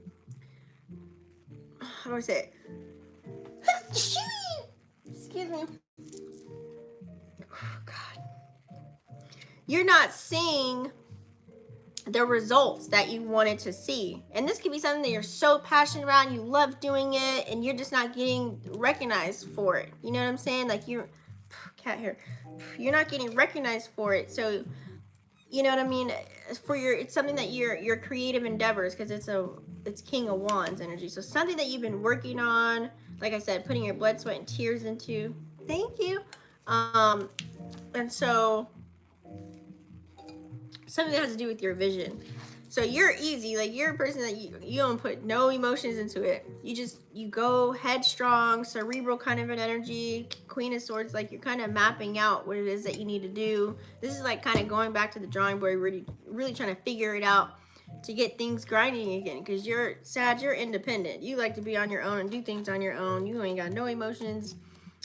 how do I say it? Excuse me. Oh, God. You're not seeing the results that you wanted to see. And this could be something that you're so passionate about and you love doing it and you're just not getting recognized for it. You know what I'm saying? Like cat hair. You're not getting recognized for it. So you know what I mean? It's something that your creative endeavors, because it's King of Wands energy. So something that you've been working on, like I said, putting your blood, sweat, and tears into. Thank you. And so something that has to do with your vision. So you're easy, like you're a person that you don't put no emotions into it. You go headstrong, cerebral kind of an energy, Queen of Swords, like you're kind of mapping out what it is that you need to do. This is like kind of going back to the drawing board, really trying to figure it out to get things grinding again. Because you're Sag, you're independent. You like to be on your own and do things on your own. You ain't got no emotions.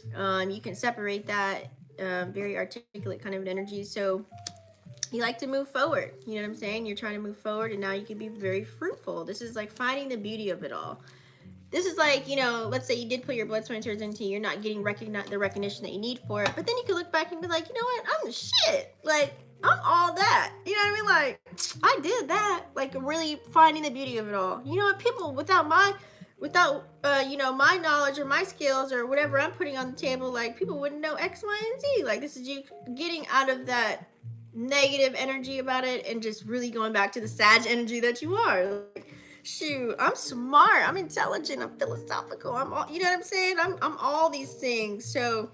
You can separate that, very articulate kind of an energy. So you like to move forward. You know what I'm saying? You're trying to move forward and now you can be very fruitful. This is like finding the beauty of it all. This is like, you know, let's say you did put your blood, sweat, and tears into, you're not getting the recognition that you need for it. But then you can look back and be like, you know what? I'm the shit. Like, I'm all that. You know what I mean? Like, I did that. Like, really finding the beauty of it all. You know what? People without you know, my knowledge or my skills or whatever I'm putting on the table, like, people wouldn't know X, Y, and Z. Like, this is you getting out of that negative energy about it and just really going back to the Sag energy that you are. Like, shoot, I'm smart, I'm intelligent, I'm philosophical, I'm all, you know what I'm saying? I'm all these things. So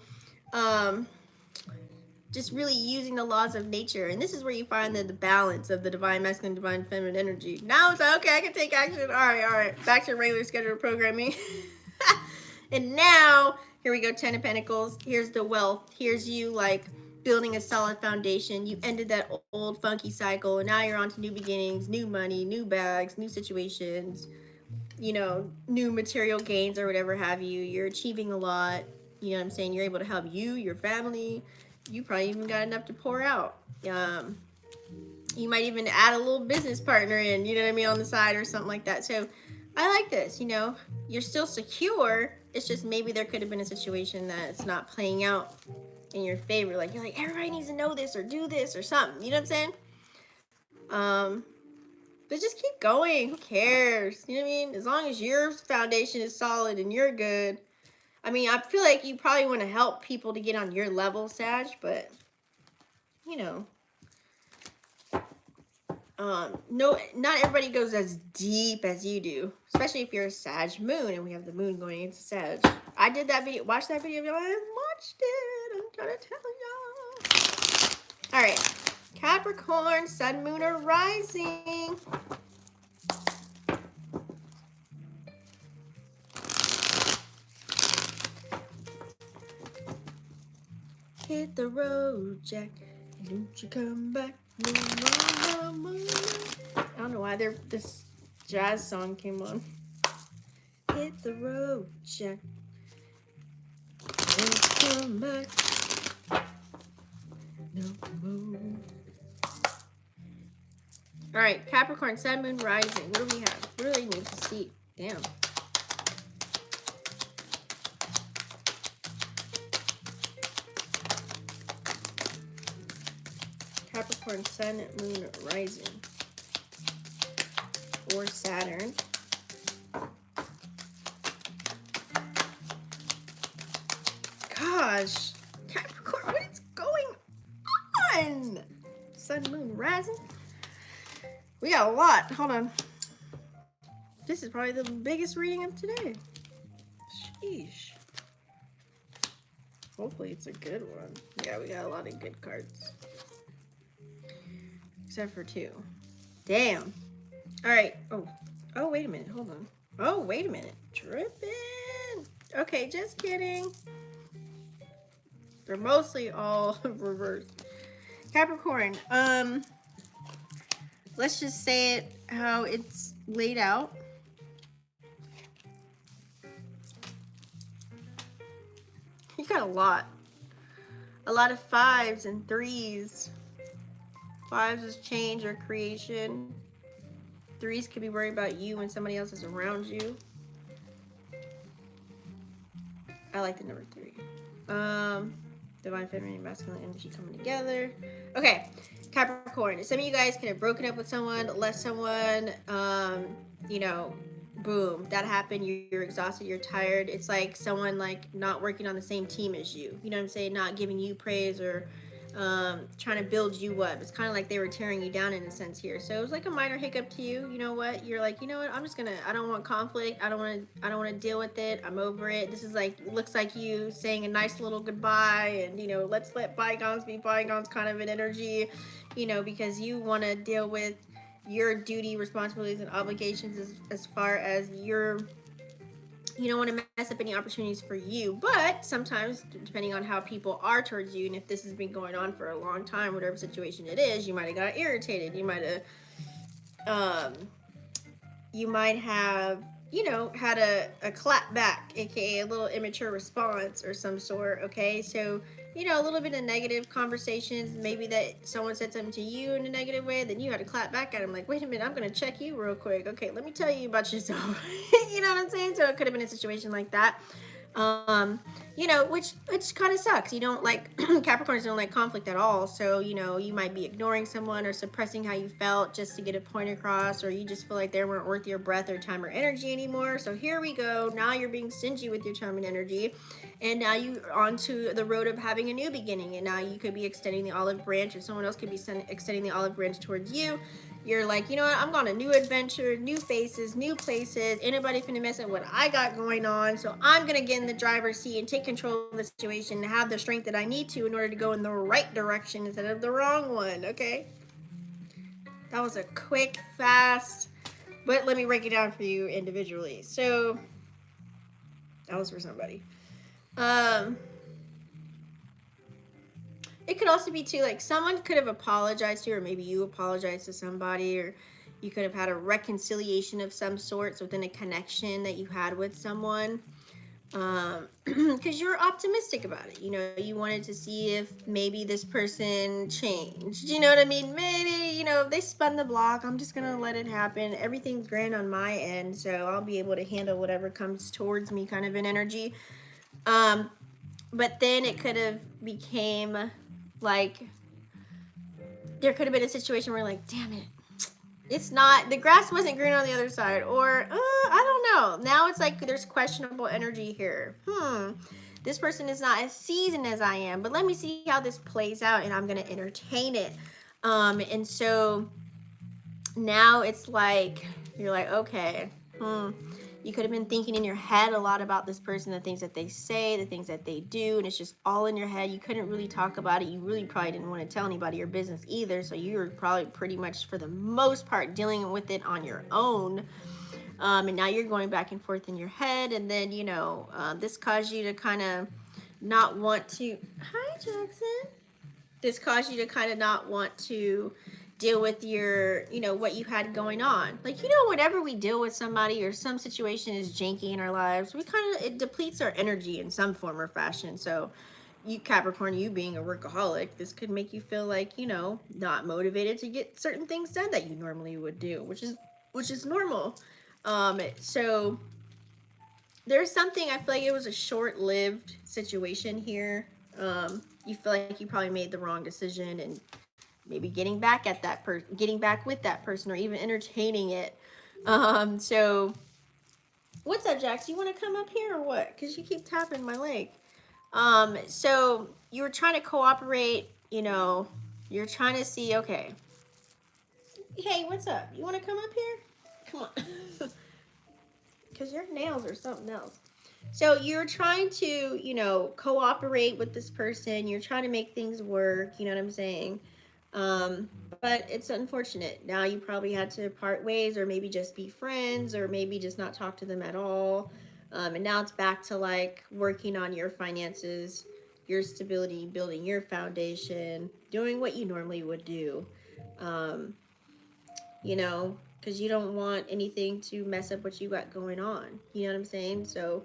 just really using the laws of nature. And this is where you find the balance of the divine masculine, divine feminine energy. Now it's like, okay, I can take action. All right, back to regular scheduled programming. And now here we go, Ten of Pentacles. Here's the wealth. Here's you like building a solid foundation. You ended that old funky cycle and now you're on to new beginnings, new money, new bags, new situations, you know, new material gains or whatever have you. You're achieving a lot. You know what I'm saying? You're able to help you, your family. You probably even got enough to pour out. You might even add a little business partner in, you know what I mean, on the side or something like that. So I like this, you know, you're still secure. It's just maybe there could have been a situation that it's not playing out in your favor. Like, you're like, everybody needs to know this or do this or something. You know what I'm saying? But just keep going. Who cares? You know what I mean? As long as your foundation is solid and you're good. I mean, I feel like you probably want to help people to get on your level, Sag, but, you know. No, not everybody goes as deep as you do, especially if you're a Sag moon and we have the moon going into Sag. I did that video, watched that video, y'all. I watched it. I'm trying to tell y'all. All right, Capricorn, Sun, Moon, or Rising. Hit the road, Jack. Don't you come back. No, no, no, no. I don't know why this jazz song came on. Hit the road, Jack. Don't come back. No more. All right, Capricorn, Sun, Moon, Rising. What do we have? What do they need to see? Damn. Capricorn, Sun, Moon, Rising. Or Saturn. Gosh. Capricorn, what is going on? Sun, Moon, Rising. We got a lot. Hold on. This is probably the biggest reading of today. Sheesh. Hopefully it's a good one. Yeah, we got a lot of good cards. Except for 2. Damn. All right. Oh, wait a minute. Hold on. Oh, wait a minute. Tripping. Okay, just kidding. They're mostly all reversed. Capricorn. Let's just say it how it's laid out. You got a lot of 5s and 3s. 5s is change or creation. 3s could be worried about you when somebody else is around you. I like the number 3. Divine feminine and masculine energy coming together. Okay, Capricorn. Some of you guys could have broken up with someone, left someone, you know, boom, that happened. You're exhausted, you're tired. It's like someone like not working on the same team as you. You know what I'm saying? Not giving you praise or trying to build you up. It's kind of like they were tearing you down in a sense here. So it was like a minor hiccup to you. You know what? You're like, you know what? I'm just gonna. I don't want conflict. I don't want to deal with it. I'm over it. This is like looks like you saying a nice little goodbye, and you know, let's let bygones be bygones kind of an energy. You know, because you want to deal with your duty, responsibilities, and obligations as far as your. You don't want to mess up any opportunities for you, but sometimes depending on how people are towards you, and if this has been going on for a long time, whatever situation it is, you might have got irritated. You might have you know, had a clap back, aka a little immature response or some sort. Okay, so you know, a little bit of negative conversations, maybe that someone said something to you in a negative way, then you had to clap back at them like, wait a minute, I'm gonna check you real quick. Okay, let me tell you about yourself. You know what I'm saying? So it could have been a situation like that. You know, which kind of sucks. You don't like Capricorns don't like conflict at all. So, you know, you might be ignoring someone or suppressing how you felt just to get a point across, or you just feel like they weren't worth your breath or time or energy anymore. So here we go. Now you're being stingy with your time and energy. And now you're onto the road of having a new beginning. And now you could be extending the olive branch, or someone else could be extending the olive branch towards you. You're like, you know what, I'm on a new adventure, new faces, new places. Anybody finna mess up what I got going on. So I'm gonna get in the driver's seat and take control of the situation and have the strength that I need to in order to go in the right direction instead of the wrong one. Okay, that was a quick, fast, but let me break it down for you individually. So that was for somebody. It could also be too, like someone could have apologized to you, or maybe you apologized to somebody, or you could have had a reconciliation of some sort within a connection that you had with someone, because you're optimistic about it. You know, you wanted to see if maybe this person changed. You know what I mean? Maybe, you know, if they spun the block, I'm just gonna let it happen. Everything's grand on my end, so I'll be able to handle whatever comes towards me, kind of an energy. But then it could have became like, there could have been a situation where you're like, damn it, it's not, the grass wasn't green on the other side, or I don't know. Now it's like there's questionable energy here. This person is not as seasoned as I am, but let me see how this plays out, and I'm gonna entertain it. And so now it's like, you're like, okay, you could have been thinking in your head a lot about this person, the things that they say, the things that they do, and it's just all in your head. You couldn't really talk about it. You really probably didn't want to tell anybody your business either. So you were probably pretty much, for the most part, dealing with it on your own. And now you're going back and forth in your head. And then, this caused you to kind of not want to. Hi, Jackson. This caused you to kind of not want to deal with your, what you had going on. Like, whenever we deal with somebody or some situation is janky in our lives, it depletes our energy in some form or fashion. So you, Capricorn, you being a workaholic, this could make you feel like, not motivated to get certain things done that you normally would do, which is normal. So there's something, I feel like it was a short-lived situation here. You feel like you probably made the wrong decision, and maybe getting back at that person, getting back with that person, or even entertaining it. So what's up, Jax? You want to come up here or what? Because you keep tapping my leg. So you were trying to cooperate, you're trying to see, okay, hey, what's up? You want to come up here? Come on. Because your nails are something else. So you're trying to, cooperate with this person. You're trying to make things work. You know what I'm saying? But it's unfortunate. Now you probably had to part ways, or maybe just be friends, or maybe just not talk to them at all. And now it's back to like working on your finances, your stability, building your foundation, doing what you normally would do. Because you don't want anything to mess up what you got going on. You know what I'm saying? So,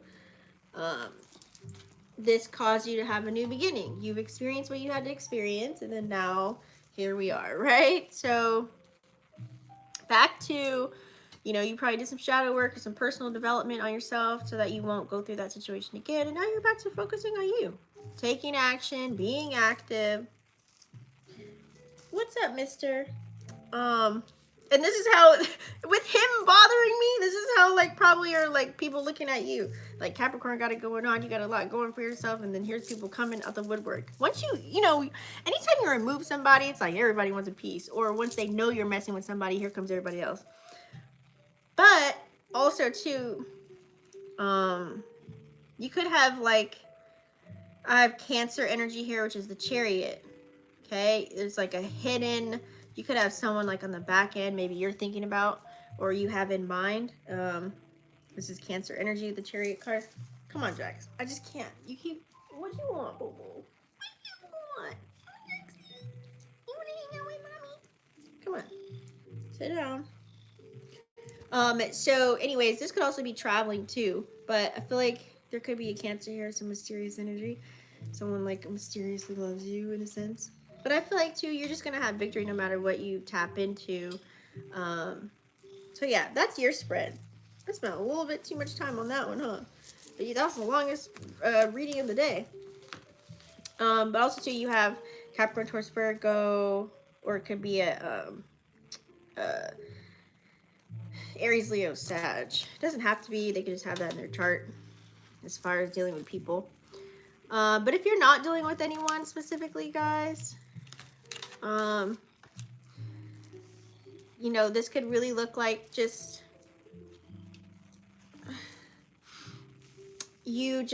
this caused you to have a new beginning. You've experienced what you had to experience, and then now here we are, right? So, back to, you probably did some shadow work or some personal development on yourself so that you won't go through that situation again. And now you're back to focusing on you, taking action, being active. What's up, mister? And this is how, with him bothering me, this is how, like, probably are, like, people looking at you. Like, Capricorn got it going on, you got a lot going for yourself, and then here's people coming out the woodwork. Once anytime you remove somebody, it's like everybody wants a piece. Or once they know you're messing with somebody, here comes everybody else. But, also, too, you could have, like, I have Cancer energy here, which is the Chariot. Okay? There's, like, a hidden... You could have someone like on the back end, maybe you're thinking about, or you have in mind. This is Cancer energy, the Chariot card. Come on, Jax. I just can't. You keep. What do you want, boo boo? What do you want? You want to hang out with mommy? Come on. Sit down. So, anyways, this could also be traveling too, but I feel like there could be a Cancer here, some mysterious energy. Someone like mysteriously loves you in a sense. But I feel like, too, you're just going to have victory no matter what you tap into. So, yeah, that's your spread. I spent a little bit too much time on that one, huh? But that's the longest reading of the day. But also, too, you have Capricorn, Taurus, Virgo, or it could be a Aries, Leo, Sag. It doesn't have to be. They could just have that in their chart as far as dealing with people. But if you're not dealing with anyone specifically, guys... this could really look like just you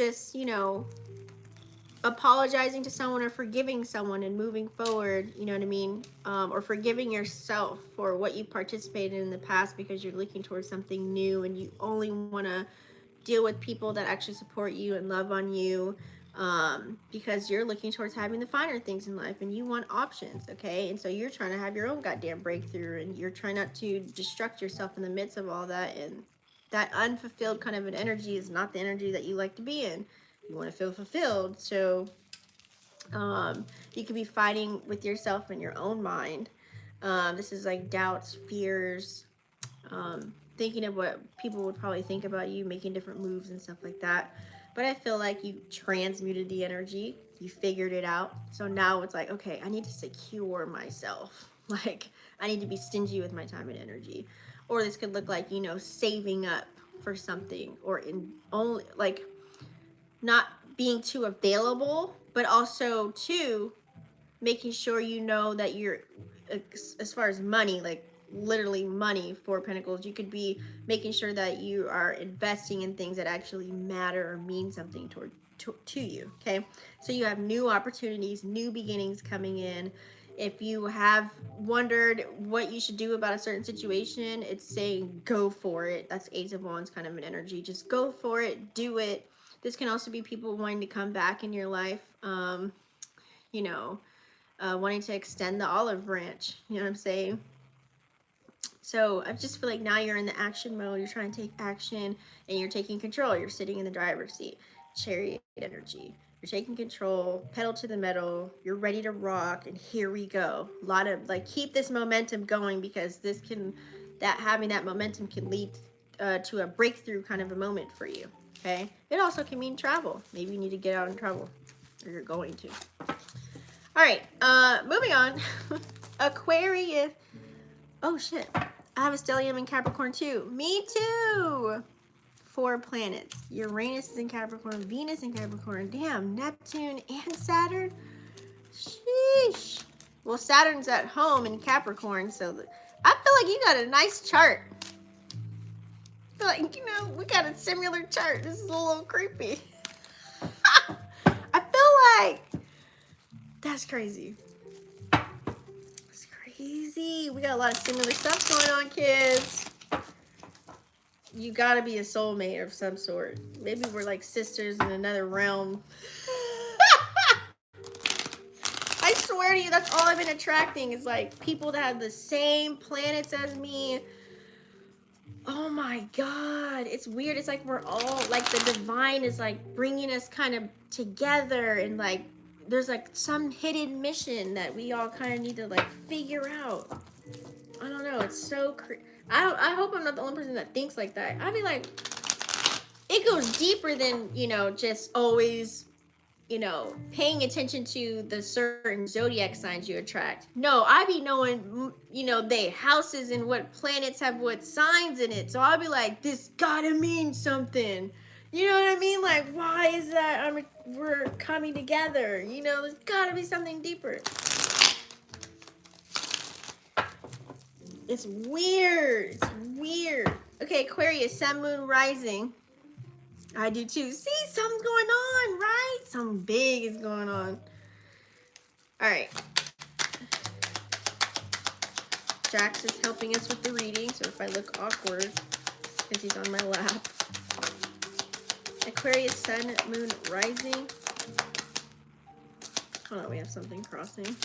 apologizing to someone or forgiving someone and moving forward, you know what I mean? Or forgiving yourself for what you participated in the past because you're looking towards something new and you only want to deal with people that actually support you and love on you. Because you're looking towards having the finer things in life and you want options, okay? And so you're trying to have your own goddamn breakthrough and you're trying not to destruct yourself in the midst of all that. And that unfulfilled kind of an energy is not the energy that you like to be in. You want to feel fulfilled. So you could be fighting with yourself in your own mind. This is like doubts, fears, thinking of what people would probably think about you, making different moves and stuff like that. But I feel like you transmuted the energy. You figured it out. So now it's like, okay, I need to secure myself. Like, I need to be stingy with my time and energy. Or this could look like, saving up for something. Or in only, like, not being too available. But also, too, making sure that you're, as far as money, like, literally money. Four of Pentacles. You could be making sure that you are investing in things that actually matter or mean something to you. Okay, so you have new opportunities, new beginnings coming in. If you have wondered what you should do about a certain situation, it's saying go for it. That's Ace of Wands kind of an energy. Just go for it, do it. This can also be people wanting to come back in your life, you know, wanting to extend the olive branch. You know what I'm saying? So I just feel like now you're in the action mode. You're trying to take action and you're taking control. You're sitting in the driver's seat. Chariot energy. You're taking control, pedal to the metal. You're ready to rock, and here we go. A lot of like keep this momentum going, because this can, that having that momentum can lead to a breakthrough kind of a moment for you. Okay. It also can mean travel. Maybe you need to get out and travel, or you're going to. All right. Moving on. Aquarius. Oh shit. I have a stellium in Capricorn too. Me too. 4 planets. Uranus is in Capricorn, Venus in Capricorn. Damn, Neptune and Saturn. Sheesh. Well, Saturn's at home in Capricorn, so I feel like you got a nice chart. I feel like, you know, we got a similar chart. This is a little creepy. I feel like that's crazy. It's crazy. We got a lot of similar stuff going on, kids. You gotta be a soulmate of some sort. Maybe we're like sisters in another realm. I swear to you, that's all I've been attracting is like people that have the same planets as me. Oh my God. It's weird. It's like we're all like the divine is like bringing us kind of together, and like there's like some hidden mission that we all kind of need to like figure out. I don't know. It's so crazy. I hope I'm not the only person that thinks like that. I mean, like, it goes deeper than, you know, just always, you know, paying attention to the certain zodiac signs you attract. No, I be knowing, you know, they houses and what planets have what signs in it. So I'll be like, this gotta mean something. You know what I mean? Like, why is that we're coming together? You know, there's gotta be something deeper. It's weird. It's weird. Okay, Aquarius, Sun, Moon, Rising. I do too. See, something's going on, right? Something big is going on. All right. Jax is helping us with the reading, so if I look awkward, because he's on my lap. Aquarius, Sun, Moon, Rising. Hold on, we have something crossing.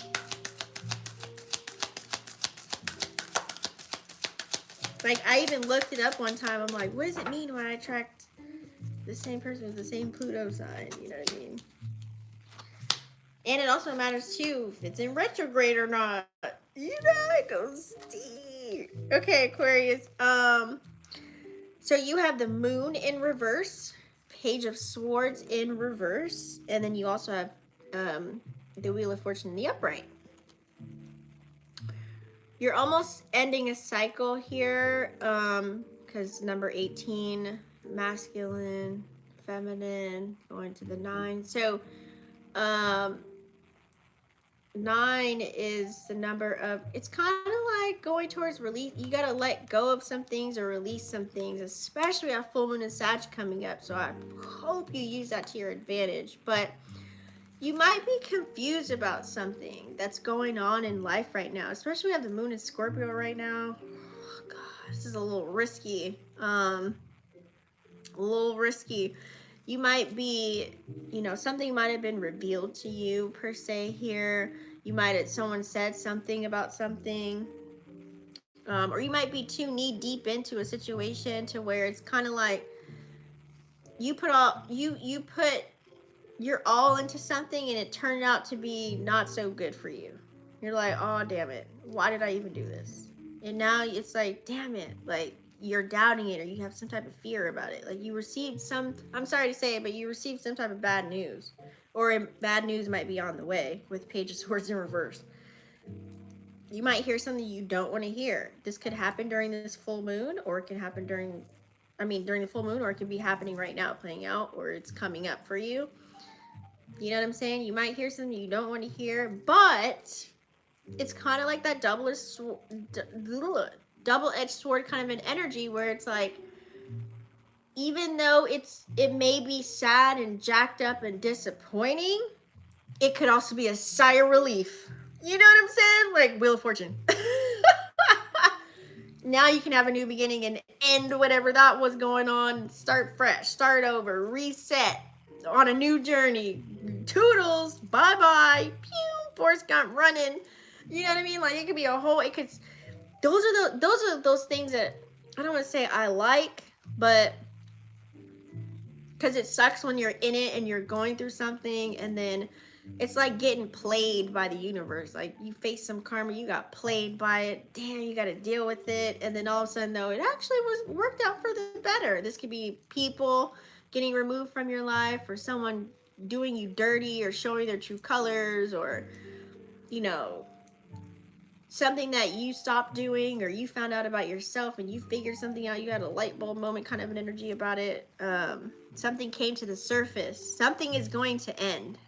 Like, I even looked it up one time. I'm like, what does it mean when I attract the same person with the same Pluto sign? You know what I mean? And it also matters, too, if it's in retrograde or not. You know, it goes deep. Okay, Aquarius. So you have the Moon in reverse, Page of Swords in reverse, and then you also have the Wheel of Fortune in the upright. You're almost ending a cycle here, because number 18, masculine, feminine, going to the 9. So 9 is the number of, it's kind of like going towards release. You got to let go of some things or release some things, especially our full moon and Sag coming up. So I hope you use that to your advantage. But you might be confused about something that's going on in life right now, especially we have the moon in Scorpio right now. Oh, God, this is a little risky. A little risky. You might be, you know, something might have been revealed to you per se here. You might have, someone said something about something. Or you might be too knee deep into a situation to where it's kind of like you put all, you put you're all into something and it turned out to be not so good for you. You're like, oh, damn it. Why did I even do this? And now it's like, damn it. Like, you're doubting it, or you have some type of fear about it. Like, you received some, I'm sorry to say it, but you received some type of bad news. Or bad news might be on the way with Page of Swords in reverse. You might hear something you don't want to hear. This could happen during this full moon, or it can happen during the full moon, or it could be happening right now, playing out, or it's coming up for you. You know what I'm saying? You might hear something you don't want to hear, but it's kind of like that double-edged sword kind of an energy where it's like, even though it may be sad and jacked up and disappointing, it could also be a sigh of relief. You know what I'm saying? Like Wheel of Fortune. Now you can have a new beginning and end whatever that was going on, start fresh, start over, reset on a new journey. Toodles, bye-bye, pew, Forrest Gump running. You know what I mean? Like it could be a whole, it could, those are those things that I don't want to say I like, but because it sucks when you're in it and you're going through something and then it's like getting played by the universe. Like you face some karma, you got played by it. Damn, you got to deal with it. And then all of a sudden, though, it actually was worked out for the better. This could be people getting removed from your life, or someone doing you dirty, or showing their true colors, or, you know, something that you stopped doing, or you found out about yourself and you figured something out. You had a light bulb moment kind of an energy about it. Something came to the surface. Something is going to end.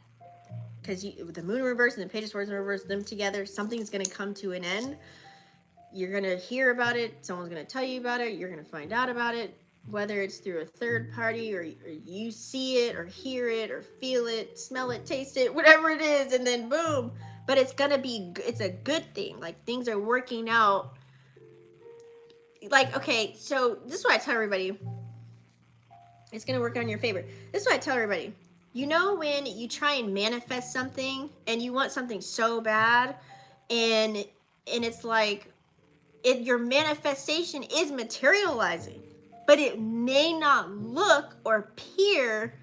Because with the moon in reverse and the page of swords in reverse, them together, something's going to come to an end. You're going to hear about it. Someone's going to tell you about it. You're going to find out about it, whether it's through a third party, or you see it or hear it or feel it, smell it, taste it, whatever it is, and then boom. But it's going to be, it's a good thing. Like things are working out. Like, okay, so this is what I tell everybody. It's going to work out in your favor. This is what I tell everybody. You know when you try and manifest something and you want something so bad, and it's like your manifestation is materializing, but it may not look or appear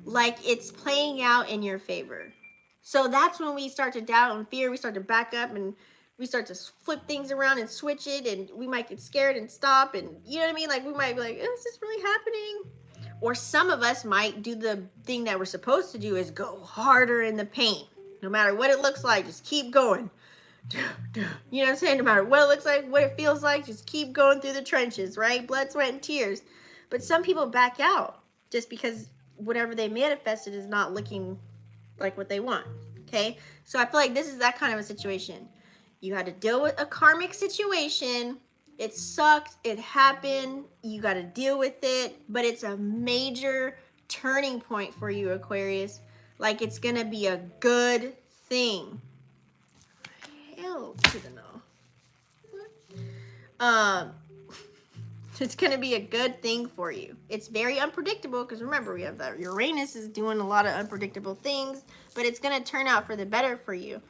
like it's playing out in your favor. So that's when we start to doubt and fear. We start to back up and we start to flip things around and switch it, and we might get scared and stop, and you know what I mean? Like we might be like, is this really happening? Or some of us might do the thing that we're supposed to do, is go harder in the paint. No matter what it looks like, just keep going. You know what I'm saying? No matter what it looks like, what it feels like, just keep going through the trenches, right? Blood, sweat, and tears. But some people back out just because whatever they manifested is not looking like what they want, okay? So I feel like this is that kind of a situation. You had to deal with a karmic situation. It sucked. It happened. You got to deal with it. But it's a major turning point for you, Aquarius. Like it's going to be a good thing. Hell to the no. It's going to be a good thing for you. It's very unpredictable because remember, we have that Uranus is doing a lot of unpredictable things. But it's going to turn out for the better for you.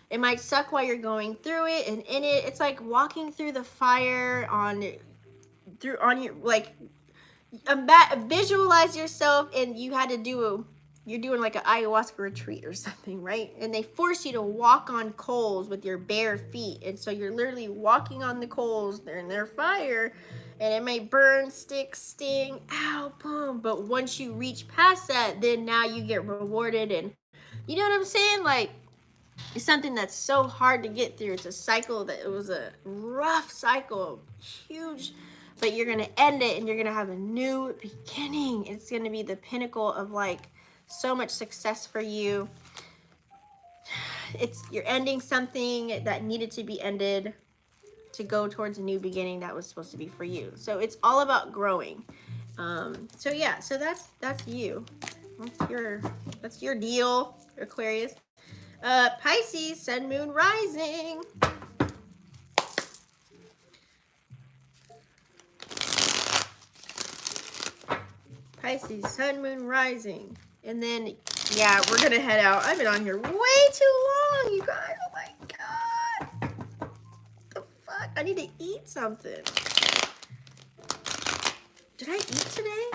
It might suck while you're going through it, and in it, it's like walking through the fire on your, like, visualize yourself, and you had to do you're doing like an ayahuasca retreat or something, right? And they force you to walk on coals with your bare feet, and so you're literally walking on the coals. They're in their fire, and it may burn, stick, sting, ow, boom. But once you reach past that, then now you get rewarded, and you know what I'm saying? Like, it's something that's so hard to get through. It's a cycle that it was a rough cycle, huge, but you're going to end it and you're going to have a new beginning. It's going to be the pinnacle of like so much success for you. You're ending something that needed to be ended to go towards a new beginning that was supposed to be for you. So it's all about growing. So yeah, so that's you. That's your deal, Aquarius. Pisces, sun, moon, rising. Pisces, sun, moon, rising. And then, yeah, we're going to head out. I've been on here way too long, you guys. Oh, my God. What the fuck? I need to eat something. Did I eat today?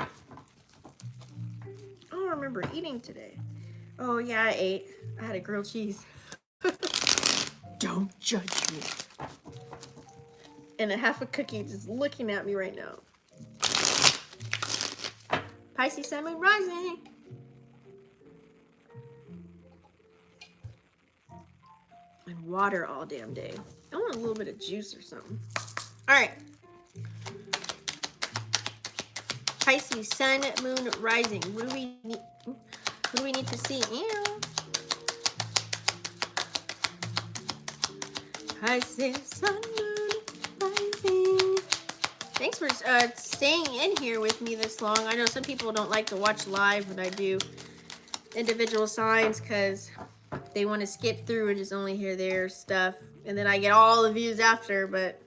I don't remember eating today. Oh, yeah, I ate. I had a grilled cheese. Don't judge me. And a half a cookie just looking at me right now. Pisces, sun, moon, rising. And water all damn day. I want a little bit of juice or something. All right. Pisces, sun, moon, rising. What do we need? What do we need to see? Ew. Pisces, sun, moon, rising. Thanks for staying in here with me this long. I know some people don't like to watch live when I do individual signs because they want to skip through and just only hear their stuff. And then I get all the views after, but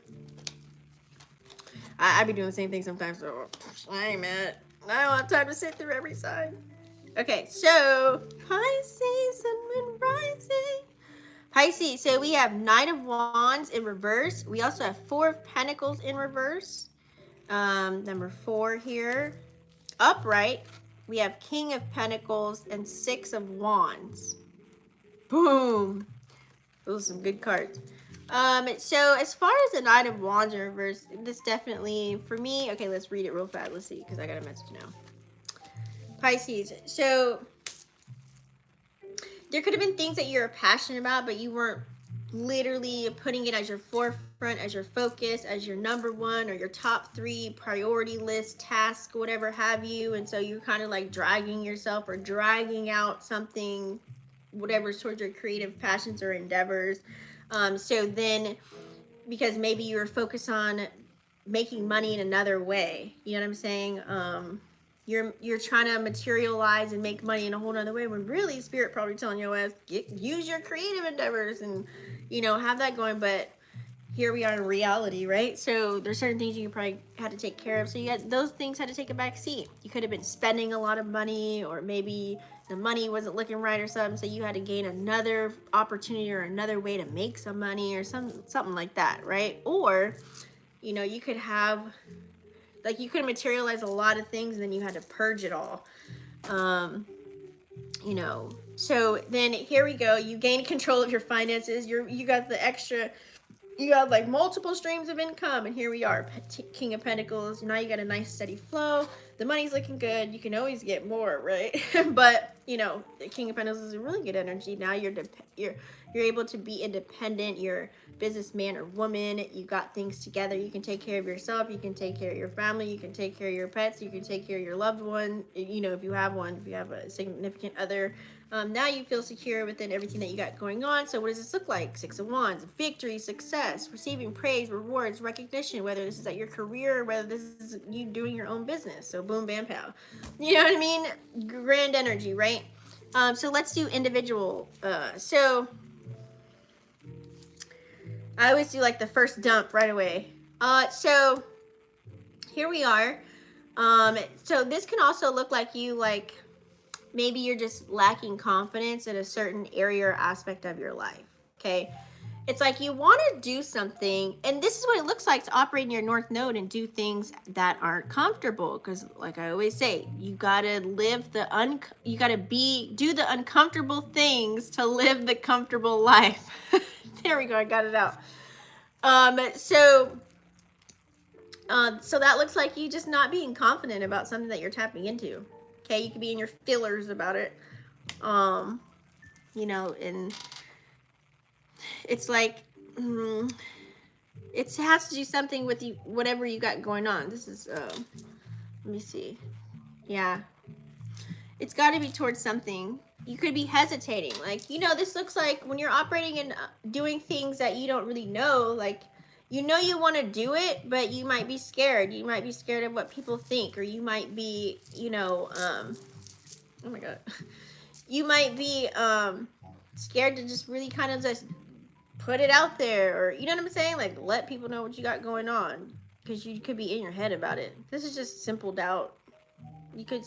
I be doing the same thing sometimes, so I ain't mad. I don't have time to sit through every sign. Okay, so Pisces and moon rising. Pisces, so we have Knight of Wands in reverse. We also have Four of Pentacles in reverse. Number 4 here. Upright, we have King of Pentacles and 6 of Wands. Boom. Those are some good cards. So as far as the Knight of Wands in reverse, this definitely, for me, okay, let's read it real fast. Let's see, because I got a message now. Pisces, so there could have been things that you're passionate about, but you weren't literally putting it as your forefront, as your focus, as your number one or your top 3 priority list, task, whatever have you. And so you're kind of like dragging yourself or dragging out something, whatever's towards your creative passions or endeavors. So then, because maybe you were focused on making money in another way, you know what I'm saying? You're trying to materialize and make money in a whole nother way, when really Spirit probably telling you ass, use your creative endeavors and, you know, have that going. But here we are in reality, right? So there's certain things you probably had to take care of. So you had, those things had to take a back seat. You could have been spending a lot of money, or maybe the money wasn't looking right or something. So you had to gain another opportunity or another way to make some money or something like that, right? Or, you know, you could have, like, you could materialize a lot of things and then you had to purge it all. You know, so then here we go. You gain control of your finances. You got the extra, you got like multiple streams of income, and here we are, King of Pentacles. Now you got a nice steady flow. The money's looking good. You can always get more, right? But you know, the King of Pentacles is a really good energy. Now you're able to be independent. You're a businessman or woman. You got things together. You can take care of yourself. You can take care of your family. You can take care of your pets. You can take care of your loved one. You know, if you have one, if you have a significant other. Now you feel secure within everything that you got going on. So what does this look like? 6 of Wands, victory, success, receiving praise, rewards, recognition, whether this is at your career or whether this is you doing your own business. So boom, bam, pow. You know what I mean? Grand energy, right? So let's do individual. So I always do like the first dump right away. So here we are. So this can also look like you, like, maybe you're just lacking confidence in a certain area or aspect of your life, okay? It's like you want to do something, and this is what it looks like to operate in your North Node and do things that aren't comfortable, because like I always say, you got to live you got to do the uncomfortable things to live the comfortable life. There we go, I got it out. So that looks like you just not being confident about something that you're tapping into. Okay, you could be in your feelers about it. You know, and it's like, it has to do something with you, whatever you got going on. This is, let me see. Yeah. It's got to be towards something. You could be hesitating. Like, you know, this looks like when you're operating and doing things that you don't really know, like, you know you want to do it, but you might be scared. You might be scared of what people think, or you might be, you know, oh my God. You might be scared to just really kind of just put it out there, or, you know what I'm saying? Like, let people know what you got going on, because you could be in your head about it. This is just simple doubt. You could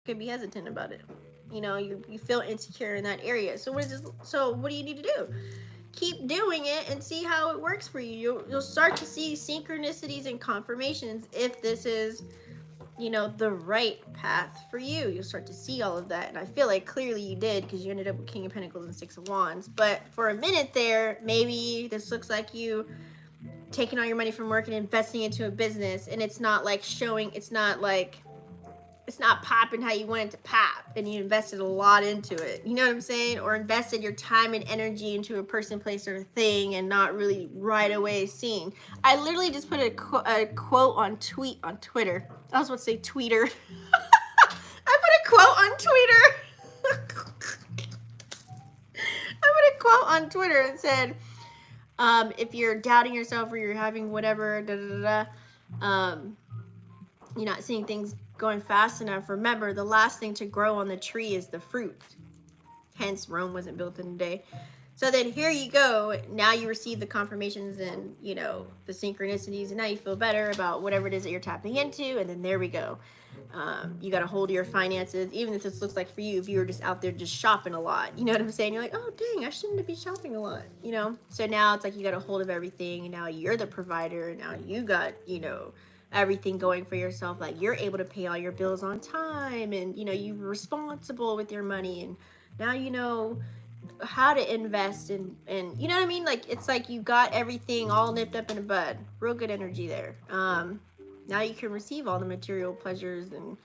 be hesitant about it. You know, you feel insecure in that area. So what do you need to do? Keep doing it and see how it works for you. You'll start to see synchronicities and confirmations if this is, you know, the right path for you. You'll start to see all of that. And I feel like clearly you did, because you ended up with King of Pentacles and 6 of Wands. But for a minute there, maybe this looks like you taking all your money from work and investing into a business, and it's not like showing, it's not popping how you want it to pop, and you invested a lot into it. You know what I'm saying? Or invested your time and energy into a person, place, or a thing, and not really right away seeing. I literally just put a quote on Twitter. I was about to say tweeter. I put a quote on Twitter. I put a quote on Twitter and said, If you're doubting yourself or you're having whatever, you're not seeing things going fast enough, remember the last thing to grow on the tree is the fruit. Hence, Rome wasn't built in a day. So then here you go. Now you receive the confirmations and, you know, the synchronicities, and now you feel better about whatever it is that you're tapping into. And then there we go. You got to hold your finances, even if this looks like for you, if you were just out there just shopping a lot. You know what I'm saying? You're like, oh, dang, I shouldn't be shopping a lot, you know? So now it's like you got a hold of everything, and now you're the provider, and now you got, you know, everything going for yourself. Like you're able to pay all your bills on time, and, you know, you're responsible with your money, and now you know how to invest and you know what I mean? Like it's like you got everything all nipped up in the bud. Real good energy there. Now you can receive all the material pleasures and,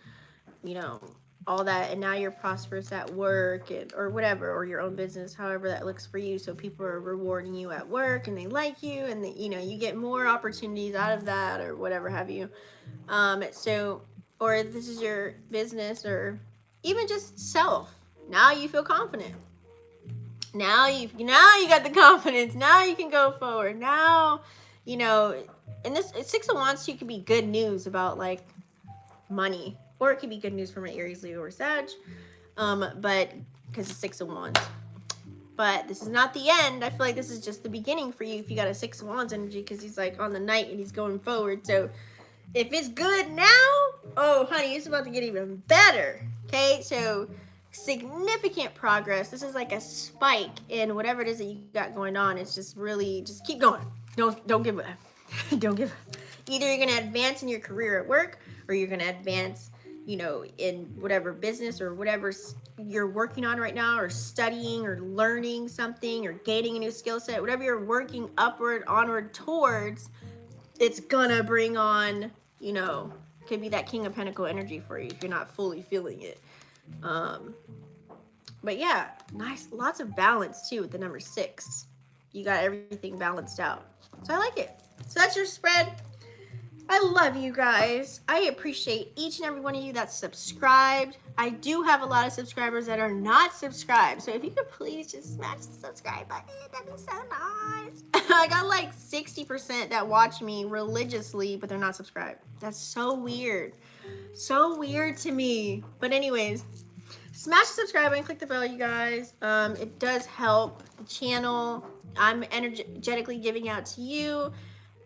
you know, all that, and now you're prosperous at work and or whatever, or your own business, however that looks for you. So people are rewarding you at work and they like you, and they, you know, you get more opportunities out of that or whatever have you. So, or if this is your business or even just self, now you feel confident. Now you got the confidence. Now you can go forward. Now, you know, and this 6 of Wands too could be good news about like money, or it could be good news from an Aries, Leo, or Sag. But because it's 6 of Wands. But this is not the end. I feel like this is just the beginning for you if you got a 6 of Wands energy, because he's like on the Knight and he's going forward. So if it's good now, oh honey, it's about to get even better. Okay, so significant progress. This is like a spike in whatever it is that you got going on. It's just really, just keep going. Don't give up. Don't give up. Either you're gonna advance in your career at work, or you're gonna advance, you know, in whatever business or whatever you're working on right now, or studying or learning something or gaining a new skill set. Whatever you're working upward, onward towards, it's gonna bring on, you know, could be that King of Pentacle energy for you if you're not fully feeling it. But yeah, nice, lots of balance too with the number 6. You got everything balanced out, so I like it. So that's your spread. I love you guys. I appreciate each and every one of you that's subscribed. I do have a lot of subscribers that are not subscribed, so if you could please just smash the subscribe button, that'd be so nice. I got like 60% that watch me religiously, but they're not subscribed. That's so weird. So weird to me. But anyways, smash the subscribe button, click the bell, you guys. It does help the channel. I'm energetically giving out to you.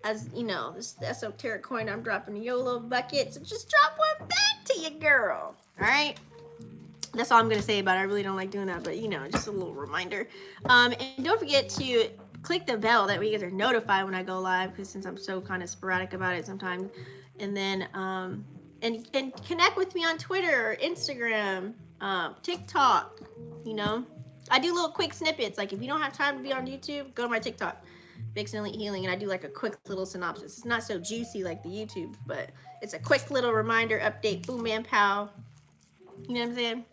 As you know, this is the esoteric coin I'm dropping in your little bucket. So just drop one back to you, girl. All right? That's all I'm going to say about it. I really don't like doing that, but you know, just a little reminder. And don't forget to click the bell. That way you guys are notified when I go live, because since I'm so kind of sporadic about it sometimes. And then, and connect with me on Twitter, or Instagram, TikTok, you know. I do little quick snippets. Like if you don't have time to be on YouTube, go to my TikTok. Vixen Elite Healing, and I do like a quick little synopsis. It's not so juicy like the YouTube, but it's a quick little reminder, update, boom, man, pow. You know what I'm saying?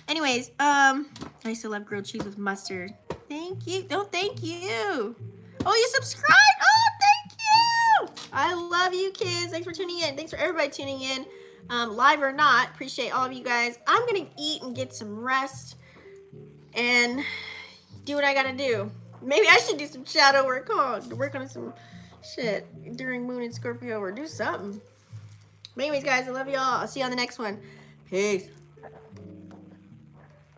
Anyways, I used to love grilled cheese with mustard. Thank you. No, thank you. Oh, you subscribed? Oh, thank you. I love you, kids. Thanks for tuning in. Thanks for everybody tuning in, live or not. Appreciate all of you guys. I'm gonna eat and get some rest and do what I gotta do. Maybe I should do some shadow work, work on some shit during Moon and Scorpio, or do something. But anyways, guys, I love y'all. I'll see you on the next one. Peace.